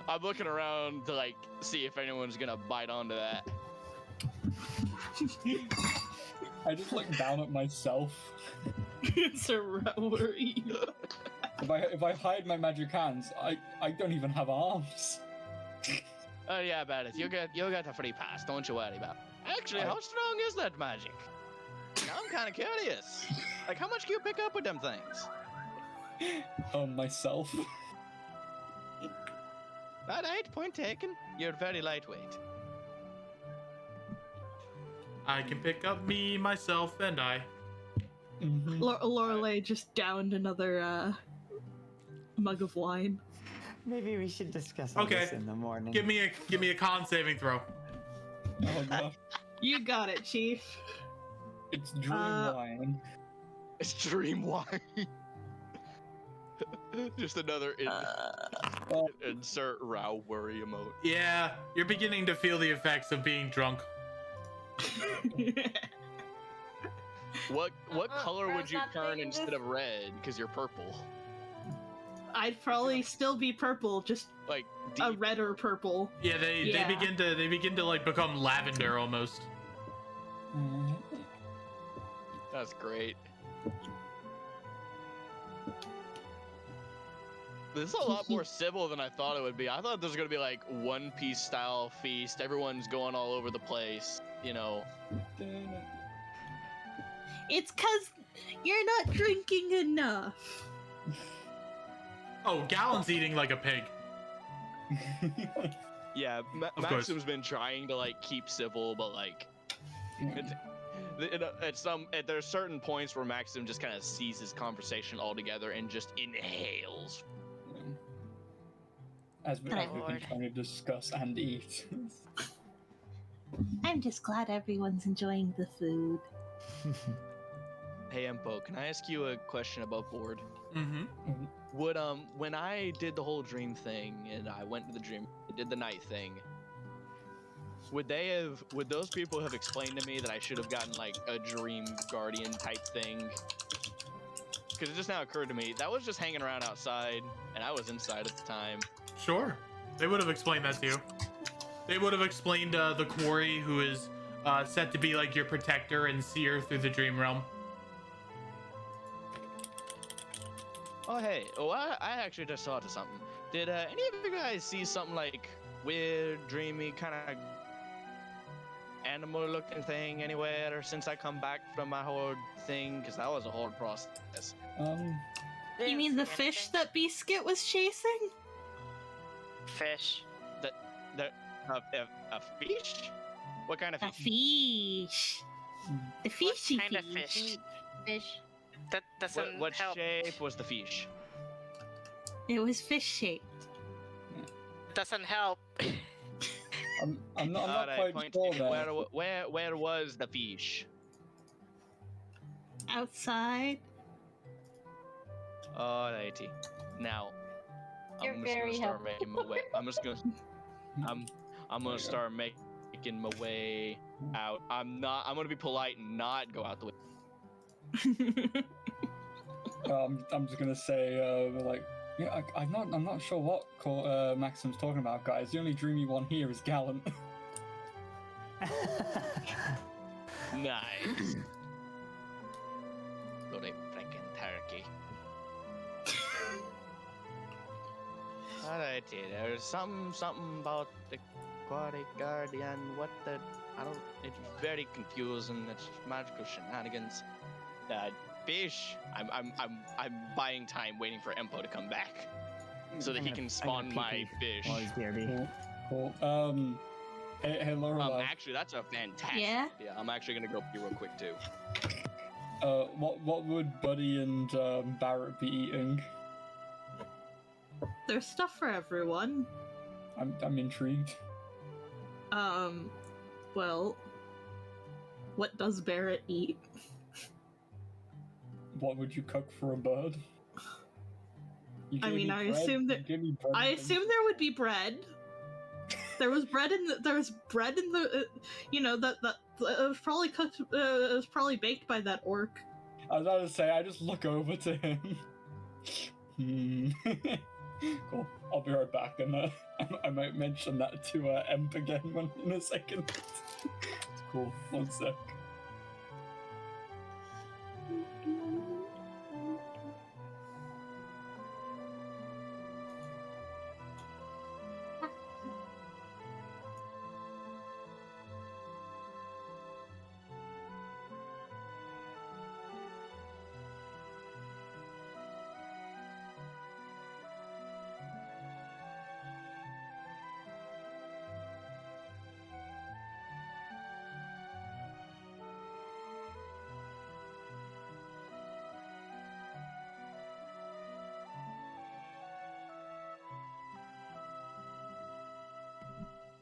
I'm looking around to like see if anyone's gonna bite onto that. I just look down at myself. It's a worry. If I hide my magic hands, I don't even have arms. Oh yeah, about it. You'll get a free pass. Don't you worry about it. Actually, how strong is that magic? Now I'm kind of curious. Like, how much can you pick up with them things? Myself. Alright, point taken. You're very lightweight. I can pick up me, myself, and I. Mm-hmm. Lorelei just downed another mug of wine. Maybe we should discuss all Okay. this in the morning. Give me a con saving throw. Oh god. You got it, Chief. It's dream wine. It's dream wine. Just another insert row worry emote. Yeah, you're beginning to feel the effects of being drunk. What color would Bro's you not turn taking instead this? of red? Because you're purple. I'd probably still be purple, just Like a deep. redder purple. Yeah, they begin to like become lavender almost. Mm. That's great. This is a lot more civil than I thought it would be. I thought this was gonna be like One Piece style feast. Everyone's going all over the place, you know. It's 'cause you're not drinking enough. Oh, Gallon's eating like a pig. Yeah, course. Maxim's been trying to like keep civil, but like, there's certain points where Maxim just kind of seizes conversation altogether and just inhales. As we've been Lord. trying to discuss and eat. I'm just glad everyone's enjoying the food. Hey Empo, can I ask you a question about board? Mm-hmm. Would when I did the whole dream thing and I went to the dream, did the night thing, would those people have explained to me that I should have gotten like a dream guardian type thing? Because it just now occurred to me that was just hanging around outside and I was inside at the time. Sure. They would have explained that to you. They would have explained the quarry who is set to be like your protector and seer through the dream realm. Oh hey, I actually just thought of something. Did any of you guys see something like weird, dreamy, kind of animal-looking thing anywhere since I come back from my whole thing? Because that was a hard process. You mean the fish that Biscuit was chasing? Fish. A fish? What kind of A fish? fish. The fishy kind of fish. fish? Fish. That doesn't What help. shape was the fish? It was fish shaped. Doesn't help. I'm not Alright, quite sure there. where was the fish? Outside. Alrighty. Now, You're I'm just very gonna start helpful. making my way. I'm gonna start making my way out. I'm gonna be polite and not go out the way. I'm just gonna say, like, yeah, I'm not sure what Maxim's talking about, guys. The only dreamy one here is Gallant. Nice. Bloody freaking turkey. Alrighty, there's something about the aquatic guardian. It's very confusing. It's magical shenanigans. Fish. I'm buying time waiting for Empo to come back so that he can spawn my fish. Well, he's BRB. Cool. Hey, Lorelai. Actually, that's a fantastic Yeah? idea. I'm actually gonna go pee real quick too. What would Buddy and Barrett be eating? There's stuff for everyone. I'm intrigued. Well, what does Barrett eat? What would you cook for a bird? You I gave mean, me I bread, assume you that- gave me bread I and assume there would be bread. There was bread in the. You know that it was probably cooked. It was probably baked by that orc. I was about to say, I just look over to him. Cool. I'll be right back, and I might mention that to Emp again in a second. It's cool. One sec.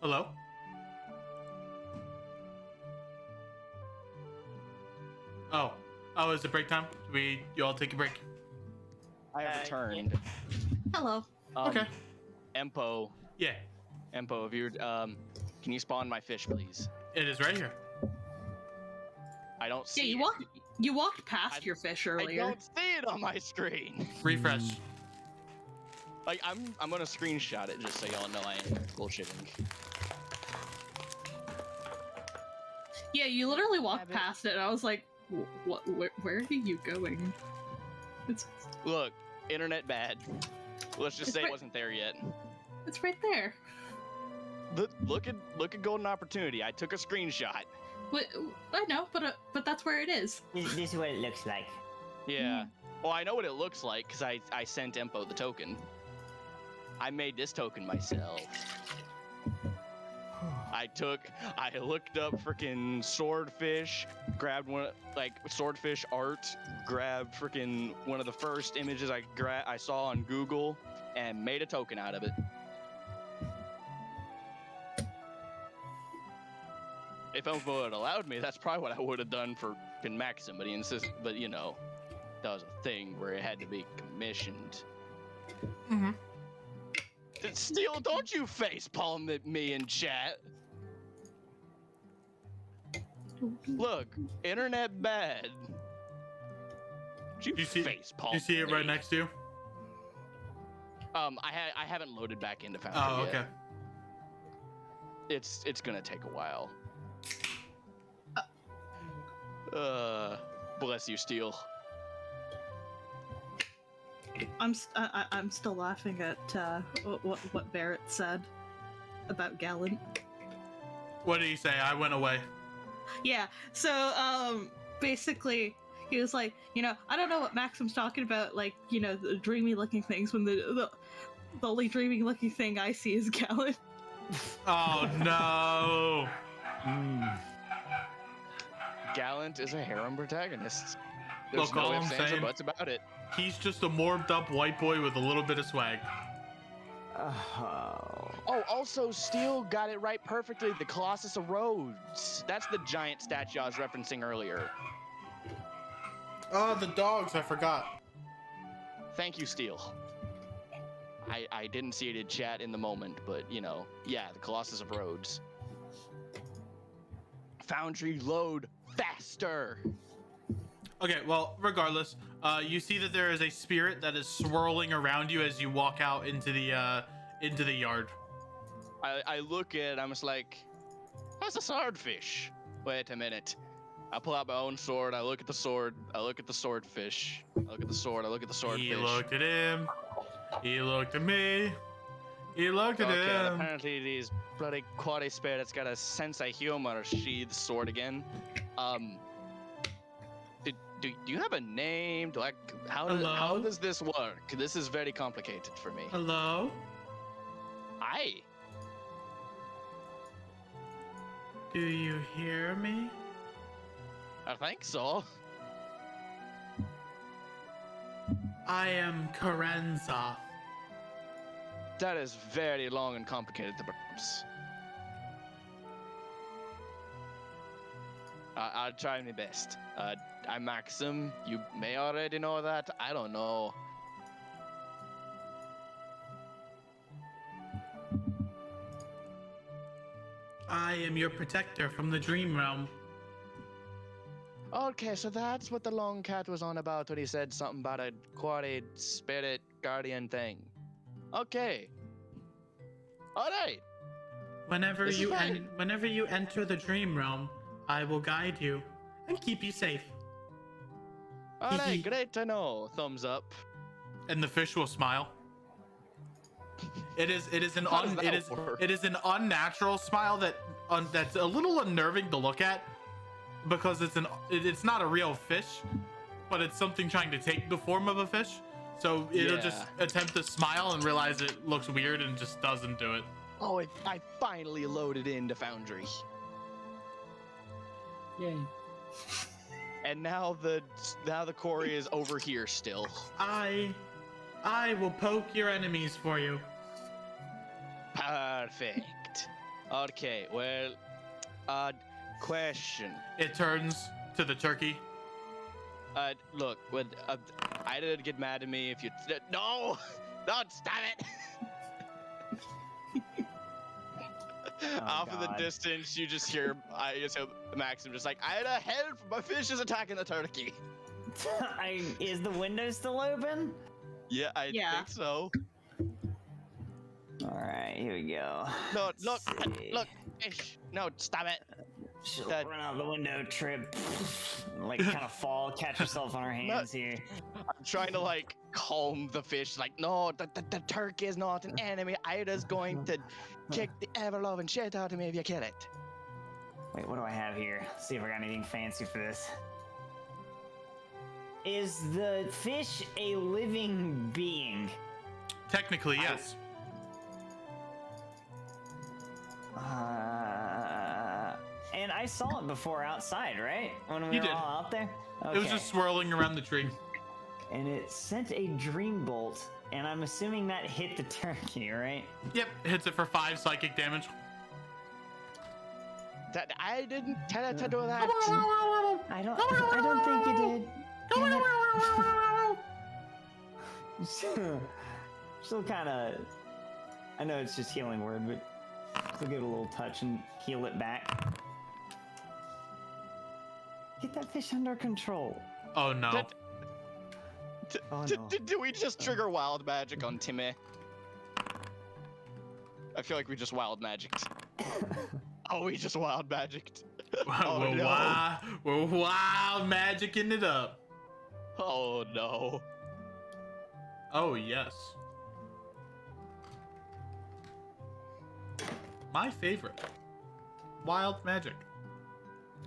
Hello? Oh. Oh, is it break time? You all take a break? I have returned. Hello. Okay. Empo, Yeah. if you're, can you spawn my fish, please? It is right here. I don't see Yeah, it. you walked past I- your fish I earlier. don't see it on my screen. Refresh. Like, I'm gonna screenshot it just so y'all know I ain't bullshitting. Yeah, you literally walked Rabbit. past it, and I was like, "What? Where are you going?" It's Look, internet bad. Let's just It's say right- it wasn't there yet. it's right there. Look at golden opportunity. I took a screenshot. I know, but that's where it is. This is what it looks like. Yeah. Well, I know what it looks like because I sent Empo the token. I made this token myself. I looked up freaking swordfish, grabbed one like swordfish art, grabbed freaking one of the first images I saw on Google, and made a token out of it. If Empo had allowed me, that's probably what I would have done for Maxim, but he insisted. But you know, that was a thing where it had to be commissioned. Mm-hmm. Steel, don't you facepalm at me in chat. Look, internet bad. You see- facepalm You see it right me? next to you? I haven't loaded back into Foundry Oh, yet. okay. It's gonna take a while. Bless you, Steel. I'm still laughing at what Barrett said about Gallant. What did he say? I went away. Yeah. So basically, he was like, I don't know what Maxim's talking about, like, the dreamy looking things when the only dreamy looking thing I see is Gallant. Oh no! Gallant is a harem protagonist. There's Look, no all ifs, I'm ands, or saying- buts about it. He's just a morbed up white boy with a little bit of swag. Oh. Oh, also, Steel got it right perfectly. The Colossus of Rhodes. That's the giant statue I was referencing earlier. Oh, the dogs! I forgot. Thank you, Steel. I didn't see it in chat in the moment, but yeah, the Colossus of Rhodes. Foundry load faster. Okay, well, regardless, you see that there is a spirit that is swirling around you as you walk out into the yard. I look at it, I'm just like, that's a swordfish. Wait a minute. I pull out my own sword, I look at the sword, I look at the swordfish, I look at the sword, I look at the swordfish. He looked at him. He looked at me. He looked at Okay, him. apparently these bloody quality spirits got a sense of humor. Sheathe sword again. Do you have a name? How Hello? does this work? This is very complicated for me. Hello? Hi. Do you hear me? I think so. I am Karenza. That is very long and complicated to pronounce. I'll try my best. I'm Maxim. You may already know that. I don't know. I am your protector from the dream realm. Okay, so that's what the long cat was on about when he said something about a quarried spirit guardian thing. Okay. All right. Whenever This is fine. whenever you enter the dream realm, I will guide you and keep you safe. All right, great to know. Thumbs up. And the fish will smile. It is an How does that work? it is an unnatural smile that's a little unnerving to look at because it's not a real fish, but it's something trying to take the form of a fish. So it'll just attempt to smile and realize it looks weird and just doesn't do it. Oh, I finally loaded into Foundry. Yay. And now the quarry is over here still. I will poke your enemies for you. Perfect. Okay, well, question. It turns to the turkey. Look, would Ida get mad at me if you? No, don't stop it. Off in the God. distance, you just hear Maxim just like, Ida, help! My fish is attacking the turkey. Is the window still open? Yeah, I think so. All right, here we go. No, Let's see. look, fish. No, stop it. She'll That- run out the window, trip, like kind of fall, catch herself on her hands here. I'm trying to like calm the fish. Like, no, the turkey is not an enemy. Ida's going to kick the ever-loving shit out of me if you kill it. Wait, what do I have here? See if I got anything fancy for this. Is the fish a living being? Technically, yes. And I saw it before outside, right? When we You were did. all out there? It was just swirling around the tree. And it sent a dream bolt, and I'm assuming that hit the turkey, right? Yep, hits it for 5 psychic damage. That I didn't tell it to do that. I don't think you did. Damn it. Still kind of. I know it's just healing word, but still give it a little touch and heal it back. Get that fish under control. Oh no. Oh, no. Did we just trigger wild magic on Timmy? I feel like we just wild magicked. Oh, we just wild magicked. Oh, we're, no. we're wild magicking it up. Oh no. Oh yes. My favorite. Wild magic.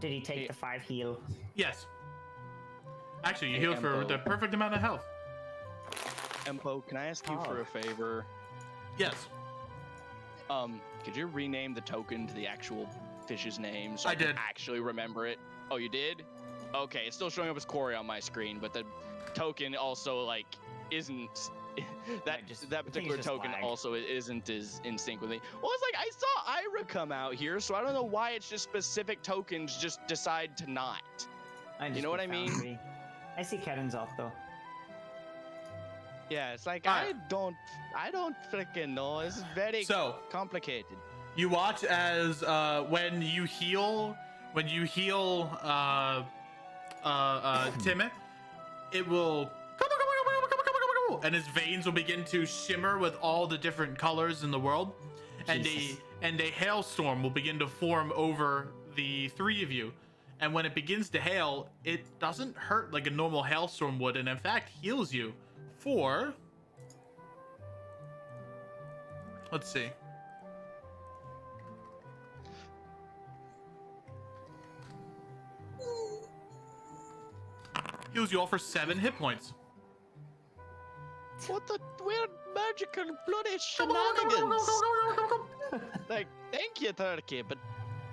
Did he take the 5 heal? Yes. Actually, you Hey, healed for Empo. the perfect amount of health. Empo, can I ask you for Oh. a favor? Yes. Could you rename the token to the actual fish's name so I I can did. actually remember it? Oh, you did? Okay, it's still showing up as Corey on my screen, but the token also like isn't that I think that particular it's just token lag. also isn't as in sync with me. Well, it's like I saw Ira come out here, so I don't know why it's just specific tokens just decide to not. You know what I mean? I see Kevin's off though. Yeah, it's like Alright. I don't freaking know. This is very So complicated. you watch as when you heal Timmy, it will and his veins will begin to shimmer with all the different colors in the world, and Jesus. a hailstorm will begin to form over the 3 of you. And when it begins to hail, it doesn't hurt like a normal hailstorm would, and in fact heals you for, let's see, heals you all for 7 hit points. What the weird magical bloody shenanigans? Like, thank you, Turkey, but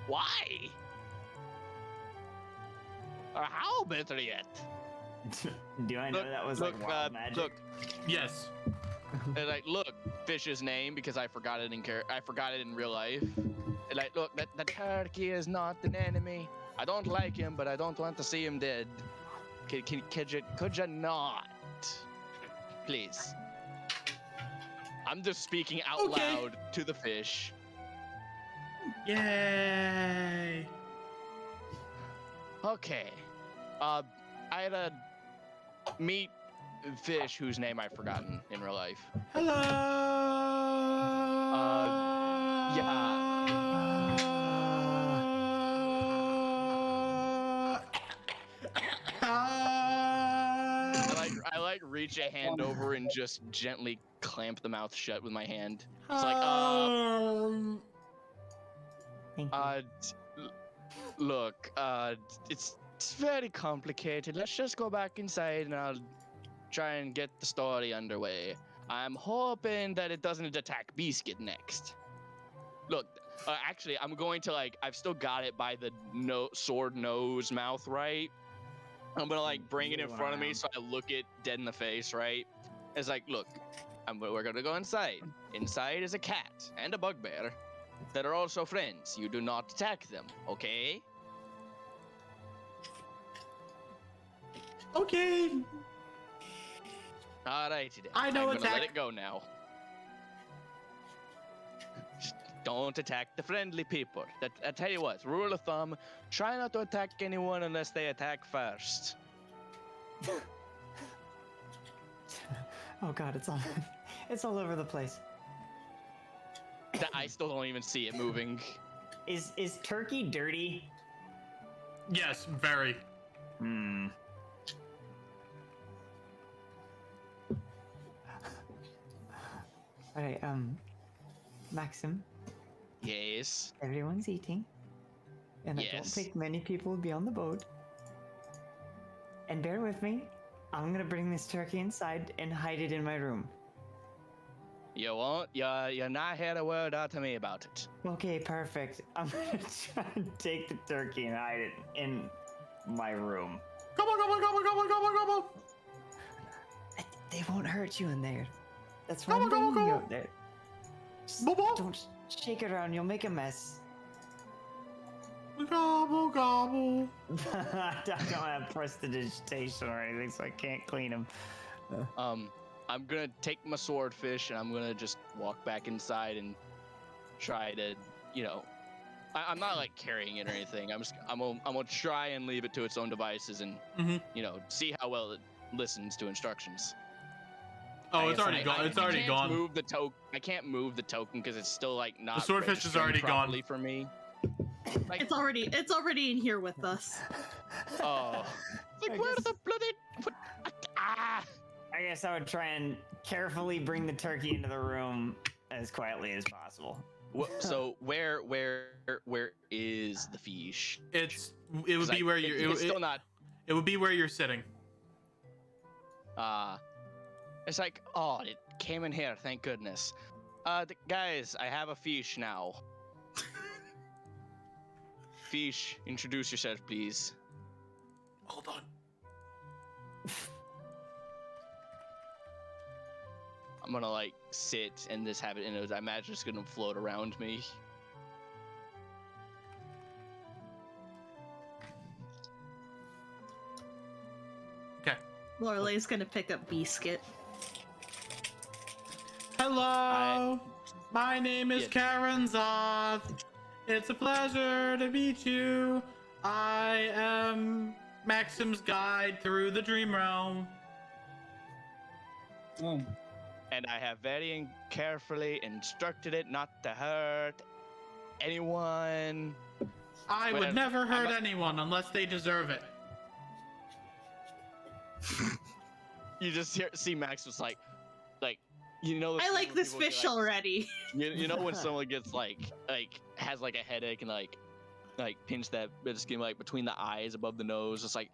why? Or how better yet? Do I know that was like wild magic? Look, Yes. like, look, fish's name because I forgot it in real life. And like, look, the turkey is not an enemy. I don't like him, but I don't want to see him dead. Could you not? Please. I'm just speaking out Okay. loud to the fish. Yay. Okay. I had a meet fish whose name I've forgotten in real life. Hello. I like reach a hand over and just gently clamp the mouth shut with my hand. It's like, Thank you. look, it's very complicated. Let's just go back inside and I'll try and get the story underway. I'm hoping that it doesn't attack Biscuit next. Look, actually, I'm going to I've still got it by the sword nose mouth, right? I'm gonna bring it in front of me so I look it dead in the face, right? It's like, look, we're gonna go inside. Inside is a cat and a bugbear. that are also friends. You do not attack them, okay? Okay. Alrighty then. I know I'm gonna let attack. it go now. Just don't attack the friendly people. I tell you what, rule of thumb, try not to attack anyone unless they attack first. Oh god, it's all over the place. I still don't even see it moving. Is turkey dirty? Yes, very. Hmm. Alright, Maxim, Yes. everyone's eating. And I don't Yes. think many people will be on the boat. And bear with me, I'm gonna bring this turkey inside and hide it in my room. You won't? You're not heard a word out to me about it. Okay, perfect. I'm gonna try and take the turkey and hide it in my room. Come on, come on, come on, come on, come on, come on. They won't hurt you in there. That's why Come I'm on, come on, bringing you come on. out there. Just Bubble. don't shake it around, you'll make a mess. Gobble, gobble. I don't have prestidigitation or anything, so I can't clean them. I'm gonna take my swordfish and I'm gonna just walk back inside and try to, I'm not like carrying it or anything. I'm gonna try and leave it to its own devices and, see how well it listens to instructions. Oh, it's already gone. It's already gone. I can't move the token because it's still like not. The swordfish is registering already gone. properly for me. Like, It's already in here with us. oh, like I where guess- the bloody? Ah! I guess I would try and carefully bring the turkey into the room as quietly as possible. So where is the fish? It would be where you're. It's still not. It would be where you're sitting. It's like, oh, it came in here. Thank goodness. Guys, I have a fish now. Fish, introduce yourself, please. Hold on. I'm gonna like sit and just have it, and I imagine it's gonna float around me. Okay. Lorelei's gonna pick up Biscuit. Hello. My name is Yes. Karen Zoth. It's a pleasure to meet you. I am Maxim's guide through the dream realm. Oh, And I have very carefully instructed it not to hurt anyone. I Well, would never hurt I'm a- anyone unless they deserve it. You just see Max was like, I like this fish already. You know when someone gets like has like a headache and like pinch that bit of skin like between the eyes above the nose, it's like.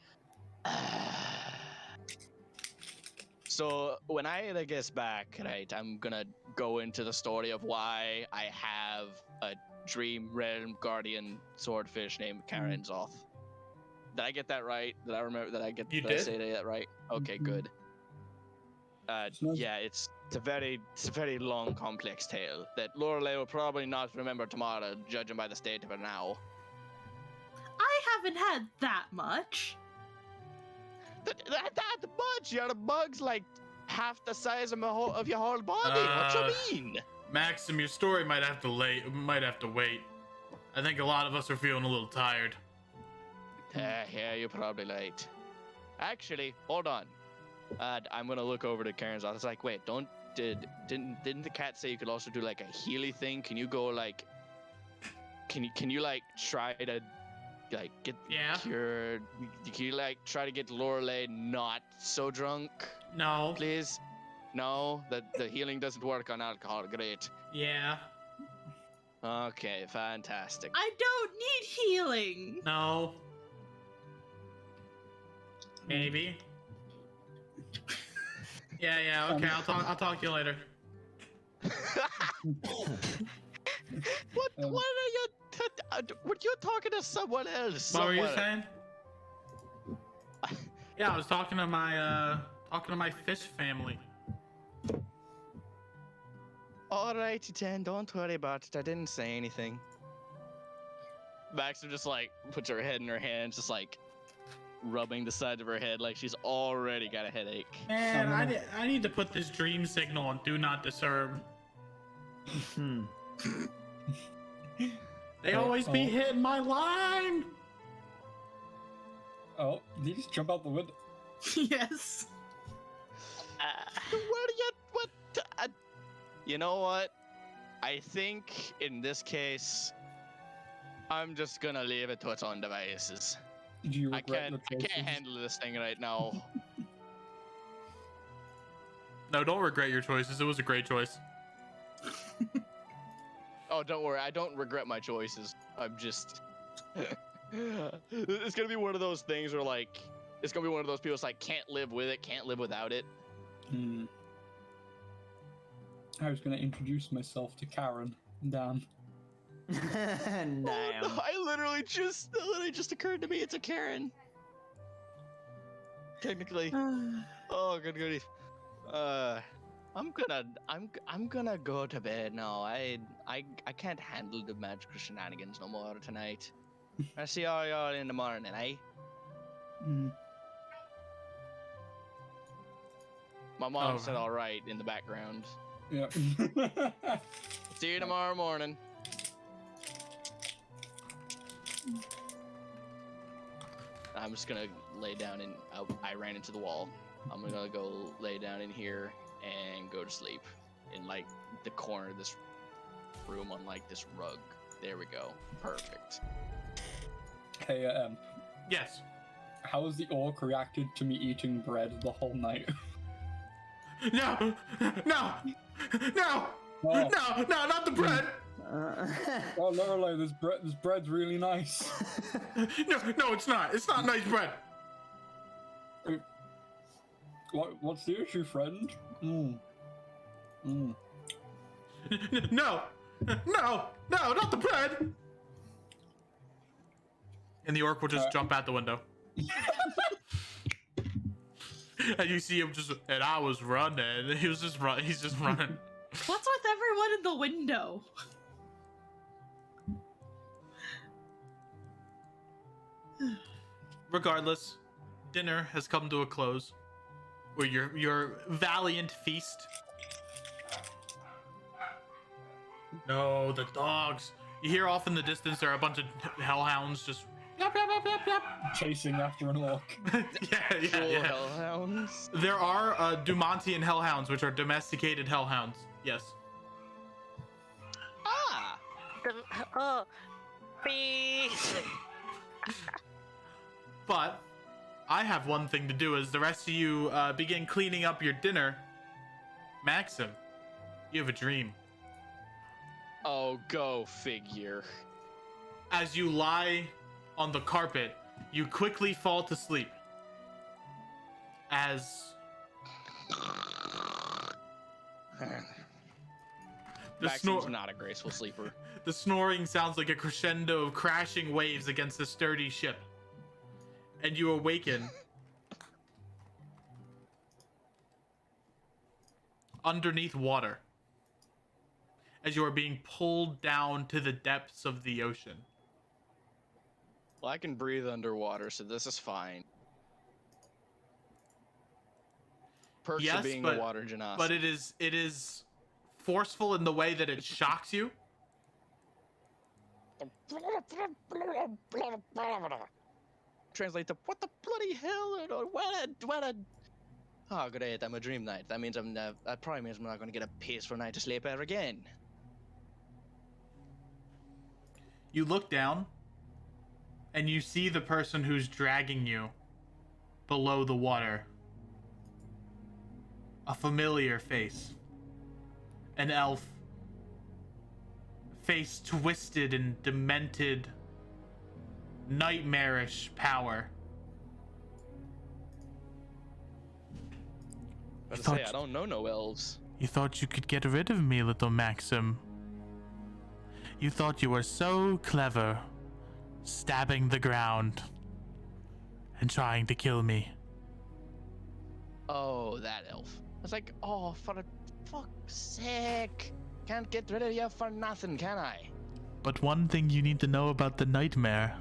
So when I guess back, right, I'm gonna go into the story of why I have a dream realm guardian swordfish named Karen Zoth. Did I get that right? Did I remember? Did I did. say that right? Okay, good. Smells- Yeah, it's a very long, complex tale that Lorelei will probably not remember tomorrow, judging by the state of her now. I haven't had that much. That much? Your bug's like half the size of your whole body. What you mean? Maxim, your story might have to wait. I think a lot of us are feeling a little tired. Yeah, you're probably late. Actually, hold on. I'm gonna look over to Karen's office. Like, wait, didn't the cat say you could also do like a Healy thing? Can you go like, can you like try to like get cured? Can you like try to get Lorelei not so drunk, No. please? No, the healing doesn't work on alcohol. Great. Yeah. Okay, fantastic. I don't need healing. No. Maybe. Yeah. Okay, I'll talk to you later. What are you? What you talking to someone else? What were you somewhere? saying? Yeah, I was talking to my fish family. Alrighty then, don't worry about it. I didn't say anything. Maxim just like puts her head in her hands, just like rubbing the side of her head like she's already got a headache. Man, I need to put this dream signal on Do Not Disturb. They always be hitting my line. Oh, did you just jump out the window? Yes. What do you, what? You know what? I think in this case, I'm just gonna leave it to its own devices. Do you I regret can't the choices? handle this thing right now. No, don't regret your choices. It was a great choice. Oh, don't worry. I don't regret my choices. I'm just. It's gonna be one of those things where, like, it's gonna be one of those people that's like, can't live with it, can't live without it. I was going to introduce myself to Karen. Damn. Damn. Oh, no, it just occurred to me. It's a Karen. Technically. Oh, good grief. I'm gonna go to bed now. I can't handle the magical shenanigans no more tonight. I see all y'all in the morning, eh? My mom said all right in the background. Yeah. See you tomorrow morning. I'm just gonna lay down and I ran into the wall. I'm gonna go lay down in here and go to sleep in like the corner of this room on like this rug. There we go. Perfect. Hey, Yes. how has the orc reacted to me eating bread the whole night? No! No! No! Oh. No! No! Not the bread! Oh, Lorelei, this bread's really nice. No, it's not. It's not nice bread. What's the issue, friend? No! No! No! Not the bread! And the orc will just jump out the window. And you see him and I was running. He's just running. What's with everyone in the window? Regardless, dinner has come to a close. With your valiant feast. No, the dogs. You hear off in the distance there are a bunch of hellhounds just yap, yap, yap, yap, yap. Chasing after an orc. yeah. Hellhounds. There are Dumontian hellhounds, which are domesticated hellhounds. Yes. Ah! Oh, please. But I have one thing to do as the rest of you begin cleaning up your dinner. Maxim, you have a dream. Oh, go figure. As you lie on the carpet, you quickly fall to sleep. As the Maxim's not a graceful sleeper. The snoring sounds like a crescendo of crashing waves against a sturdy ship. And you awaken underneath water as you are being pulled down to the depths of the ocean. Well, I can breathe underwater, so this is fine. Perks of being a water genasi. But it is forceful in the way that it shocks you. Translate to what the bloody hell? What a. Oh, great! I'm a dream knight. That means that probably means I'm not going to get a peaceful night to sleep ever again. You look down, and you see the person who's dragging you below the water. A familiar face. An elf. Face twisted and demented. Nightmarish power. I was say, I don't know no elves. You thought you could get rid of me, little Maxim. You thought you were so clever, stabbing the ground and trying to kill me. Oh, that elf. I was like, oh, for the fuck's sake. Can't get rid of you for nothing, can I? But one thing you need to know about the nightmare.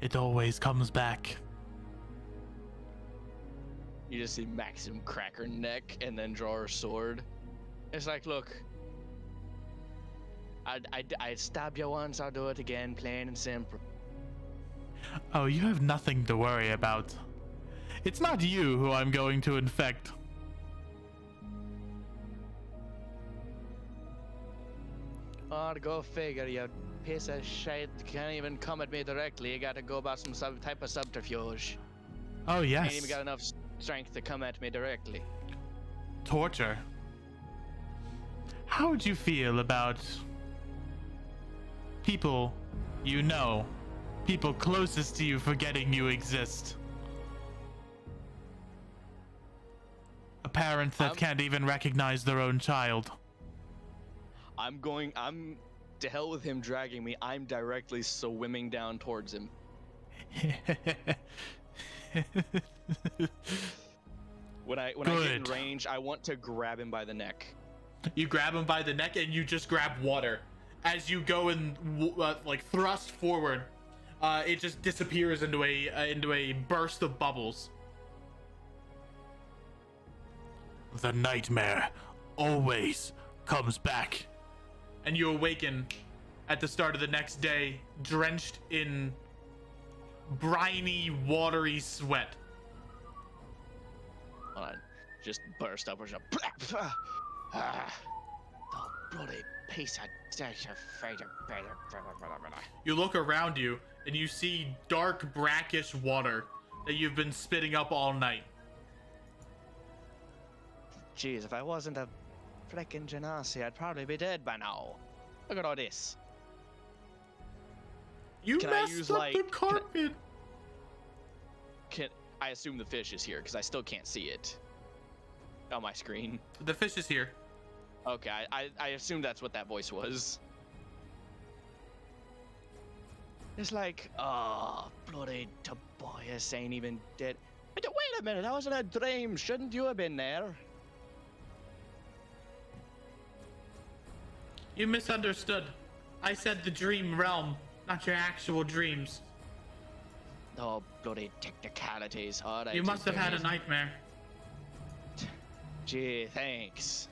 It always comes back. You just see Maxim crack her neck and then draw her sword. It's like, look, I stabbed you once, I'll do it again, plain and simple. Oh, you have nothing to worry about. It's not you who I'm going to infect. Oh, to go figure, you piece of shit. Can't even come at me directly. You gotta go about some type of subterfuge. Oh, yes. Ain't even got enough strength to come at me directly. Torture. How would you feel about people you know, people closest to you forgetting you exist? A parent that can't even recognize their own child. I'm to hell with him dragging me. I'm directly swimming down towards him. When I get in Good. range, I want to grab him by the neck. You grab him by the neck and you just grab water. As you go and like thrust forward, it just disappears into a burst of bubbles. The nightmare always comes back. And you awaken at the start of the next day, drenched in briny, watery sweat. Hold on. Just burst up or something. The bloody piece of You look around you and you see dark, brackish water that you've been spitting up all night. Jeez, if I wasn't a frickin' genasi, I'd probably be dead by now. Look at all this. You Can I messed use, up like, the carpet. I assume the fish is here because I still can't see it on my screen. The fish is here. Okay, I assume that's what that voice was. It's like, oh, bloody Tobias ain't even dead. Wait a minute, that wasn't a dream. Shouldn't you have been there? You misunderstood. I said the dream realm, not your actual dreams. Oh, bloody technicalities. All right, You must have had a nightmare. Gee, thanks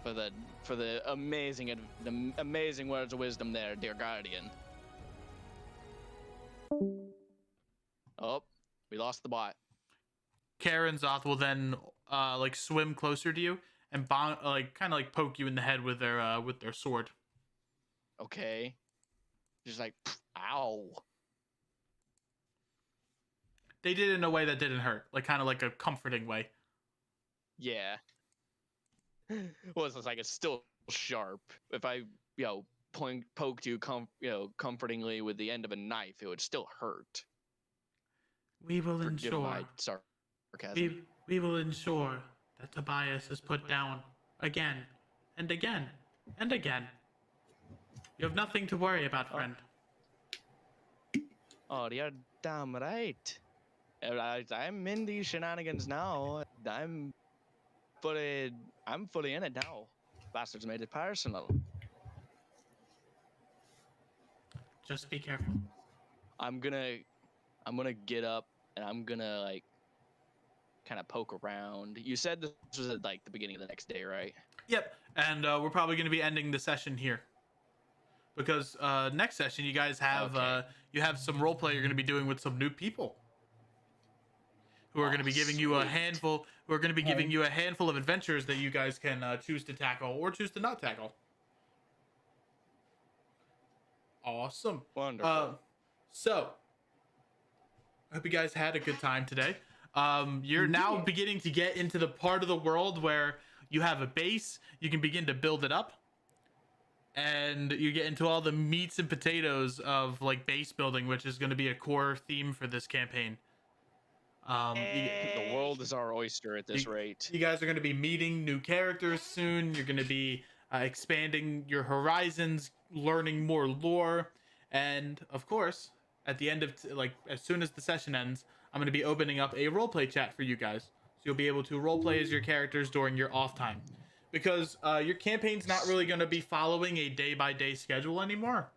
for the amazing words of wisdom there, dear guardian. Oh, we lost the bot. Karen Zoth will then like swim closer to you and kind of like poke you in the head with their sword. Okay. Just like, ow. They did it in a way that didn't hurt, like kind of like a comforting way. Yeah. Well, it's like it's still sharp. If I, poked you, comfortingly with the end of a knife, it would still hurt. We will Forgive ensure. my sarcasm. We will ensure that Tobias is put down again and again and again. You have nothing to worry about, friend. Oh, you're damn right. I'm in these shenanigans now. I'm fully in it now. Bastards made it personal. Just be careful. I'm gonna get up and I'm gonna like kind of poke around. You said this was at like the beginning of the next day, right? Yep. And we're probably going to be ending the session here. Because next session you guys have you have some roleplay you're going to be doing with some new people who are going to be giving you a handful of adventures that you guys can choose to tackle or choose to not tackle. Awesome. Wonderful. So I hope you guys had a good time today. You're now beginning to get into the part of the world where you have a base, you can begin to build it up. And you get into all the meats and potatoes of like base building, which is going to be a core theme for this campaign. The world is our oyster at this rate. You guys are going to be meeting new characters soon. You're going to be expanding your horizons, learning more lore, and of course, at the end of as soon as the session ends, I'm going to be opening up a roleplay chat for you guys, so you'll be able to roleplay as your characters during your off time. because your campaign's not really going to be following a day-by-day schedule anymore,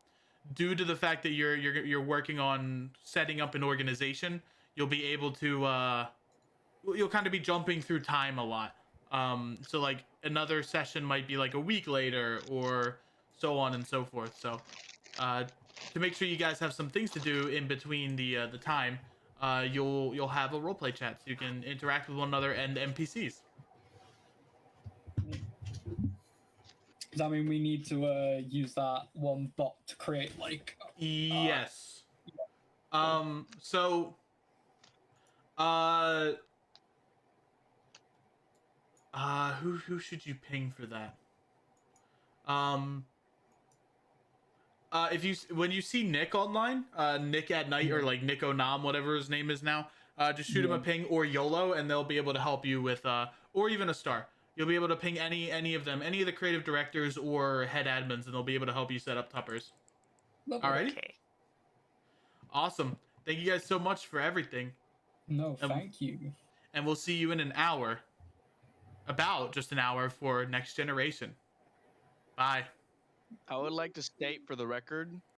due to the fact that you're working on setting up an organization. You'll be able to you'll kind of be jumping through time a lot. So like another session might be like a week later, or so on and so forth. So to make sure you guys have some things to do in between the time, you'll have a roleplay chat so you can interact with one another and NPCs. Does that mean we need to use that one bot to create like? Yes. So who should you ping for that? If you when you see Nick online, Nick at night, or like Nick Onam, whatever his name is now, just shoot him a ping, or YOLO, and they'll be able to help you with or even a star. You'll be able to ping any of them, any of the creative directors or head admins, and they'll be able to help you set up tuppers. Alrighty. Okay. Awesome. Thank you guys so much for everything. No, thank you. And we'll see you in an hour. About just an hour for Next Generation. Bye. I would like to state for the record